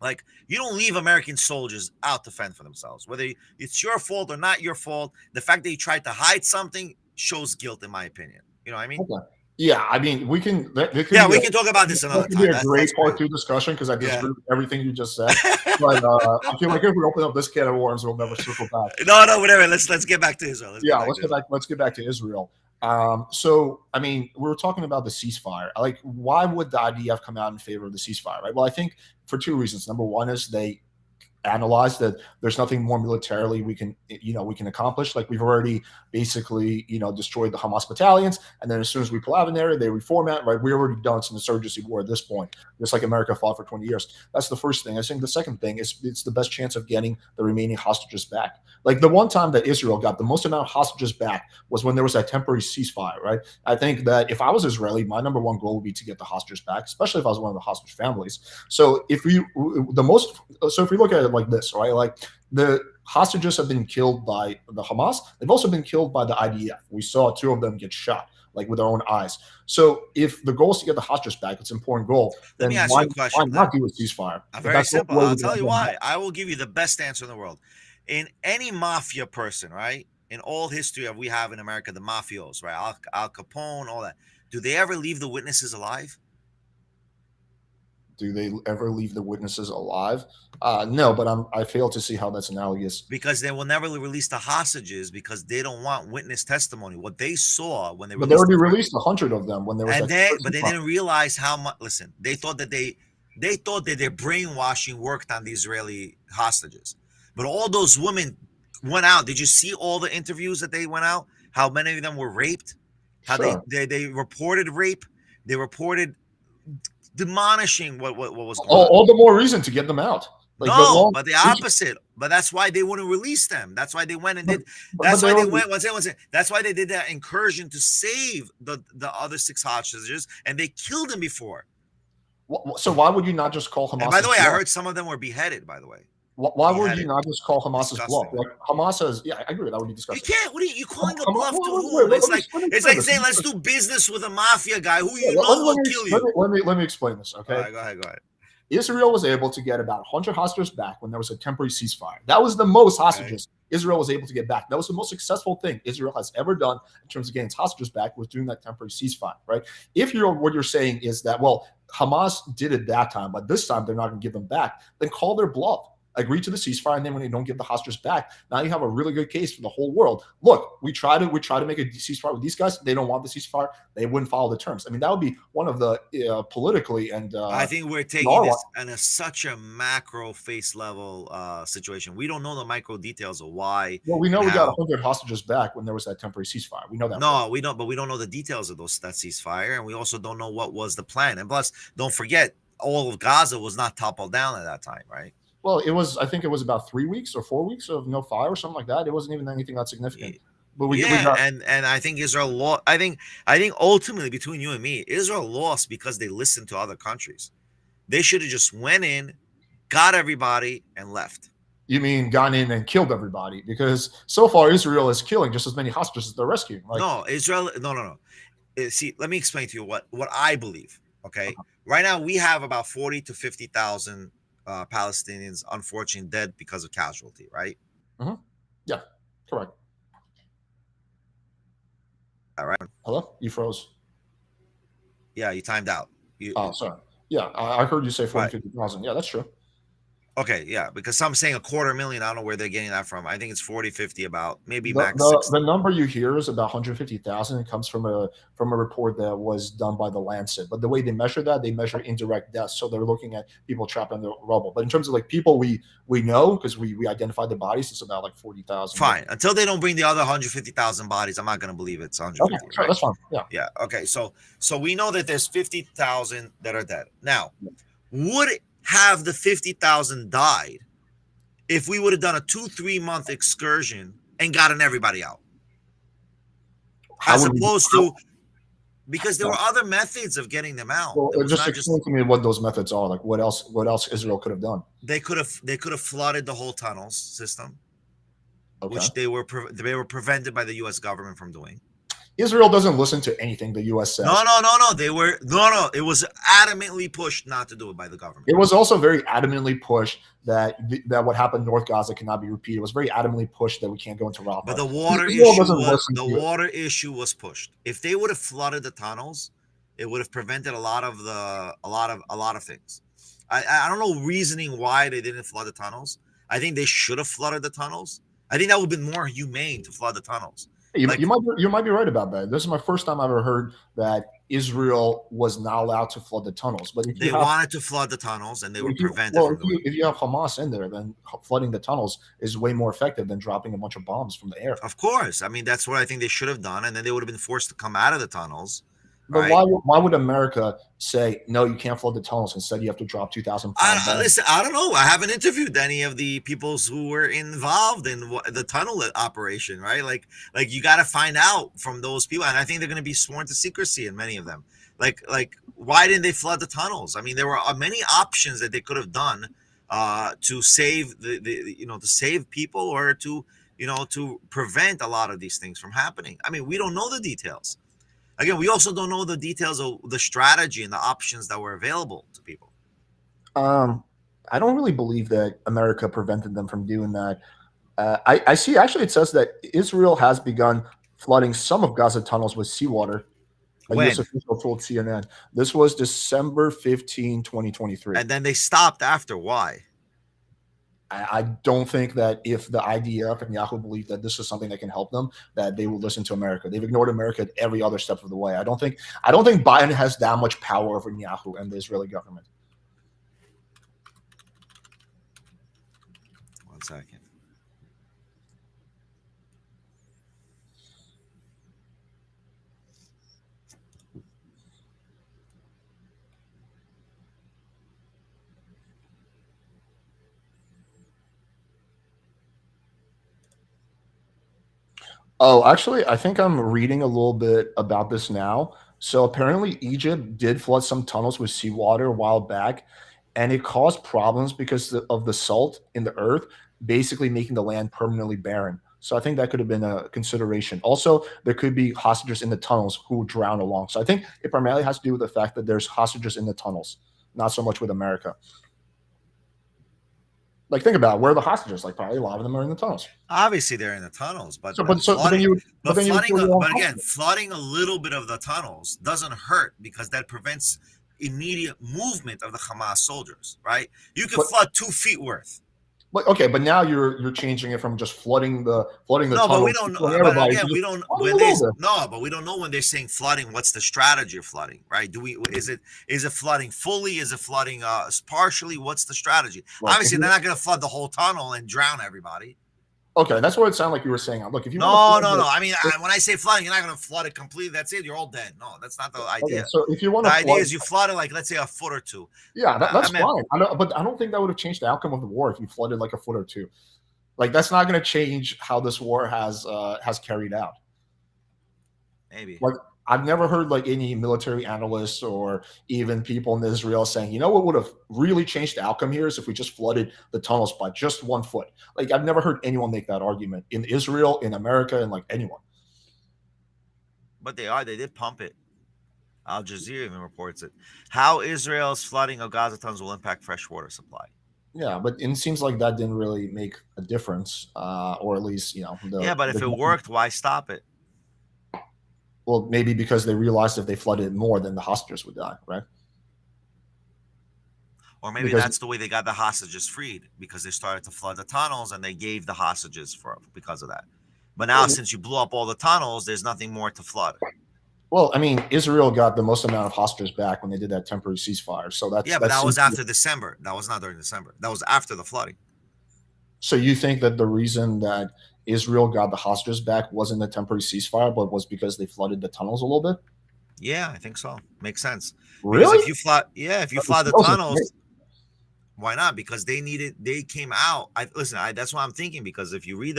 Like, you don't leave American soldiers out to fend for themselves. Whether it's your fault or not your fault, the fact that you tried to hide something shows guilt, in my opinion. You know what I mean? Okay. Yeah, I mean, we can. We can talk about this another time. That's a great part two discussion because I disagree with everything you just said. But I feel like if we open up this can of worms, we'll never circle back. No, whatever. Let's get back to Israel. Let's get back to Israel. So, I mean, we were talking about the ceasefire. Like, why would the IDF come out in favor of the ceasefire, right? Well, I think for two reasons. Number one is they analyze that there's nothing more militarily we can accomplish. Like we've already basically, destroyed the Hamas battalions. And then as soon as we pull out an area, they reformat, right? We're already done. It's an insurgency war at this point, just like America fought for 20 years. That's the first thing. I think the second thing is it's the best chance of getting the remaining hostages back. Like the one time that Israel got the most amount of hostages back was when there was that temporary ceasefire, right? I think that if I was Israeli, my number one goal would be to get the hostages back, especially if I was one of the hostage families. So if we look at it like this, right? Like the hostages have been killed by the Hamas. They've also been killed by the IDF. We saw two of them get shot, like with our own eyes. So if the goal is to get the hostages back, it's an important goal. Let me ask you a question. Why not do a ceasefire? Very simple. I'll tell you why. I will give you the best answer in the world. In any mafia person, right? In all history we have in America, the mafios, right? Al Capone, all that. Do they ever leave the witnesses alive? Do they ever leave the witnesses alive? No, but I fail to see how that's analogous. Because they will never release the hostages because they don't want witness testimony. What they saw when they but they already released 100 of them when they were. But they didn't realize how much. Listen, they thought that their brainwashing worked on the Israeli hostages, but all those women went out. Did you see all the interviews that they went out? How many of them were raped? How they reported rape? They reported demolishing what was going on. All the more reason to get them out. But the opposite. But that's why they wouldn't release them. That's why they went and did. That's why they went. That's why they did that incursion to save the other 6 hostages, and they killed them before. So why would you not just call Hamas? And by the way, I heard some of them were beheaded. By the way, why would you not just call Hamas's bluff? Like Hamas says, yeah, I agree. That would be disgusting. You can't. What are you calling a bluff to who? It's like saying let's do business with a mafia guy who will kill you. Let me explain this. Okay, all right, go ahead. Israel was able to get about 100 hostages back when there was a temporary ceasefire. That was the most hostages Israel was able to get back. That was the most successful thing Israel has ever done in terms of getting hostages back, was doing that temporary ceasefire, right? If what you're saying is that, well, Hamas did it that time, but this time they're not going to give them back, then call their bluff. agree to the ceasefire, and then when they don't give the hostages back, now you have a really good case for the whole world. Look, we try to make a ceasefire with these guys. They don't want the ceasefire. They wouldn't follow the terms. I mean, that would be one of the politically and I think we're taking this in such a macro face level situation. We don't know the micro details of why. Well, we know we got 100 hostages back when there was that temporary ceasefire. We know that. No, we don't, but we don't know the details of that ceasefire, and we also don't know what was the plan. And plus, don't forget, all of Gaza was not toppled down at that time, right? Well, it was. I think it was about 3 weeks or 4 weeks of no fire or something like that. It wasn't even anything that significant. But we got, and I think Israel lost. I think ultimately, between you and me, Israel lost because they listened to other countries. They should have just went in, got everybody, and left. You mean gone in and killed everybody? Because so far Israel is killing just as many hostages as they're rescuing. Like, no, Israel. No. See, let me explain to you what I believe. Okay, right now we have about 40 to 50,000 Palestinians, unfortunately, dead because of casualty. Right? Mm-hmm. Yeah, correct. All right. Hello, you froze. Yeah, you timed out. Oh, sorry. Yeah, I heard you say 40, 50,000. Yeah, that's true. Okay, yeah, because some saying 250,000. I don't know where they're getting that from. I think it's 40, 50, about maybe max. The number you hear is about 150,000. It comes from a report that was done by the Lancet. But the way they measure that, they measure indirect deaths. So they're looking at people trapped under rubble. But in terms of like people we know, because we identified the bodies, it's about like 40,000. Fine. Until they don't bring the other 150,000 bodies, I'm not going to believe it's 150. Okay, right? That's fine. Yeah. Yeah. Okay. So we know that there's 50,000 that are dead. Now, would it have the 50,000 died if we would have done a 2-3 month excursion and gotten everybody out, as opposed to, because there were other methods of getting them out. Well, just explain to me what those methods are. Like what else Israel could have done? They could have flooded the whole tunnels system, which they were prevented by the U.S. government from doing. Israel doesn't listen to anything the U.S. says. No. It was adamantly pushed not to do it by the government. It was also very adamantly pushed that what happened in North Gaza cannot be repeated. It was very adamantly pushed that we can't go into Rafah. But the water issue was pushed. If they would have flooded the tunnels, it would have prevented a lot of things. I don't know reasoning why they didn't flood the tunnels. I think they should have flooded the tunnels. I think that would have been more humane to flood the tunnels. You might be right about that. This is my first time I've ever heard that Israel was not allowed to flood the tunnels. But they wanted to flood the tunnels, and they were prevented. Well, if you have Hamas in there, then flooding the tunnels is way more effective than dropping a bunch of bombs from the air. Of course, I mean that's what I think they should have done, and then they would have been forced to come out of the tunnels. But right? why would America say no? You can't flood the tunnels. Instead, you have to drop 2,000 pounds. Listen, I don't know. I haven't interviewed any of the people who were involved in the tunnel operation. Right? Like you got to find out from those people, and I think they're going to be sworn to secrecy in many of them. Like why didn't they flood the tunnels? I mean, there were many options that they could have done to save to save people or to prevent a lot of these things from happening. I mean, we don't know the details. Again, we also don't know the details of the strategy and the options that were available to people. I don't really believe that America prevented them from doing that. I see, actually, it says that Israel has begun flooding some of Gaza tunnels with seawater. A U.S. official told CNN. This was December 15, 2023. And then they stopped after. Why? I don't think that if the IDF and Netanyahu believe that this is something that can help them, that they will listen to America. They've ignored America at every other step of the way. I don't think Biden has that much power over Netanyahu and the Israeli government. 1 second. Oh, actually, I think I'm reading a little bit about this now. So apparently Egypt did flood some tunnels with seawater a while back, and it caused problems because of the salt in the earth, basically making the land permanently barren. So I think that could have been a consideration. Also, there could be hostages in the tunnels who drown along. So I think it primarily has to do with the fact that there's hostages in the tunnels, not so much with America. Like, think about it. Where are the hostages? Like, probably a lot of them are in the tunnels. Obviously, they're in the tunnels, but flooding a little bit of the tunnels doesn't hurt because that prevents immediate movement of the Hamas soldiers, right? You can flood 2 feet worth. Okay, but now you're changing it from just flooding the No, but we tunnels, don't know. killing But everybody, to again, just we don't flooding when a there's little bit. no, but we don't know when they're saying flooding. What's the strategy of flooding, right? Is it flooding fully? Is it flooding partially? What's the strategy? Look, if Obviously, they're you not going to flood the whole tunnel and drown everybody. okay, that's what it sounded like you were saying. Look, if you want to No, flood no, the no. I mean, if, when I say flooding, you're not going to flood it completely. That's it. You're all dead. No, that's not the okay, idea. so if you want The to idea flood, is you flood it like, let's say, a foot or two. yeah, I that's mean, fine. But I don't think that would have changed the outcome of the war if you flooded like a foot or two. Like that's not going to change how this war has carried out. maybe. Like I've never heard like any military analysts or even people in Israel saying, you know what would have really changed the outcome here is if we just flooded the tunnels by just 1 foot. Like I've never heard anyone make that argument in Israel, in America, and like anyone. But they did pump it. Al Jazeera even reports it. How Israel's flooding of Gaza tunnels will impact freshwater supply. Yeah, but it seems like that didn't really make a difference, or at least Yeah, but if it worked, why stop it? well, maybe because they realized if they flooded more, then the hostages would die, right? Or maybe Because that's the way they got the hostages freed, because they started to flood the tunnels and they gave the hostages because of that. But now, since you blew up all the tunnels, there's nothing more to flood. well, I mean, Israel got the most amount of hostages back when they did that temporary ceasefire. So Yeah, but that was after December. That was not during December. That was after the flooding. So you think that the reason that Israel got the hostages back wasn't a temporary ceasefire, but was because they flooded the tunnels a little bit? Yeah, I think so. Makes sense. Because Really? if you flood the tunnels, why not? Because they came out. That's what I'm thinking. Because if you read,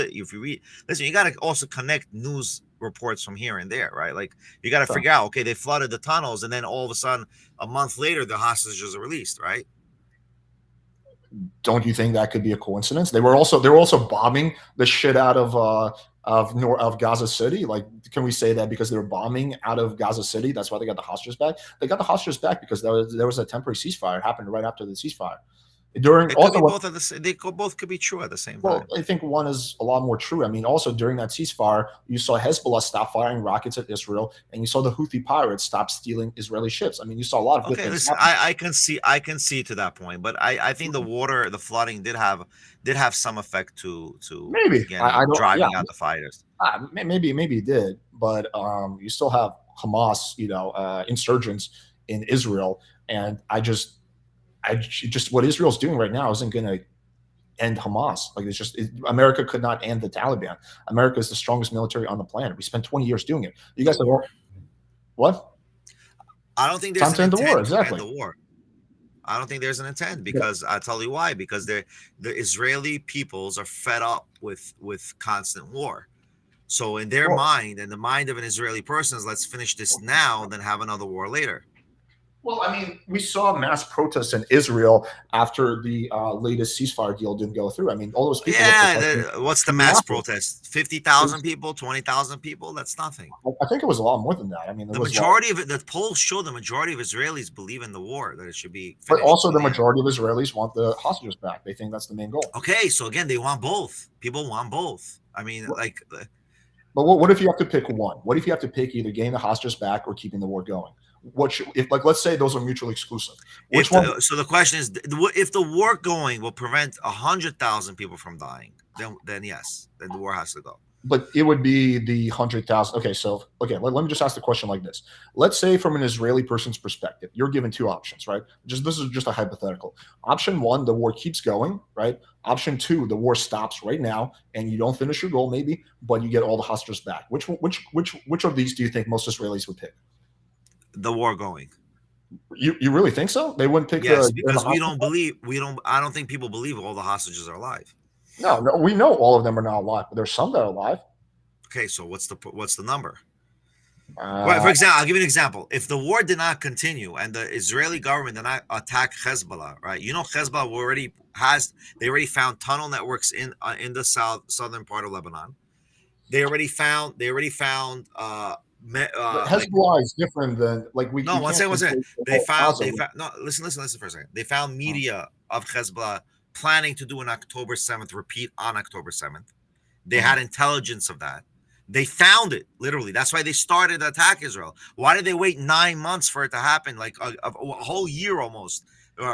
listen, you got to also connect news reports from here and there, right? Like you got to figure out, okay, they flooded the tunnels, and then all of a sudden, a month later, the hostages are released, right? Don't you think that could be a coincidence? They were also bombing the shit out of Gaza City. Like, can we say that because they were bombing out of Gaza City, that's why they got the hostages back? They got the hostages back because there was a temporary ceasefire. It happened right after the ceasefire. During It could also be what both at they both could be true at the same well, time. I think one is a lot more true. I mean, also during that ceasefire, you saw Hezbollah stop firing rockets at Israel, and you saw the Houthi pirates stop stealing Israeli ships. I mean, you saw a lot of good Okay, things listen, happen. I can see to that point, but I think the flooding did have some effect to Maybe I again don't. Yeah, driving out the fighters. maybe it did, but you still have Hamas, insurgents in Israel, and I just what Israel's doing right now isn't going to end Hamas. Like America could not end the Taliban. America is the strongest military on the planet. We spent 20 years doing it. You guys have what? I don't think there's Time an to end the war. intent to end Exactly. the war. I don't think there's an intent Yeah. because I'll tell you why. Because the Israeli peoples are fed up with constant war. So in their mind, and the mind of an Israeli person is, let's finish this now, then have another war later. Well, I mean, we saw mass protests in Israel after the latest ceasefire deal didn't go through. I mean, all those people were protesting. What's the mass protest? 50,000 people, 20,000 people? That's nothing. I think it was a lot more than that. I mean, the majority of it, the polls show the majority of Israelis believe in the war, that it should be finished. But also the majority of Israelis want the hostages back. They think that's the main goal. Okay, so again, they want both. People want both. I mean, like. But what if you have to pick one? What if you have to pick either getting the hostages back or keeping the war going? Let's say those are mutually exclusive. Which one? So the question is, if the war going will prevent 100,000 people from dying, then yes, then the war has to go. But it would be the 100,000. Okay, let me just ask the question like this. Let's say from an Israeli person's perspective, you're given two options, right? This is just a hypothetical. Option one, the war keeps going, right? Option two, the war stops right now, and you don't finish your goal, maybe, but you get all the hostages back. Which of these do you think most Israelis would pick? The war going. You really think so? They wouldn't pick because I don't think people believe all the hostages are alive. No, we know all of them are not alive, but there's some that are alive. Okay, so what's the number? Well, for example, I'll give you an example. If the war did not continue and the Israeli government did not attack Hezbollah, right? Hezbollah already found tunnel networks in the southern part of Lebanon. They already found Hezbollah is different than one second. They found no. Listen for a second. They found media of Hezbollah planning to do an October 7th repeat on October 7th. They had intelligence of that. They found it literally. That's why they started to attack Israel. Why did they wait 9 months for it to happen? Like a whole year almost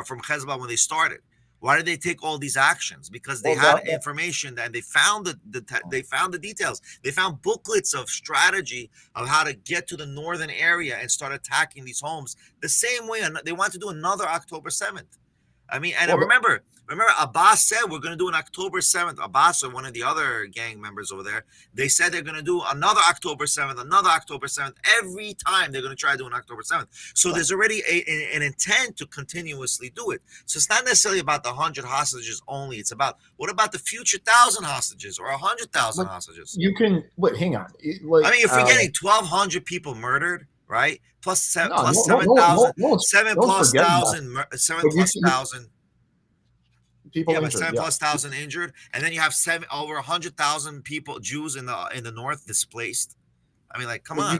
from Hezbollah when they started. Why did they take all these actions? Because they had information and they found the details. They found booklets of strategy of how to get to the northern area and start attacking these homes the same way they want to do another October 7th. I mean, and remember, Abbas said we're going to do an October 7th. Abbas or one of the other gang members over there, they said they're going to do another October 7th, another October 7th. Every time they're going to try to do an October 7th. So there's already an intent to continuously do it. So it's not necessarily about the 100 hostages only. It's about, what about the future 1,000 hostages or 100,000 hostages? You can, hang on. I mean, you're forgetting 1,200 people murdered, right? Plus 7,000 people injured. 7,000+ injured, and then you have over 100,000 people, Jews in the north displaced. I mean, like, come on.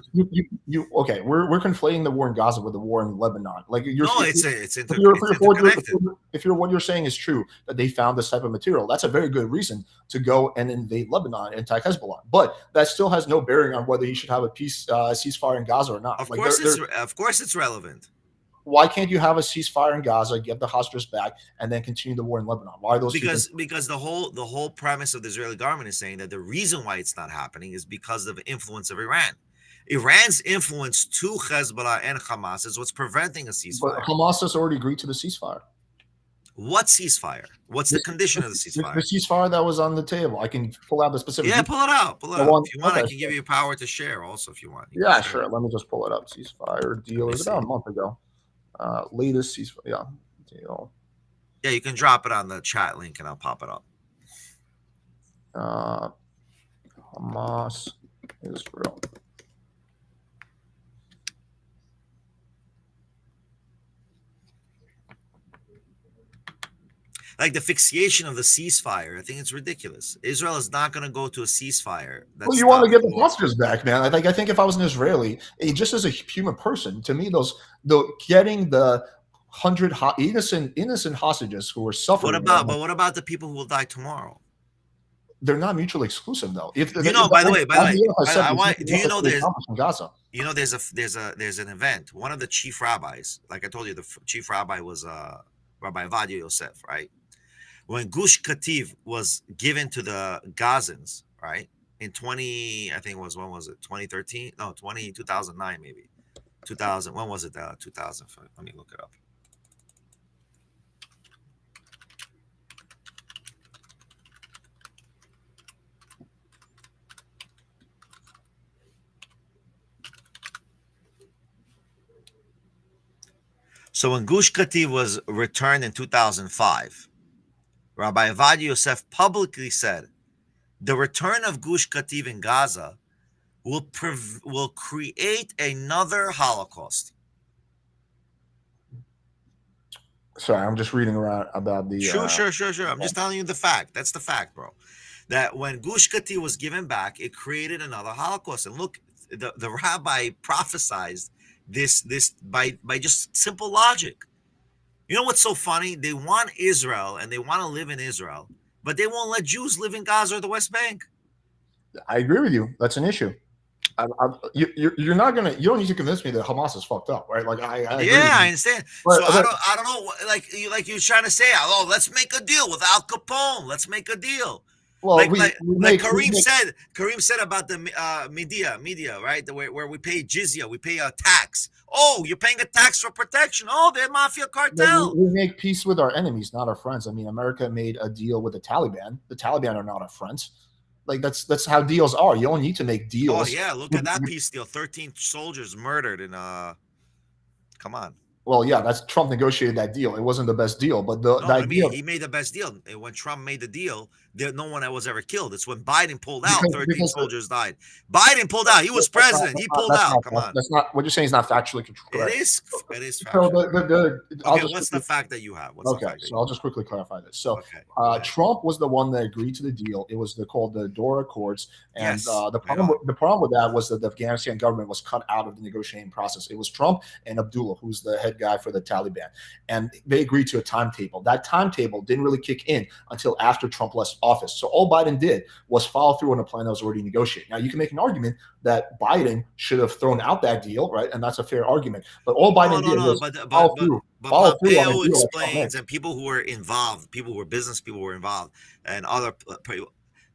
Okay, we're conflating the war in Gaza with the war in Lebanon. Like, it's interconnected. If what you're saying is true, that they found this type of material, that's a very good reason to go and invade Lebanon and attack Hezbollah. But that still has no bearing on whether you should have a ceasefire in Gaza or not. Of course, it's relevant. Why can't you have a ceasefire in Gaza, get the hostages back, and then continue the war in Lebanon? Why are those? Because the whole premise of the Israeli government is saying that the reason why it's not happening is because of the influence of Iran. Iran's influence to Hezbollah and Hamas is what's preventing a ceasefire. But Hamas has already agreed to the ceasefire. What ceasefire? What's the condition of the ceasefire? The ceasefire that was on the table. I can pull out the specific. Yeah, pull it out. If you want, I can give you power to share also if you want. Yeah, sure. Let me just pull it up. Ceasefire deal is about a month ago. Latest ceasefire deal. Yeah, you can drop it on the chat link and I'll pop it up. Hamas, Israel. Like the fixation of the ceasefire, I think it's ridiculous. Israel is not going to go to a ceasefire. Well, you want to get the hostages back, man. I think if I was an Israeli, just as a human person, to me, getting the 100 innocent hostages who were suffering. What about the people who will die tomorrow? They're not mutually exclusive, though. By the way, do you know there's an event? One of the chief rabbis, like I told you, the chief rabbi was Rabbi Avadia Yosef, right? When Gush Kativ was given to the Gazans, right? In 2013? No, 2009 maybe. 2000. When was it? 2000. Let me look it up. So when Gush Kativ was returned in 2005, Rabbi Avadia Yosef publicly said, the return of Gush Kativ in Gaza will create another Holocaust. Sorry, I'm just reading around about the... Sure. I'm just telling you the fact. That's the fact, bro. That when Gush Kativ was given back, it created another Holocaust. And look, the rabbi prophesied this by just simple logic. You know what's so funny? They want Israel and they want to live in Israel, but they won't let Jews live in Gaza or the West Bank. I agree with you. That's an issue. You're not gonna. You don't need to convince me that Hamas is fucked up, right? Like I understand. But, so I don't know. Like you're trying to say, oh, let's make a deal with Al Capone. Let's make a deal. Well, Kareem said about the media, right? Where we pay jizya, we pay a tax. Oh, you're paying a tax for protection. Oh, they're mafia cartel. We make peace with our enemies, not our friends. I mean, America made a deal with the Taliban. The Taliban are not our friends. Like that's how deals are. You don't need to make deals. Oh yeah, look at that peace deal. 13 soldiers murdered in come on. Well, yeah, that's Trump negotiated that deal. It wasn't the best deal, but he made the best deal. When Trump made the deal, no one was ever killed. It's when Biden pulled out, 13 soldiers died. Biden pulled out. He was president. He pulled out. Come on. That's not what you're saying. Is not factually correct. It is factual. What's the fact that you have? I'll just quickly clarify this. So, Trump was the one that agreed to the deal. It was called the Doha Accords, and the problem with that was that the Afghanistan government was cut out of the negotiating process. It was Trump and Abdullah, who's the head guy for the Taliban, and they agreed to a timetable. That timetable didn't really kick in until after Trump left office. So all Biden did was follow through on a plan that was already negotiated. Now, you can make an argument that Biden should have thrown out that deal, right? And that's a fair argument. But all Biden did was follow through on Pompeo a deal that Trump made. explains, and people who were involved, people who were business people were involved, and other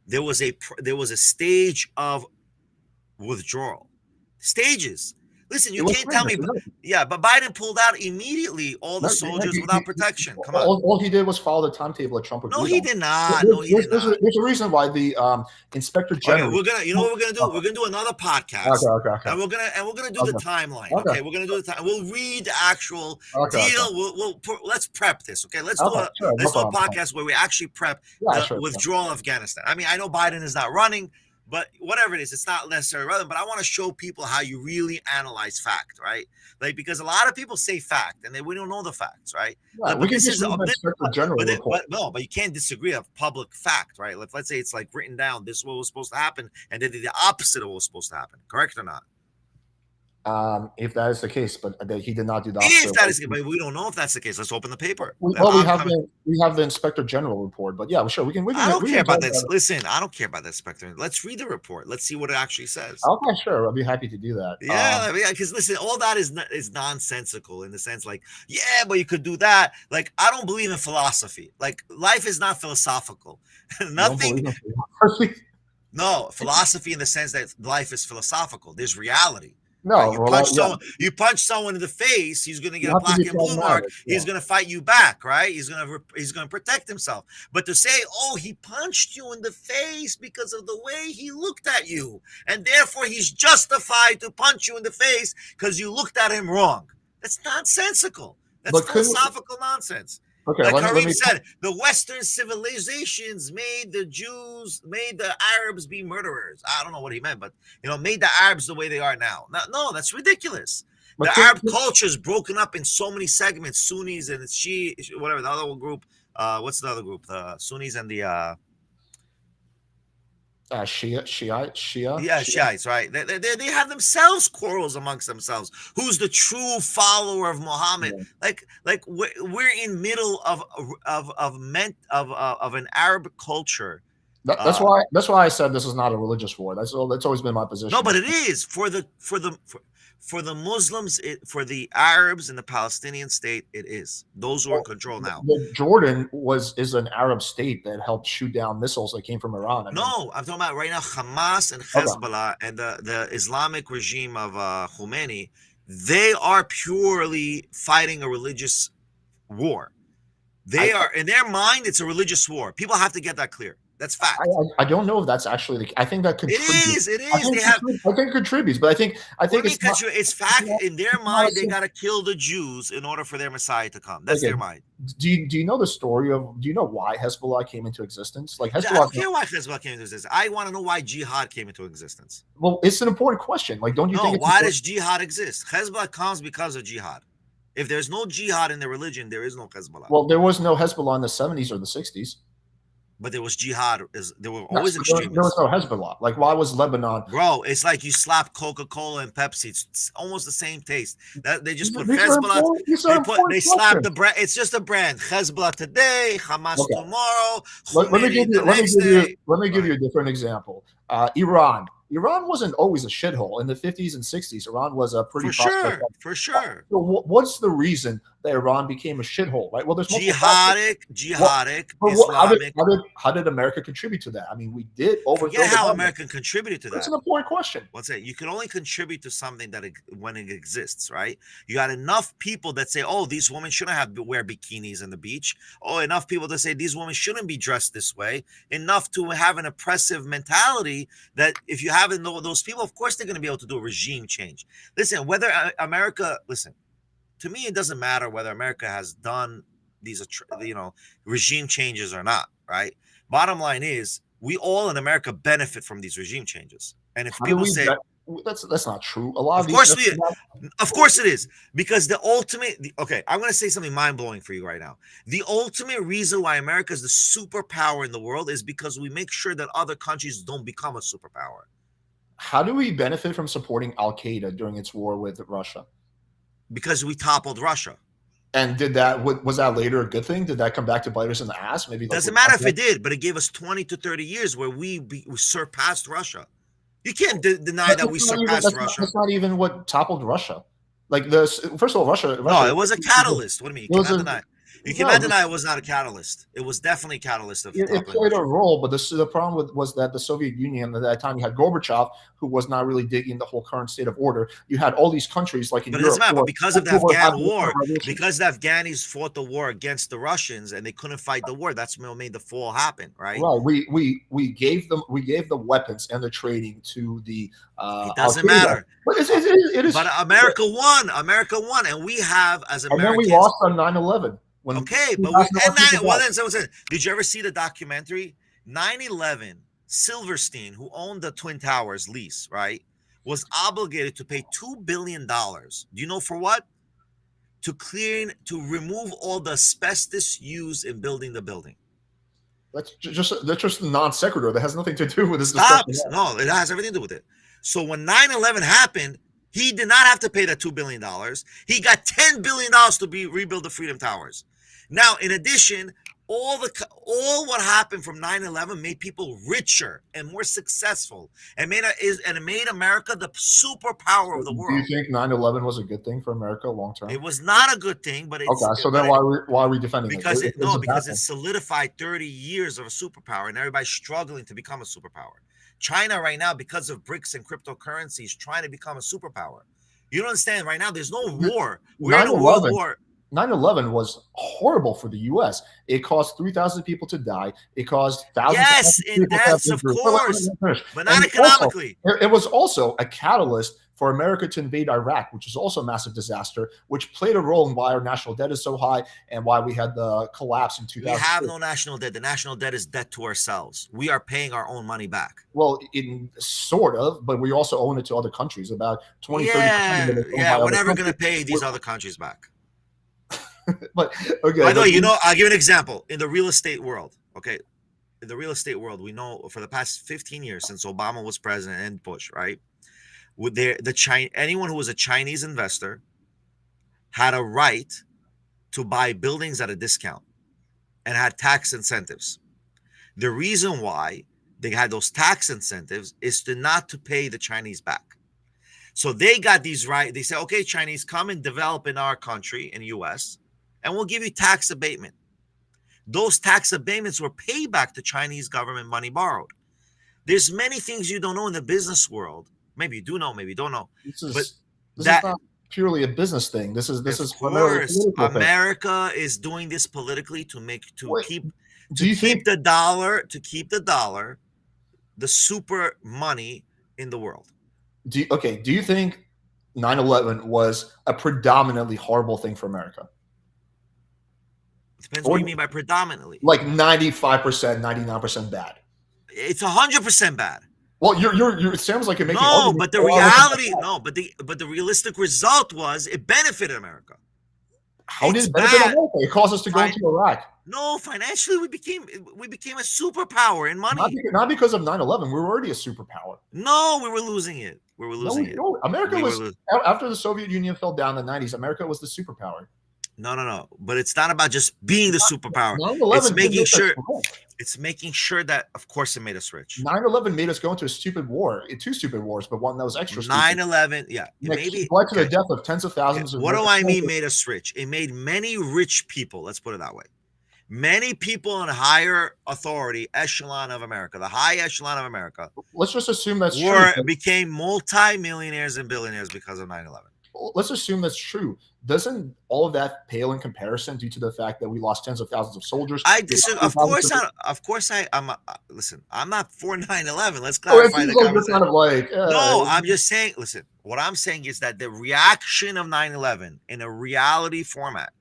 there was a stage of withdrawal. Stages. Listen, you can't tell me, but Biden pulled out immediately all the soldiers without protection. Come on. All he did was follow the timetable that Trump agreed on. No, he did not. No, he did not. There's a reason why the Inspector General. Okay, you know what we're gonna do? We're gonna do another podcast. Okay. And we're gonna do the timeline. Okay, we're gonna do the time. We'll read the actual deal. Let's prep this. Okay, let's do a podcast where we actually prep the withdrawal of Afghanistan. I mean, I know Biden is not running. But whatever it is, it's not necessarily relevant. But I want to show people how you really analyze fact, right? Like, because a lot of people say fact, and we don't know the facts, right? Yeah, we can just read the Inspector General report. But you can't disagree of public fact, right? Let's say it's like written down. This is what was supposed to happen, and they did the opposite of what was supposed to happen. Correct or not? If that is the case, but he did not do the opposite. If that is, but we don't know if that's the case. Let's open the paper. We have the Inspector General report, but yeah, sure, we can. I don't care about this. Listen, I don't care about the Inspector. Let's read the report. Let's see what it actually says. Okay, sure, I'll be happy to do that. Yeah, because listen, all that is nonsensical in the sense, like, yeah, but you could do that. Like, I don't believe in philosophy. Like, life is not philosophical. Nothing. No, philosophy in the sense that life is philosophical. There's reality. No, you punch someone in the face, he's going to get a black and blue mark. He's going to fight you back, right? He's going to protect himself. But to say, oh, he punched you in the face because of the way he looked at you, and therefore he's justified to punch you in the face because you looked at him wrong. That's nonsensical. That's philosophical nonsense. Okay, like Karim said, the Western civilizations made the Arabs be murderers. I don't know what he meant, but made the Arabs the way they are now. No, that's ridiculous. The Arab culture is broken up in so many segments: Sunnis and Shia, whatever the other group. What's the other group? The Sunnis and the Shia. Yeah, Shiites, right? They have themselves quarrels amongst themselves. Who's the true follower of Muhammad? Yeah. Like we're in middle of an Arab culture. That's why I said this is not a religious war. That's always been my position. No, but it is for the Muslims, for the Arabs in the Palestinian state, it is. Those who are in control now. Jordan is an Arab state that helped shoot down missiles that came from Iran. I'm talking about right now Hamas and Hezbollah and the Islamic regime of Khomeini. They are purely fighting a religious war. They are, in their mind, it's a religious war. People have to get that clear. That's fact. I don't know if that's actually I think that contributes. It is. I think it contributes, but I think it's fact. In their mind, they got to kill the Jews in order for their Messiah to come. That's their mind. Do you know the story of? Do you know why Hezbollah came into existence? Like Hezbollah. I don't care why Hezbollah came into existence. I want to know why jihad came into existence. Well, it's an important question. Like, don't you think? Why does jihad exist? Hezbollah comes because of jihad. If there's no jihad in the religion, there is no Hezbollah. Well, there was no Hezbollah in the 70s or the 60s. But there was jihad. There were always extremists. There was no Hezbollah. Like, why was Lebanon? Bro, it's like you slap Coca-Cola and Pepsi. It's almost the same taste. They just put Hezbollah. They slap the brand. It's just a brand. Hezbollah today, Hamas tomorrow. Let me give you a different example. Iran wasn't always a shithole. In the 50s and 60s, Iran was a pretty for sure. So what's the reason that Iran became a shithole, right? Well, there's jihadic, Islamic. How did America contribute to that? I mean, we did overthrow. Forget how America contributed to that. That's an important question. What's that? You can only contribute to something when it exists, right? You got enough people that say, "Oh, these women shouldn't have to wear bikinis on the beach." Oh, enough people that say these women shouldn't be dressed this way. Enough to have an oppressive mentality that if you have those people, of course they're going to be able to do a regime change. Listen, whether America, to me, it doesn't matter whether America has done these, regime changes or not, right? Bottom line is, we all in America benefit from these regime changes. And if people say that's not true, of course it is, because I'm going to say something mind blowing for you right now. The ultimate reason why America is the superpower in the world is because we make sure that other countries don't become a superpower. How do we benefit from supporting Al Qaeda during its war with Russia? Because we toppled Russia. And was that later a good thing? Did that come back to bite us in the ass? Maybe like Doesn't matter if it did, but it gave us 20 to 30 years where we surpassed Russia. You can't deny that we surpassed Russia. That's not even what toppled Russia. Like first of all, Russia. No, it was a catalyst. What do you mean? You cannot deny. You cannot deny it was not a catalyst. It was definitely a catalyst of it played a role, but the problem was that the Soviet Union at that time, you had Gorbachev, who was not really digging the whole current state of order. You had all these countries like in Europe. But it doesn't matter. But because of the Afghan war, because the Afghanis fought the war against the Russians and they couldn't fight the war, that's what made the fall happen, right? Right. We gave the weapons and the trading to the. It doesn't matter. But it is. But America won. America won, and we have as Americans. And then we lost on 9/11. Okay, but did you ever see the documentary 9/11? Silverstein, who owned the Twin Towers lease, right, was obligated to pay $2 billion. Do you know for what? To remove all the asbestos used in building the building. That's just non sequitur. That has nothing to do with this discussion. No, it has everything to do with it. So when 9/11 happened, he did not have to pay that $2 billion. He got $10 billion to rebuild the Freedom Towers. Now, in addition, all what happened from 9/11 made people richer and more successful, and made America the superpower of the world. Do you think 9/11 was a good thing for America long term? It was not a good thing, but okay. So then why are we defending it? Because it solidified 30 years of a superpower, and everybody's struggling to become a superpower. China right now, because of BRICS and cryptocurrency, is trying to become a superpower. You don't understand right now. There's no war. We're in a world war. 9/11 was horrible for the U.S. It caused 3,000 people to die. It caused thousands. Yes, in deaths, of course, but not economically. Also, it was also a catalyst for America to invade Iraq, which was also a massive disaster, which played a role in why our national debt is so high and why we had the collapse in 2000. We have no national debt. The national debt is debt to ourselves. We are paying our own money back. Well, sort of, but we also own it to other countries. About 20-30%. Yeah, we're never going to pay these other countries back. But okay. By the way, I'll give you an example in the real estate world. Okay, in the real estate world, we know for the past 15 years since Obama was president and Bush, right? Anyone who was a Chinese investor had a right to buy buildings at a discount and had tax incentives. The reason why they had those tax incentives is not to pay the Chinese back. So they got these right. They said, okay, Chinese, come and develop in our country, in the U.S., and we'll give you tax abatement. Those tax abatements were paid back to Chinese government money borrowed. There's many things you don't know in the business world. Maybe you do know, maybe you don't know. This is not purely a business thing. This is America is doing this politically to keep the dollar, the super money in the world. Do you think 9/11 was a predominantly horrible thing for America? Depends what you mean by predominantly. Like 95%, 99% bad. It's 100% bad. Well, it sounds like you're making. No, but the reality, but the realistic result was it benefited America. How did it benefit America? It caused us to go into Iraq. No, financially we became a superpower in money. Not because of 9/11. We were already a superpower. No, we were losing it. America was after the Soviet Union fell down in the 90s. America was the superpower. No. But it's not about just being the superpower. It's making sure that, of course, it made us rich. 9/11 made us go into a stupid war. Two stupid wars, but one that was extra stupid. 9/11, yeah. It led to the death of tens of thousands of. What do I mean made us rich? It made many rich people, let's put it that way. Many people in higher authority echelon of America, the high echelon of America. Let's just assume that's true. Became multi-millionaires and billionaires because of 9/11. Let's assume that's true. Doesn't all of that pale in comparison due to the fact that we lost tens of thousands of soldiers? I disagree. Of course, listen, I'm not for 9/11. Let's clarify the conversation. Kind of like, no, I'm just saying, listen, what I'm saying is that the reaction of 9/11 in a reality format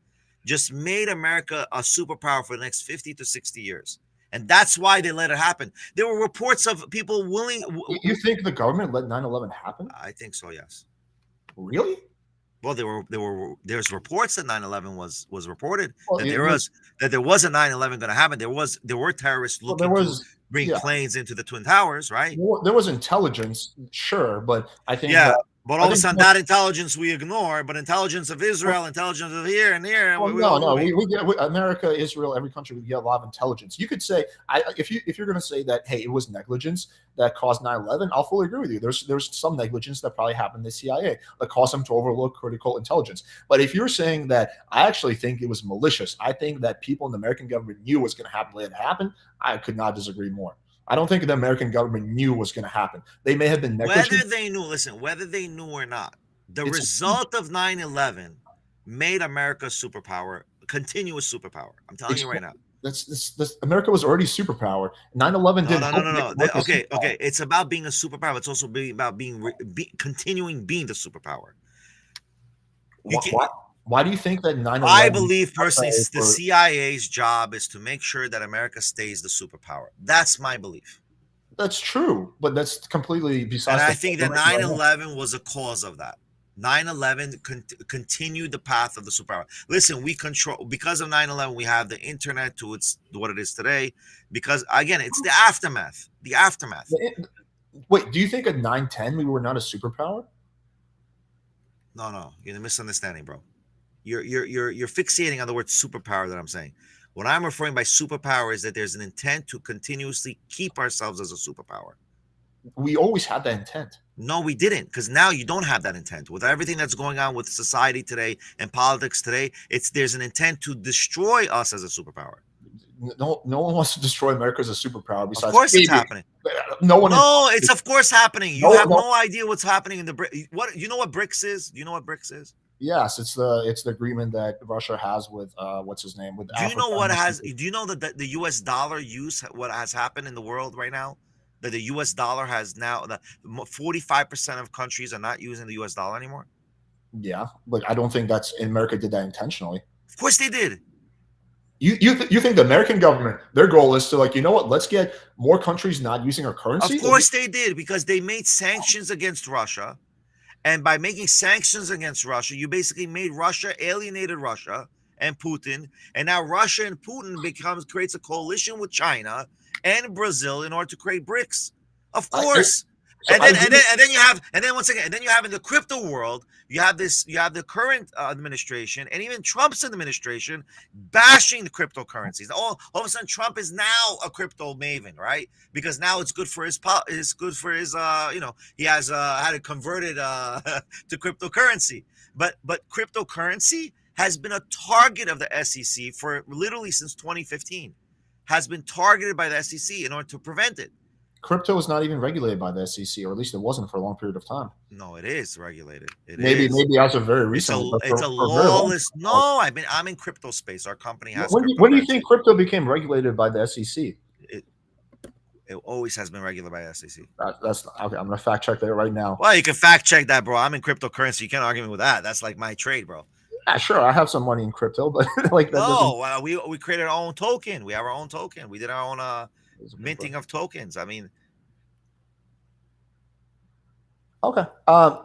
just made America a superpower for the next 50 to 60 years. And that's why they let it happen. There were reports of people willing. You think the government let 9/11 happen? I think so, yes. Really? Well, there's reports that 9/11 was reported, that there was a 9/11 going to happen. There were terrorists looking to bring planes into the Twin Towers, right? There was intelligence, sure, but I think But I all of a think sudden, that intelligence we ignore, but intelligence of Israel, intelligence of here and here. well, no. America, Israel, every country, we get a lot of intelligence. You could say, if you're going to say that, hey, it was negligence that caused 9/11, I'll fully agree with you. There's some negligence that probably happened in the CIA that caused them to overlook critical intelligence. But if you're saying that, I actually think it was malicious. I think that people in the American government knew what's going to happen. Let it happen. I could not disagree more. I don't think the American government knew what was going to happen. They may have been negligent. Whether they knew or not, the result of 9/11 made America a superpower, a continuous superpower. I'm telling you right now. America was already superpower. 9/11 didn't. No. Okay. It's about being a superpower. It's also about continuing being the superpower. Why do you think that 9/11? I believe personally, the CIA's job is to make sure that America stays the superpower. That's my belief. That's true, but that's completely besides. And I think that 9/11 was a cause of that. 9/11 continued the path of the superpower. Listen, because of 9/11, we have the internet to what it is today. Because again, it's the aftermath. The aftermath. Wait, do you think at 9/10 we were not a superpower? No, you're misunderstanding, bro. You're fixating on the word superpower that I'm saying. What I'm referring by superpower is that there's an intent to continuously keep ourselves as a superpower. We always had that intent. No, we didn't, because now you don't have that intent. With everything that's going on with society today and politics today, there's an intent to destroy us as a superpower. No one wants to destroy America as a superpower. Besides, of course, it's happening. It's of course happening. You have no idea what's happening in the you know what BRICS is? Do you know what BRICS is? Yes, it's the agreement that Russia has with what's his name with. Do you know Do you know that the U.S. dollar use what has happened in the world right now? That the U.S. dollar has now 45% of countries are not using the U.S. dollar anymore. Yeah, but I don't think America did that intentionally. Of course they did. You think the American government, their goal is to let's get more countries not using our currency? Of course they did, because they made sanctions against Russia. And by making sanctions against Russia, you basically alienated Russia and Putin. And now Russia and Putin creates a coalition with China and Brazil in order to create BRICS. Of course. And then you have in the crypto world, you have the current administration and even Trump's administration bashing the cryptocurrencies. All of a sudden, Trump is now a crypto maven, right? Because now it's good for his he has had it converted to cryptocurrency. But cryptocurrency has been a target of the SEC for literally since 2015. Has been targeted by the SEC in order to prevent it. Crypto is not even regulated by the SEC, or at least it wasn't for a long period of time. No, it is regulated. Maybe as of very recently. It's a lawless. No, I'm in crypto space. Our company has. When do you think crypto became regulated by the SEC? It always has been regulated by the SEC. That's okay. I'm gonna fact check that right now. Well, you can fact check that, bro. I'm in cryptocurrency. You can't argue me with that. That's like my trade, bro. Yeah, sure. I have some money in crypto, but we created our own token. We have our own token. We did our own minting of tokens. I mean, okay.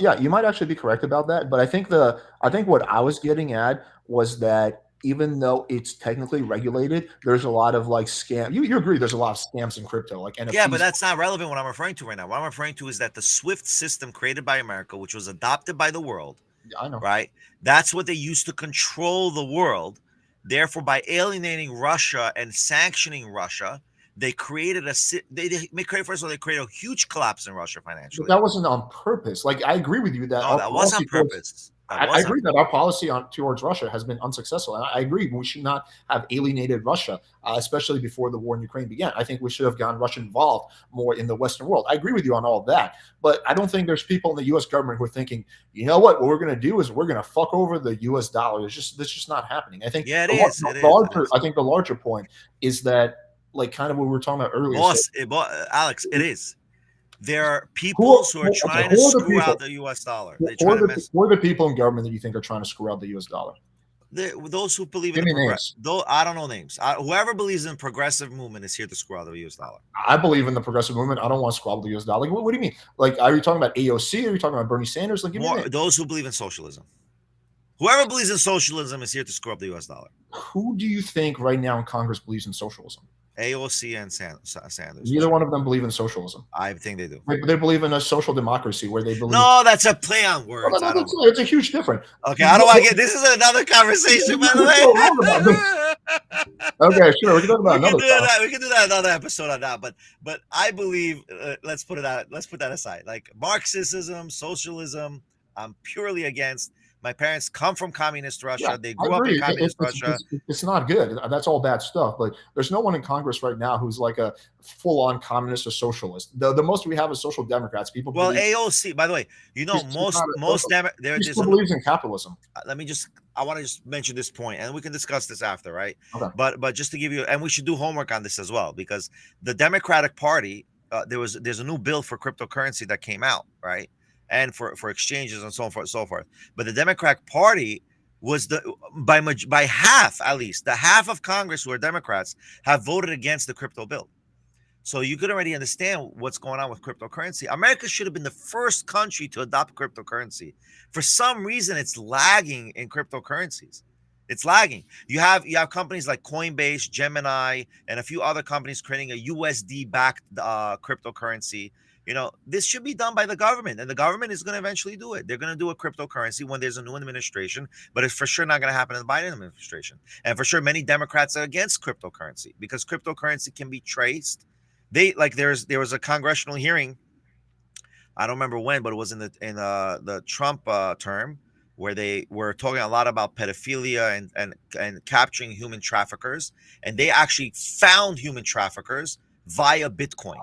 Yeah, you might actually be correct about that. But I think what I was getting at was that even though it's technically regulated, there's a lot of scam. You agree? There's a lot of scams in crypto, like NFTs. Yeah, but that's not relevant. What I'm referring to right now. What I'm referring to is that the SWIFT system created by America, which was adopted by the world. Yeah, I know. Right. That's what they used to control the world. Therefore, by alienating Russia and sanctioning Russia, they created they created a huge collapse in Russia financially. But that wasn't on purpose. I agree with you that that was on purpose. I agree that our policy towards Russia has been unsuccessful. And I agree we should not have alienated Russia, especially before the war in Ukraine began. I think we should have gotten Russia involved more in the Western world. I agree with you on all of that. But I don't think there's people in the U.S. government who are thinking, you know what we're going to do is we're going to fuck over the U.S. dollar. That's just not happening. I think I think the larger point is that, kind of what we were talking about earlier. Alex, it is. There are people who are trying to screw out the U.S. dollar. Who are the people in government that you think are trying to screw out the U.S. dollar? Those who believe in I don't know names. Whoever believes in progressive movement is here to screw out the U.S. dollar. I believe in the progressive movement. I don't want to screw out the U.S. dollar. What do you mean? Are you talking about AOC? Are you talking about Bernie Sanders? Those who believe in socialism. Whoever believes in socialism is here to screw up the U.S. dollar. Who do you think right now in Congress believes in socialism? AOC and Sanders. Neither Sure. one of them believe in socialism. I think they do. They believe in a social democracy where they believe. No, that's a play on words. I don't know. It's a huge difference. Okay, how do I get? This is another conversation, by the way. Okay, sure. We can talk about another. We can do that another episode on that. But I believe let's put that aside. Like Marxism, socialism, I'm purely against. My parents come from communist Russia. Yeah, they grew up in communist Russia. It's not good. That's all bad stuff. But there's no one in Congress right now who's like a full-on communist or socialist. The most we have is social democrats. People. Well, AOC. By the way, you know most Democrats believes in capitalism. I want to just mention this point, and we can discuss this after, right? Okay. But just to give you, and we should do homework on this as well, because the Democratic Party, there's a new bill for cryptocurrency that came out, right? And for exchanges and so forth, so forth. But the Democratic Party was by half, at least the half of Congress who are Democrats have voted against the crypto bill. So you could already understand what's going on with cryptocurrency. America should have been the first country to adopt cryptocurrency. For some reason, it's lagging in cryptocurrencies. It's lagging. You have companies like Coinbase, Gemini, and a few other companies creating a USD-backed cryptocurrency. You know, this should be done by the government, and the government is going to eventually do it. They're going to do a cryptocurrency when there's a new administration, but it's for sure not going to happen in the Biden administration. And for sure, many Democrats are against cryptocurrency because cryptocurrency can be traced. There was a congressional hearing. I don't remember when, but it was in the Trump term where they were talking a lot about pedophilia and capturing human traffickers, and they actually found human traffickers via Bitcoin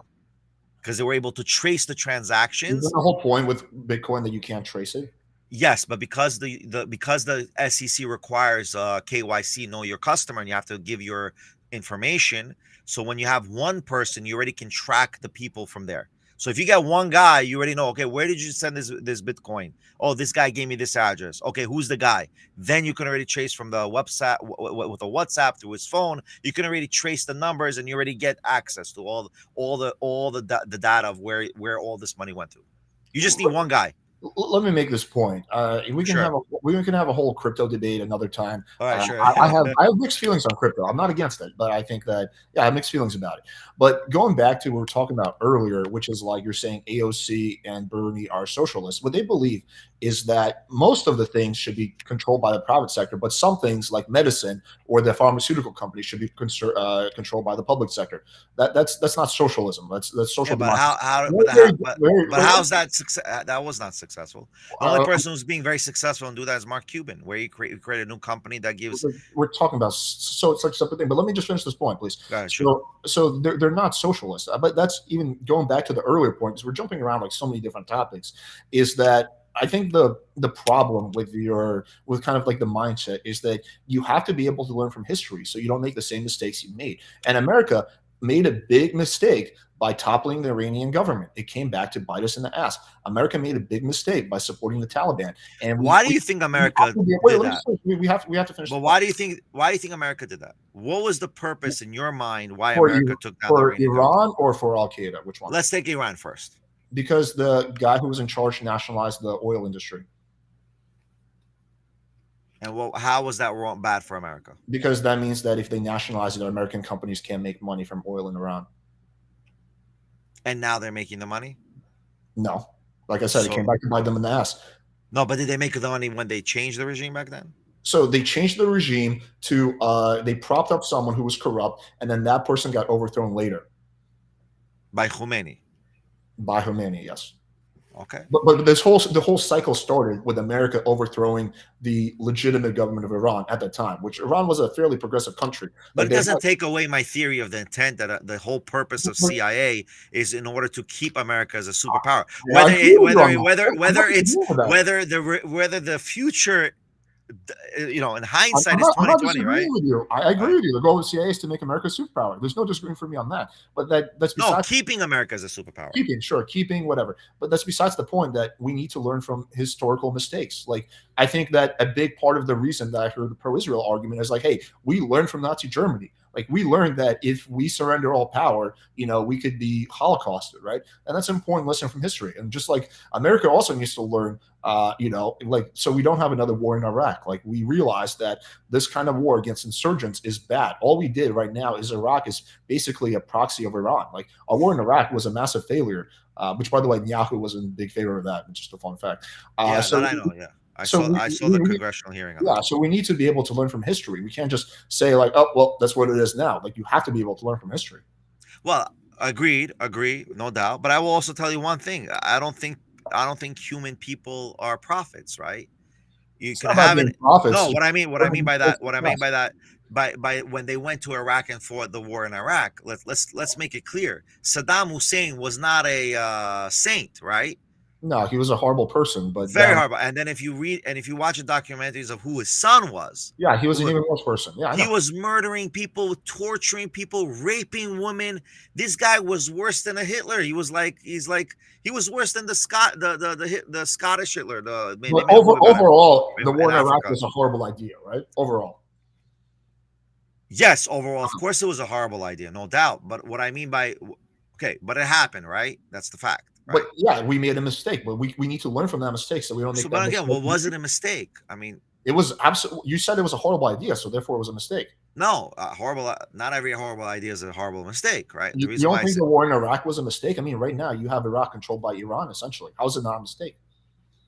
because they were able to trace the transactions. Isn't the whole point with Bitcoin that you can't trace it? Yes, but because the SEC requires KYC, know your customer, and you have to give your information. So when you have one person, you already can track the people from there. So if you get one guy, you already know, okay, where did you send this Bitcoin? Oh, this guy gave me this address. Okay, who's the guy? Then you can already trace from the website with a WhatsApp through his phone. You can already trace the numbers, and you already get access to all the data of where all this money went to. You just need one guy. Let me make this point. We can have a whole crypto debate another time. All right, sure. I have mixed feelings on crypto. I'm not against it, but I think that I have mixed feelings about it. But going back to what we were talking about earlier, which is like you're saying AOC and Bernie are socialists. What they believe is that most of the things should be controlled by the private sector, but some things like medicine or the pharmaceutical companies should be controlled by the public sector. That's not socialism. That's social democracy. But how's that success? That was not successful. The only person who's being very successful and do that is Mark Cuban, where he created a new company that gives. We're talking about it's such a separate thing, but let me just finish this point, please. So they're not socialists, but that's even going back to the earlier point, because we're jumping around like so many different topics. Is that I think the problem with kind of like the mindset is that you have to be able to learn from history so you don't make the same mistakes you made. And America made a big mistake by toppling the Iranian government. It came back to bite us in the ass. America made a big mistake by supporting the Taliban. And why do you think America did that? We have to finish. But why do you think America did that? What was the purpose in your mind why America took down the Iranian Iran government? Or for Al Qaeda? Which one? Let's take Iran first. Because the guy who was in charge nationalized the oil industry. And how was that bad for America? Because that means that if they nationalize it, American companies can't make money from oil in Iran. And now they're making the money? No. Like I said, it came back to bite them in the ass. No, but did they make the money when they changed the regime back then? So they changed the regime to they propped up someone who was corrupt, and then that person got overthrown later. By Khomeini? By Khomeini, yes. Okay. But the whole cycle started with America overthrowing the legitimate government of Iran at that time, which Iran was a fairly progressive country. But it doesn't take away my theory of the intent that the whole purpose of CIA is in order to keep America as a superpower. Whether the future, you know, in hindsight, is 2020, right? With you. I agree with you. The goal of the CIA is to make America a superpower. There's no disagreement for me on that. But that's besides keeping America as a superpower. Keeping whatever. But that's besides the point. That we need to learn from historical mistakes. Like I think that a big part of the reason that I heard the pro-Israel argument is like, hey, we learned from Nazi Germany. Like we learned that if we surrender all power, we could be holocausted, right? And that's an important lesson from history. And just like America also needs to learn, so we don't have another war in Iraq. Like we realize that this kind of war against insurgents is bad. All we did right now is Iraq is basically a proxy of Iran. Like our war in Iraq was a massive failure, which by the way, Netanyahu was in big favor of that. Just a fun fact. That I know. Yeah. I saw the congressional hearing on that. So we need to be able to learn from history. We can't just say like, oh, well, that's what it is now. Like you have to be able to learn from history. Well, agree, no doubt. But I will also tell you one thing. I don't think human people are prophets, right? You can have it. No, what I mean by that, by when they went to Iraq and fought the war in Iraq, let's make it clear. Saddam Hussein was not a saint, right? No, he was a horrible person, but very horrible. And then if you read and if you watch the documentaries of who his son was, he was an even worse person. Yeah, he was murdering people, torturing people, raping women. This guy was worse than a Hitler. He was worse than the Scottish Hitler. Overall, the war in Iraq was a horrible idea, right? Overall. Yes, overall, of course, it was a horrible idea, no doubt. But what I mean by but it happened, right? That's the fact. Right? But yeah, we made a mistake, but we need to learn from that mistake so we don't make that mistake. But again, was it a mistake? I mean, it was absolutely. You said it was a horrible idea, so therefore it was a mistake. No, horrible. Not every horrible idea is a horrible mistake, right? You don't think the war in Iraq was a mistake? I mean, right now you have Iraq controlled by Iran, essentially. How is it not a mistake?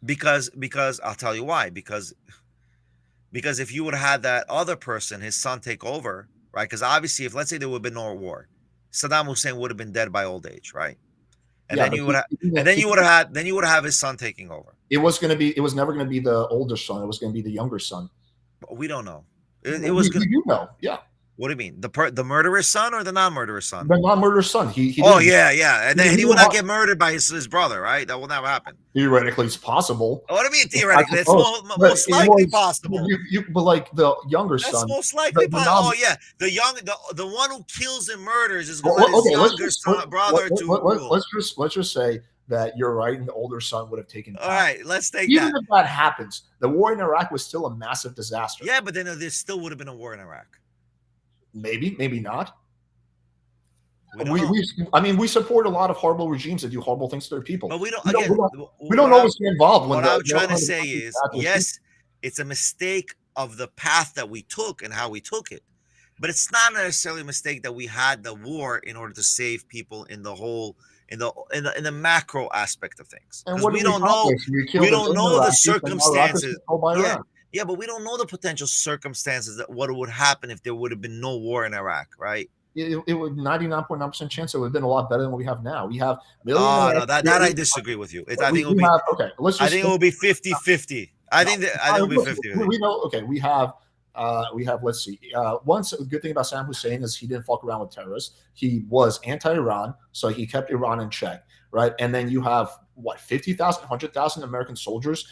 Because I'll tell you why. Because if you would have had that other person, his son, take over, right? Because obviously, if let's say there would have been no war, Saddam Hussein would have been dead by old age, right? And then you would have his son taking over. It was never going to be the older son. It was going to be the younger son. But we don't know. It was going to. You know, yeah. What do you mean? The murderer's son or the non-murderer's son? The non-murderer's son. Yeah. And then he will not get murdered by his brother, right? That will never happen. Theoretically, it's possible. What do you mean theoretically? It's most likely possible. But like the younger son. That's most likely possible. The one who kills and murders is going to his younger brother to. Let's just say that you're right, and the older son would have taken. All right, let's take that. Even if that happens, the war in Iraq was still a massive disaster. Yeah, but then there still would have been a war in Iraq. Maybe not. We support a lot of horrible regimes that do horrible things to their people. But we don't always get involved. What I'm trying to say is, yes, it's a mistake of the path that we took and how we took it. But it's not necessarily a mistake that we had the war in order to save people in the whole in the macro aspect of things. Because we don't know the circumstances. Yeah, but we don't know the potential circumstances that what would happen if there would have been no war in Iraq, right? It would 99.9% chance it would have been a lot better than what we have now. We have that I disagree with you. I think it will be 50-50. I think it will be 50-50. We know. Okay, we have. Let's see. One good thing about Saddam Hussein is he didn't fuck around with terrorists. He was anti-Iran, so he kept Iran in check, right? And then you have 50,000, 100,000 American soldiers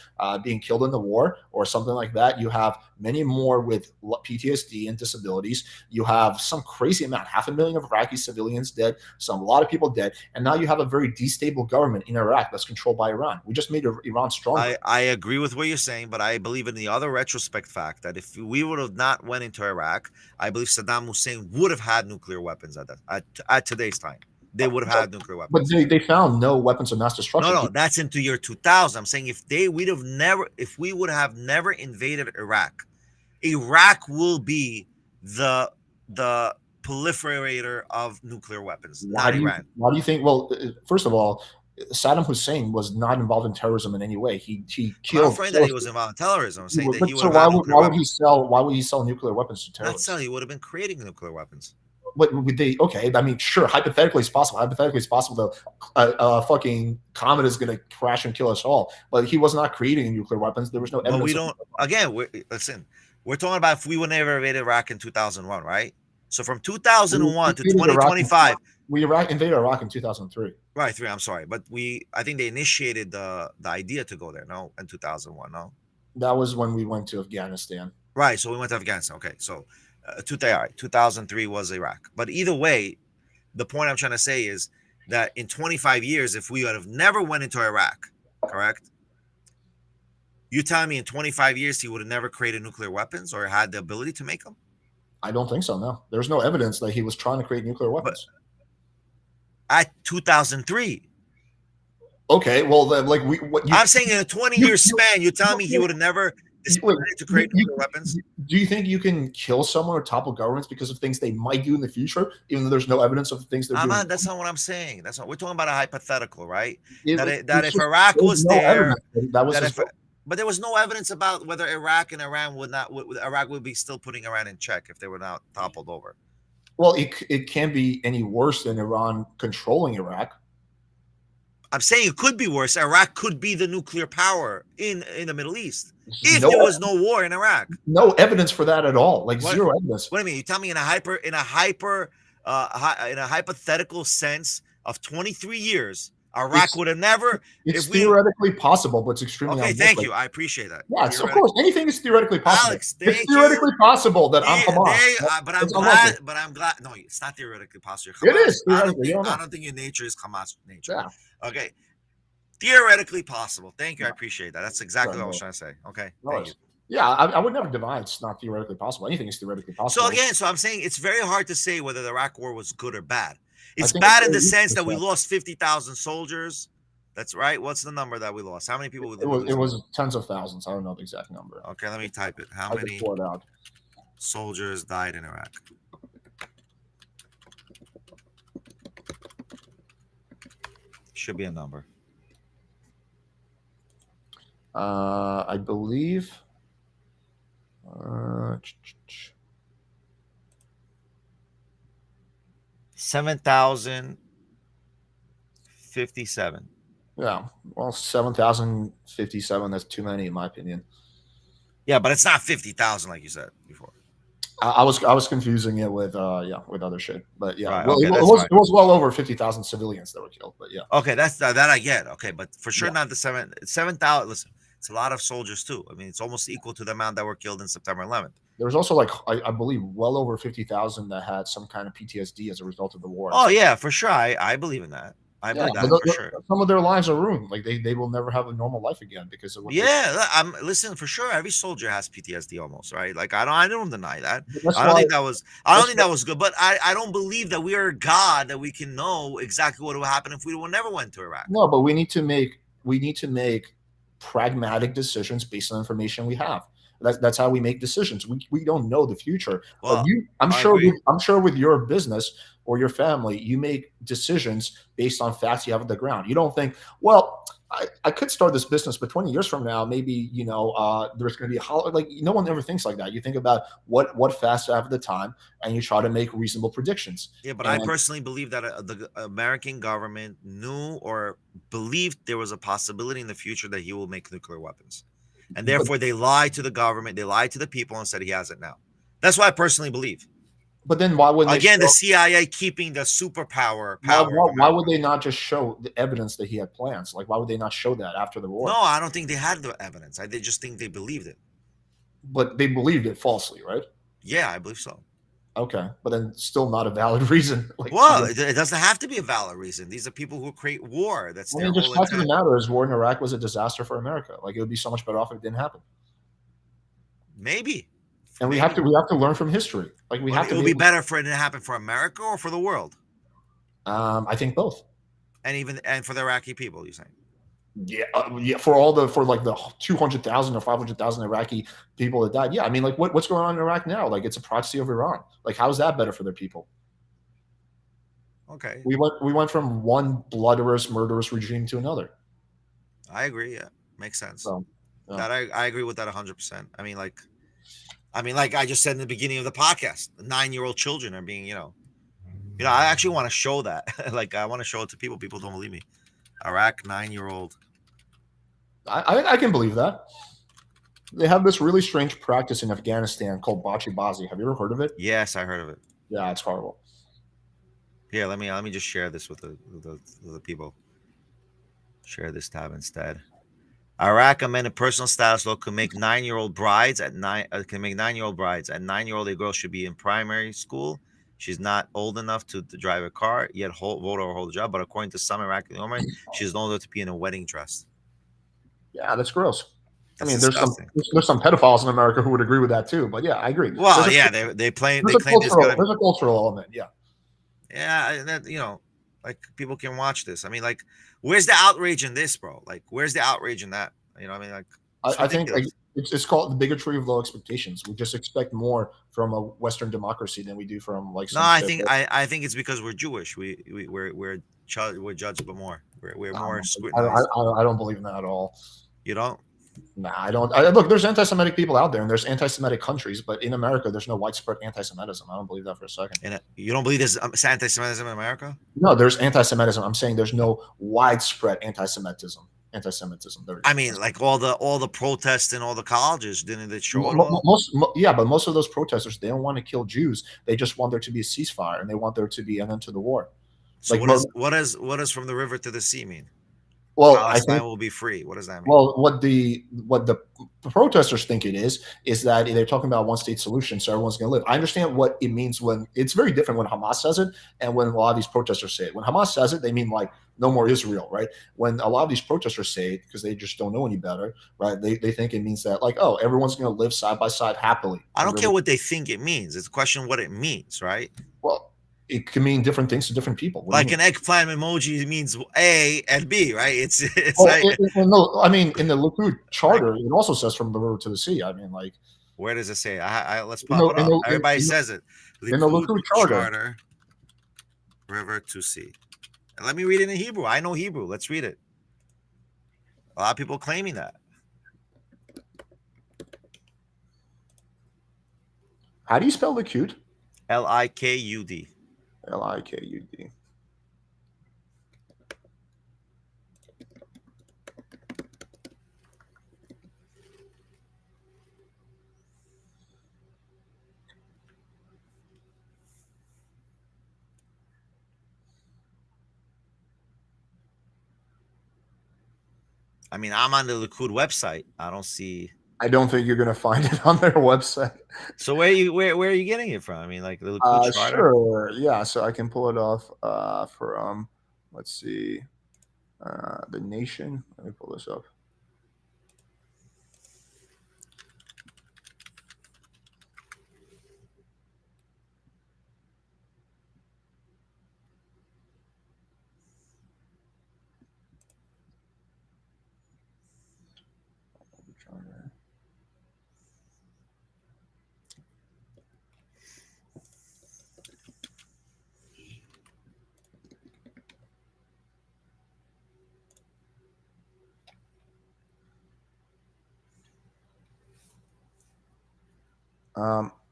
being killed in the war or something like that. You have many more with PTSD and disabilities. You have some crazy amount, 500,000 of Iraqi civilians dead, a lot of people dead. And now you have a very destable government in Iraq that's controlled by Iran. We just made Iran stronger. I agree with what you're saying, but I believe in the other retrospect fact that if we would have not went into Iraq, I believe Saddam Hussein would have had nuclear weapons at today's time. They would have had nuclear weapons. But they found no weapons of mass destruction. No, that's into year 2000. I'm saying if we would have never invaded Iraq, Iraq will be the proliferator of nuclear weapons, not Iran. Why do you think? Well, first of all, Saddam Hussein was not involved in terrorism in any way. He killed. I'm afraid that he was involved in terrorism. I'm saying that he would have why would he sell nuclear weapons to terrorists? Not sell. He would have been creating nuclear weapons. What would they? Okay, I mean, sure. Hypothetically, it's possible. Though, a fucking comet is going to crash and kill us all. But he was not creating nuclear weapons. There was no evidence. But we don't. Again, we're talking about if we would never invaded Iraq in 2001, right? So from 2001 to 2025, we invaded Iraq in 2003. Right, 3. I'm sorry, but I think they initiated the idea to go there. No, in 2001. No, that was when we went to Afghanistan. Right. So we went to Afghanistan. Okay, so. 2003 was Iraq. But either way, the point I'm trying to say is that in 25 years, if we would have never went into Iraq, correct? You telling me in 25 years he would have never created nuclear weapons or had the ability to make them? I don't think so. No, there's no evidence that he was trying to create nuclear But weapons. at 2003. Okay, well, then, like what I'm saying in a 20-year span, you're telling me he you, would have never wait, decided to create nuclear weapons? do you think you can kill someone or topple governments because of things they might do in the future, even though there's no evidence of the things they're doing? That's not what I'm saying. That's not. We're talking about a hypothetical, right? That It's if just Iraq there's was no there, evidence that was that his if goal. but there was no evidence about whether Iraq and Iran Iraq would be still putting Iran in check if they were not toppled over. Well, it can't be any worse than Iran controlling Iraq. I'm saying it could be worse. Iraq could be the nuclear power in the Middle East if No, there was no war in Iraq. no evidence for that at all. Like What? zero evidence. What do you mean? You tell me in a hypothetical sense of 23 years, Iraq would have never. It's theoretically possible, but it's extremely okay. Thank you. I appreciate that. Yeah, of course, anything is theoretically possible. Alex, it's theoretically possible that I'm Hamas. But I'm glad. But I'm glad. No, it's not theoretically possible. Hamas, it is theoretically. I don't think your nature is Hamas nature. Yeah. Okay. Theoretically possible. Thank you. I appreciate that. That's exactly what I was trying to say. Okay. Thank you. Yeah, I would never deny it's not theoretically possible. Anything is theoretically possible. So again, I'm saying it's very hard to say whether the Iraq War was good or bad. It's bad in the sense that we lost 50,000 soldiers. That's right. What's the number that we lost? How many people? It was tens of thousands. I don't know the exact number. Okay, let me type it. How many soldiers died in Iraq? Should be a number. I believe 7,057. Yeah, well, 7,057. That's too many, in my opinion. Yeah, but it's not 50,000 like you said before. I was confusing it with with other shit, but yeah, right, well, okay, it was well over 50,000 civilians that were killed, but yeah. Okay, that I get. Okay, but for sure not the 7,000. Listen, it's a lot of soldiers too. I mean, it's almost equal to the amount that were killed in September 11th. There was also I believe well over 50,000 that had some kind of PTSD as a result of the war. Oh yeah, for sure. I believe in that. I believe that for sure. Some of their lives are ruined. Like they will never have a normal life again because of what. Yeah, listen, for sure. Every soldier has PTSD almost, right? Like I don't deny that. I don't think that was good, but I don't believe that we are God that we can know exactly what would happen if we never went to Iraq. No, but we need to make pragmatic decisions based on information we have. That's how we make decisions. We don't know the future. Well, I'm sure with your business or your family, you make decisions based on facts you have on the ground. You don't think, well, I could start this business, but 20 years from now, maybe there's going to be a holiday. Like no one ever thinks like that. You think about what facts you have at the time, and you try to make reasonable predictions. Yeah, but I personally believe that the American government knew or believed there was a possibility in the future that he will make nuclear weapons. And therefore, they lied to the government, they lied to the people, and said he has it now. That's what I personally believe. But then why wouldn't the CIA keeping the superpower? Why would they not just show the evidence that he had plans? Like, why would they not show that after the war? No, I don't think they had the evidence. They just think they believed it. But they believed it falsely, right? Yeah, I believe so. Okay, but then still not a valid reason. Well, it doesn't have to be a valid reason. These are people who create war. That's their just fact of the matter is, war in Iraq was a disaster for America. Like it would be so much better off if it didn't happen. Maybe. And we have to learn from history. Like we have to. It would be better for it to happen for America or for the world. I think both. And for the Iraqi people, you're saying? Yeah, for the 200,000 or 500,000 Iraqi people that died. Yeah, I mean, like what's going on in Iraq now? Like it's a proxy of Iran. Like how is that better for their people? Okay. We went from one bloodless, murderous regime to another. I agree. Yeah, makes sense. So, yeah. That I agree with that 100%. I mean, like I just said in the beginning of the podcast, 9-year-old children are being, I actually want to show that. Like I want to show it to people. People don't believe me. Iraq, 9-year-old. I can believe that. They have this really strange practice in Afghanistan called bachi-bazi. Have you ever heard of it? Yes, I heard of it. Yeah, it's horrible. Yeah, let me just share this with the people. Share this tab instead. Iraq amended personal status law can make 9-year-old brides at 9-year-old brides. At 9-year-old, a girl should be in primary school. She's not old enough to drive a car, yet vote or hold a job. But according to some Iraqi women, she's old enough to be in a wedding dress. Yeah, that's gross. I That's mean, disgusting. there's some pedophiles in America who would agree with that too. But yeah, I agree. Well, yeah, they claim there's There's a cultural element. Yeah. yeah, that like people can watch this. I mean, like, where's the outrage in this, bro? Like, where's the outrage in that? I mean, like, it's I think ridiculous. it's called the bigotry of low expectations. We just expect more from a Western democracy than we do from like No, some I shit. think I think it's because we're Jewish. We're judged more. We're more scrutinized. I don't believe in that at all. You don't? Nah, I don't. Look, there's anti-Semitic people out there, and there's anti-Semitic countries, but in America, there's no widespread anti-Semitism. I don't believe that for a second. And you don't believe there's anti-Semitism in America? No, there's anti-Semitism. I'm saying there's no widespread anti-Semitism. Anti-Semitism. I mean, like all the protests in all the colleges, didn't they show it all? But most of those protesters, they don't want to kill Jews. They just want there to be a ceasefire, and they want there to be an end to the war. So Like, what does from the river to the sea mean? well, Palestine will be free. What does that mean? Well, what the protesters think it is that they're talking about one state solution, so everyone's going to live. I understand what it means when it's very different when Hamas says it and when a lot of these protesters say it. When Hamas says it, they mean like no more Israel, right? When a lot of these protesters say it because they just don't know any better, right? They think it means that like, oh, everyone's going to live side by side happily. I don't care what they think it means. It's a question of what it means, right? Well, it can mean different things to different people. Like an eggplant emoji means A and B, right? It's like no, I mean in the Likud charter, it also says from the river to the sea. I mean, like, where does it say? Let's pop it up. Everybody says it. In the Likud charter, river to sea. And let me read it in Hebrew. I know Hebrew. Let's read it. A lot of people claiming that. How do you spell Likud? Likud. Likud. I mean, I'm on the Likud website. I don't see. I don't think you're going to find it on their website. So where are you getting it from? I mean, like the Likud charter? Sure, yeah. So I can pull it off from, let's see, the Nation. Let me pull this up.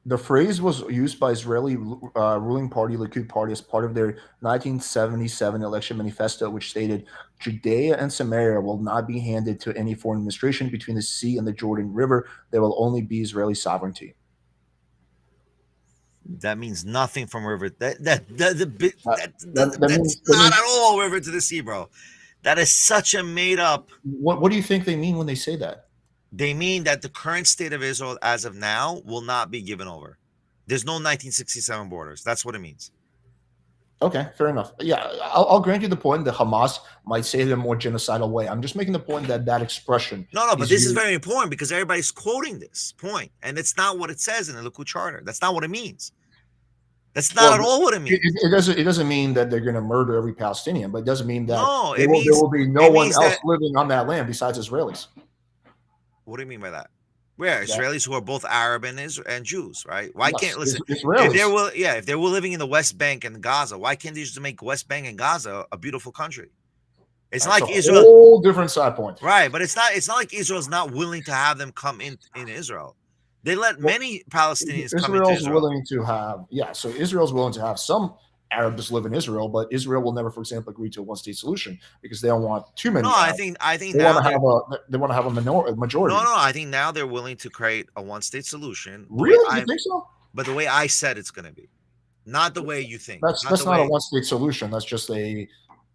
The phrase was used by Israeli ruling party Likud party as part of their 1977 election manifesto, which stated, "Judea and Samaria will not be handed to any foreign administration between the sea and the Jordan River. There will only be Israeli sovereignty." That means nothing from river. That's not means, at all river to the sea, bro. That is such a made up. What do you think they mean when they say that? They mean that the current state of Israel, as of now, will not be given over. There's no 1967 borders. That's what it means. Okay, fair enough. Yeah, I'll grant you the point that Hamas might say it in a more genocidal way. I'm just making the point that expression. No, but this is very important because everybody's quoting this point, and it's not what it says in the Likud charter. That's not what it means. That's not at all what it means. It doesn't mean that they're going to murder every Palestinian, but it doesn't mean that there will be no one else living on that land besides Israelis. What do you mean by that? Where Israelis who are both Arab and Jews, right? Why can't listen? Israelis. If they were living in the West Bank and Gaza, why can't they just make West Bank and Gaza a beautiful country? It's That's like Israel. Whole different side point, right? But it's not like Israel's not willing to have them come in Israel. They let many Palestinians come into Israel. Willing to have, so Israel's willing to have some Arabs live in Israel, but Israel will never, for example, agree to a one-state solution because they don't want too many. No, Arabs. I think they want to have a majority. No, I think now they're willing to create a one-state solution. Really, you think so? But the way I said it's going to be, not the way you think. That's not a one-state solution. That's just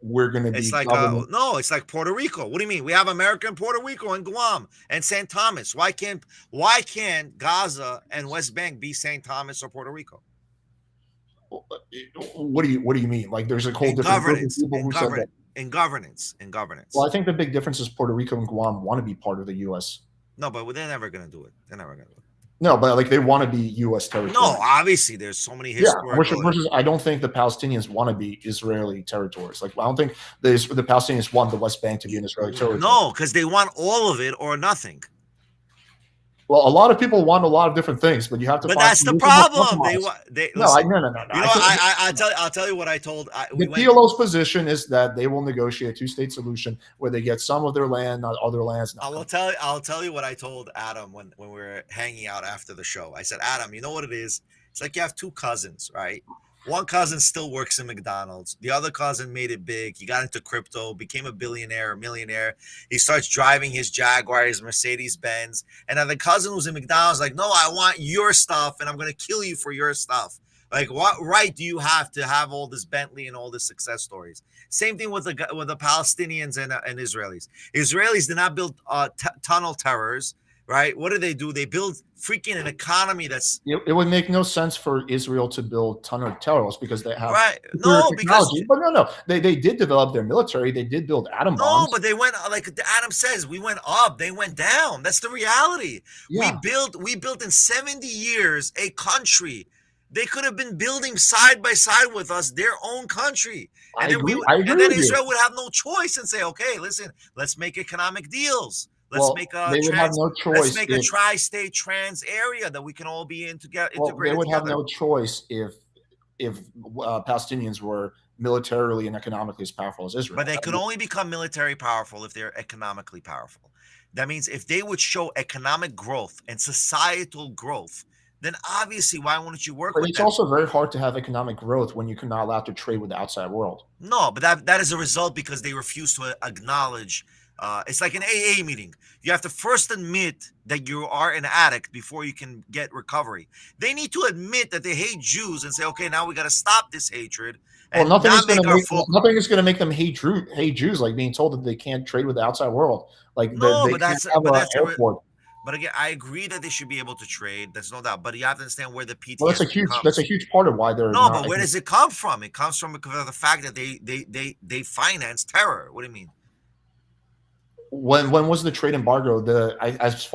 we're going to be. It's like no, it's like Puerto Rico. What do you mean? We have America and Puerto Rico and Guam and St. Thomas. Why can't Gaza and West Bank be St. Thomas or Puerto Rico? What do you mean? Like there's a whole different group of people who said that. In governance. Well, I think the big difference is Puerto Rico and Guam want to be part of the U.S. No, but they're never going to do it. They're never going to do it. No, but like they want to be U.S. No, territory. obviously, there's so many Yeah, historical. which is I don't think the Palestinians want to be Israeli territories. Like I don't think the Palestinians want the West Bank to be an Israeli territory. No, because they want all of it or nothing. Well, a lot of people want a lot of different things, but you have to. But find that's the problem. They no, listen. no. You know, I'll tell you what I told. The PLO's position is that they will negotiate a two-state solution where they get some of their land, not other lands. I'll tell you what I told Adam when we were hanging out after the show. I said, Adam, you know what it is? It's like you have two cousins, right? One cousin still works in McDonald's. The other cousin made it big. He got into crypto, became a billionaire, a millionaire. He starts driving his Jaguar, his Mercedes Benz. And then the cousin who's in McDonald's like, no, I want your stuff and I'm going to kill you for your stuff. Like, what right do you have to have all this Bentley and all this success stories? Same thing with the Palestinians and Israelis. Israelis did not build tunnel terrors. Right? What do? They build freaking an economy that's. It would make no sense for Israel to build tunnel terrors because they have right. No, technology. But no, they did develop their military. They did build atom bombs. No, but they went like Adam says. We went up. They went down. That's the reality. Yeah. We built in 70 years a country. They could have been building side by side with us their own country. And I agree and then Israel would have no choice and say, okay, listen, let's make economic deals. Let's make a let's make a tri-state trans area that we can all be in together. Well, they would have no choice if Palestinians were militarily and economically as powerful as Israel. But they could only become military powerful if they're economically powerful. That means if they would show economic growth and societal growth, then obviously why wouldn't you work with them? It's also very hard to have economic growth when you cannot allow to trade with the outside world. No, but that is a result because they refuse to acknowledge. It's like an AA meeting. You have to first admit that you are an addict before you can get recovery. They need to admit that they hate Jews and say, okay, now we got to stop this hatred. Well, nothing is going to make them hate Jews, like being told that they can't trade with the outside world. Like no, but that's airport. But again, I agree that they should be able to trade. There's no doubt. But you have to understand where the PTSD well, that's a huge part of why they're but where does it come from? It comes from because of the fact that they finance terror. What do you mean? When was the trade embargo? Let's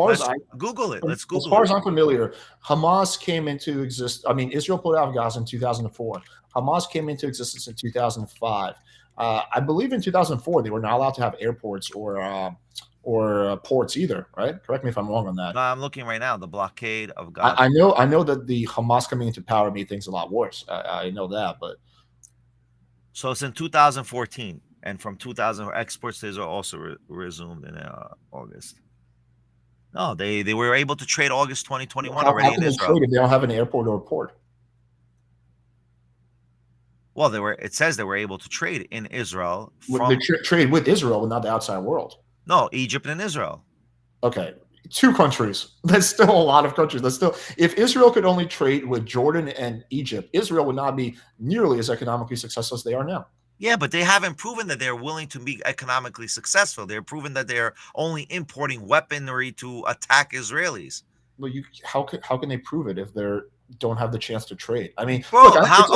Google it. Let's Google. As far as I'm familiar, Hamas came into existence. I mean, Israel pulled out of Gaza in 2004. Hamas came into existence in 2005. I believe in 2004 they were not allowed to have airports or ports either. Right? Correct me if I'm wrong on that. No, I'm looking right now. The blockade of Gaza. I know that the Hamas coming into power made things a lot worse. I know that, but so it's in 2014. And from 2000, exports to Israel also resumed in August. No, they were able to trade August 2021 already in Israel. Trade if they don't have an airport or a port? Well, it says they were able to trade in Israel. Trade with Israel, but not the outside world. No, Egypt and Israel. Okay, 2 countries. That's still a lot of countries. If Israel could only trade with Jordan and Egypt, Israel would not be nearly as economically successful as they are now. Yeah, but they haven't proven that they're willing to be economically successful. They're proven that they're only importing weaponry to attack Israelis. Well, how can they prove it if they don't have the chance to trade? I mean, bro, look.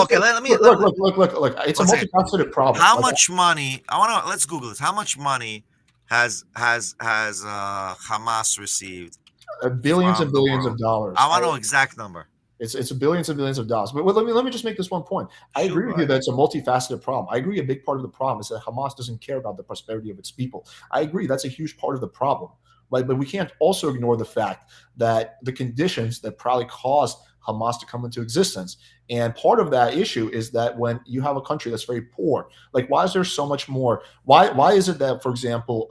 It's a multifaceted problem. How much money? Let's Google this. How much money has Hamas received? Billions and billions of dollars. I want to know exact number. It's billions and billions of dollars. But let me just make this one point. I agree with you that it's a multifaceted problem. I agree a big part of the problem is that Hamas doesn't care about the prosperity of its people. I agree that's a huge part of the problem. Right? But we can't also ignore the fact that the conditions that probably caused Hamas to come into existence. And part of that issue is that when you have a country that's very poor, like why is there so much more? Why is it that, for example,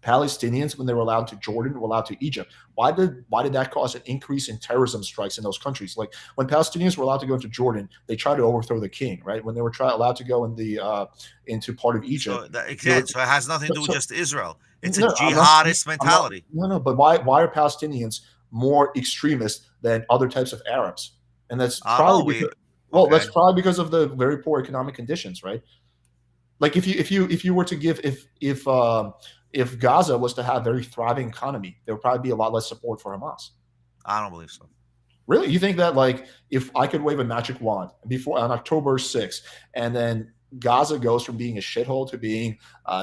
Palestinians, when they were allowed to Jordan, were allowed to Egypt? Why did that cause an increase in terrorism strikes in those countries? Like when Palestinians were allowed to go into Jordan, they tried to overthrow the king, right? When they were allowed to go into part of Egypt. So it has nothing to do with just Israel. It's a jihadist mentality. But why are Palestinians more extremist than other types of Arabs? And that's probably that's probably because of the very poor economic conditions, right? Like if you were to give if Gaza was to have a very thriving economy, there would probably be a lot less support for Hamas. I don't believe so. Really? You think that like if I could wave a magic wand before on October 6th and then Gaza goes from being a shithole to being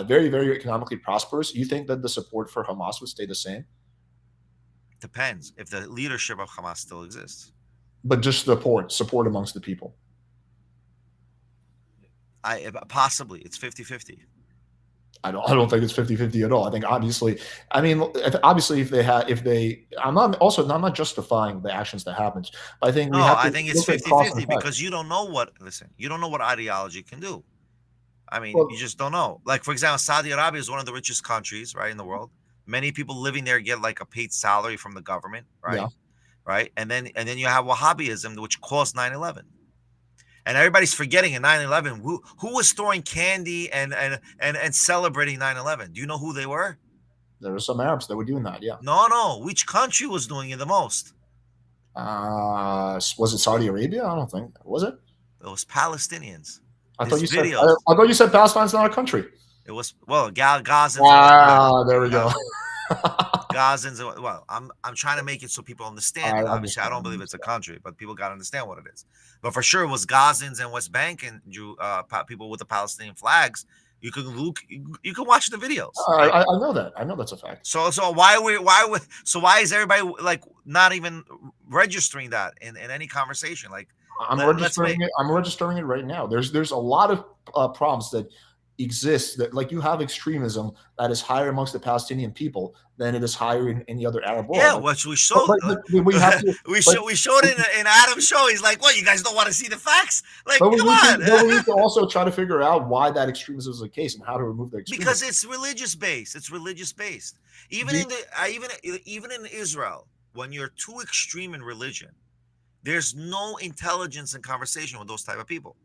very, very economically prosperous, you think that the support for Hamas would stay the same? Depends if the leadership of Hamas still exists. But just support amongst the people. Possibly it's 50-50. I don't think it's 50-50 at all. I think obviously, if they, I'm not justifying the actions that happened. But I think we No, have I to think it's look at cause and 50-50 effect. because you don't know what ideology can do. I mean, Well, you just don't know. Like, for example, Saudi Arabia is one of the richest countries, right, in the world. Many people living there get like a paid salary from the government, yeah, right? Right. And then you have Wahhabism, which caused 9/11. And everybody's forgetting in 9/11 who was throwing candy and celebrating 9/11. Do you know who they were? there were some Arabs that were doing that. Yeah. No. Which country was doing it the most? Was it Saudi Arabia? I don't think, was it? It was Palestinians. I thought There's you said videos. I thought you said Palestine's not a country. It was Gazans and West Bank. There we go. Gazans. Well, I'm trying to make it so people understand I it. Obviously, I understand. don't believe it's a country, but people got to understand what it is. But for sure, it was Gazans and West Bank and people with the Palestinian flags. You can look. You can watch the videos. Like, I know that. I know that's a fact. so why is everybody like not even registering that in any conversation? Like, I'm registering it. I'm registering it right now. There's a lot of problems that exist. That, like, you have extremism that is higher amongst the Palestinian people than it is higher in any other Arab world. Yeah, Like, which we showed. we have to. we showed in Adam's show. He's like, "What? You guys don't want to see the facts? Like, But come on." we need to also try to figure out why that extremism is the case and how to remove the extremism. Because it's religious based. It's religious based. Even in Israel, when you're too extreme in religion, there's no intelligence and conversation with those type of people.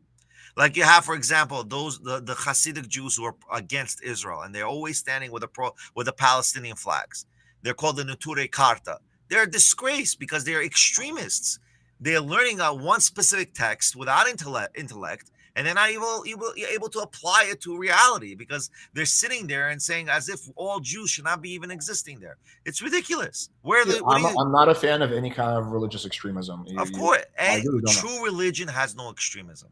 Like you have, for example, the Hasidic Jews who are against Israel, and they're always standing with the Palestinian flags. They're called the Neturei Karta. They're a disgrace because they're extremists. They're learning one specific text without intellect, and they're not able to apply it to reality because they're sitting there and saying as if all Jews should not be even existing there. It's ridiculous. I'm not a fan of any kind of religious extremism. Of course, really true religion has no extremism.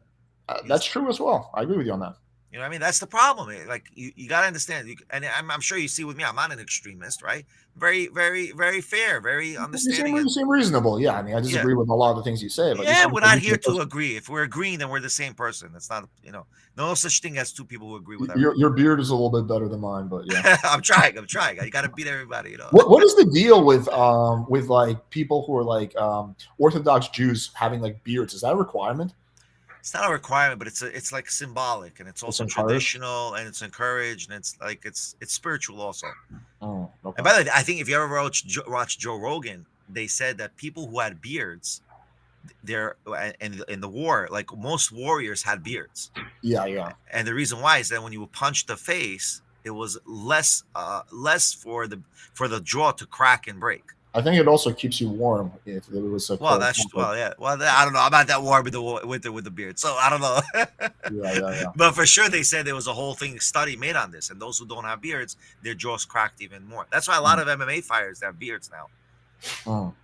That's true as well. I agree with you on that. You know what I mean? That's the problem. Like you got to understand. And I'm sure you see with me, I'm not an extremist, right? Very, very, very fair, very understanding. You seem reasonable. Yeah, I mean, I disagree with a lot of the things you say. But yeah, we're not here to agree. If we're agreeing, then we're the same person. It's not, no such thing as two people who agree with everything. Your beard is a little bit better than mine, but yeah. I'm trying. You got to beat everybody, What is the deal with like people who are like Orthodox Jews having like beards? Is that a requirement? It's not a requirement, but it's like symbolic, and it's also traditional, and it's encouraged, and it's like it's spiritual also. Oh, okay. And by the way, I think if you ever watch Joe Rogan, they said that people who had beards, they're in the war, like most warriors had beards. Yeah. And the reason why is that when you punch the face, it was less for the jaw to crack and break. I think it also keeps you warm if it was a yeah. Well, I don't know. I'm not that warm with the beard, so I don't know. yeah. But for sure, they said there was a whole study made on this, and those who don't have beards, their jaws cracked even more. That's why a lot of MMA fighters have beards now.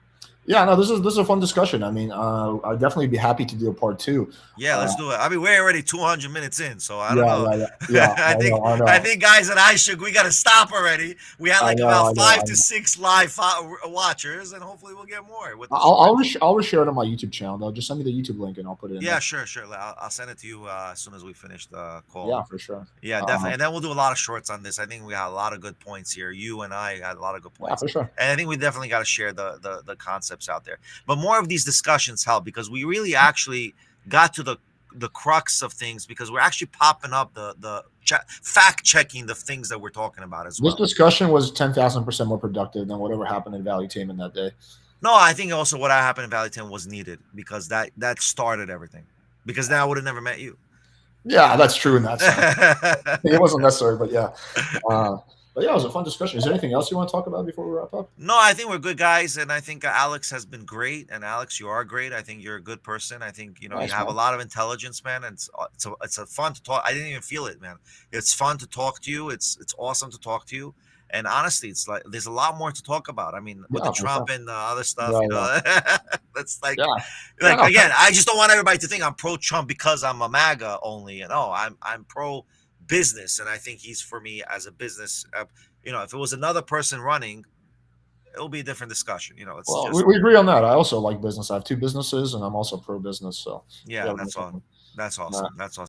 Yeah, no, this is a fun discussion. I mean, I'd definitely be happy to do a part 2. Yeah, let's do it. I mean, we're already 200 minutes in, so I don't know. Yeah. I think guys at iShook, we got to stop already. We had about 5 to 6 live watchers, and hopefully we'll get more. I'll reshare it on my YouTube channel, though. Just send me the YouTube link, and I'll put it in. Yeah, sure. I'll send it to you as soon as we finish the call. Yeah, for sure. Yeah, definitely. And then we'll do a lot of shorts on this. I think we had a lot of good points here. You and I had a lot of good points. Yeah, for sure. And I think we definitely got to share the concepts out there. But more of these discussions help because we really actually got to the crux of things because we're actually popping up the fact checking the things that we're talking about as well. This discussion was 10,000% more productive than whatever happened in Valley Taman that day. No, I think also what happened in Valley Taman was needed because that started everything. Because then I would have never met you. Yeah, that's true in that sense. It wasn't necessary, but yeah. But yeah, it was a fun discussion. Is there anything else you want to talk about before we wrap up? No, I think we're good guys, and I think Alex has been great. And Alex, you are great. I think you're a good person. I think you have a lot of intelligence, man. And it's a fun to talk. I didn't even feel it, man. It's fun to talk to you. It's awesome to talk to you. And honestly, it's like there's a lot more to talk about. I mean, with the Trump and the other stuff, that's like, again, I just don't want everybody to think I'm pro-Trump because I'm a MAGA only. I'm pro business, and I think he's for me as a business. If it was another person running, it'll be a different discussion. You know, it's Well, just we agree on that. I also like business. I have 2 businesses, and I'm also pro business. So yeah, yeah, that's all. That's nah. awesome. That's awesome.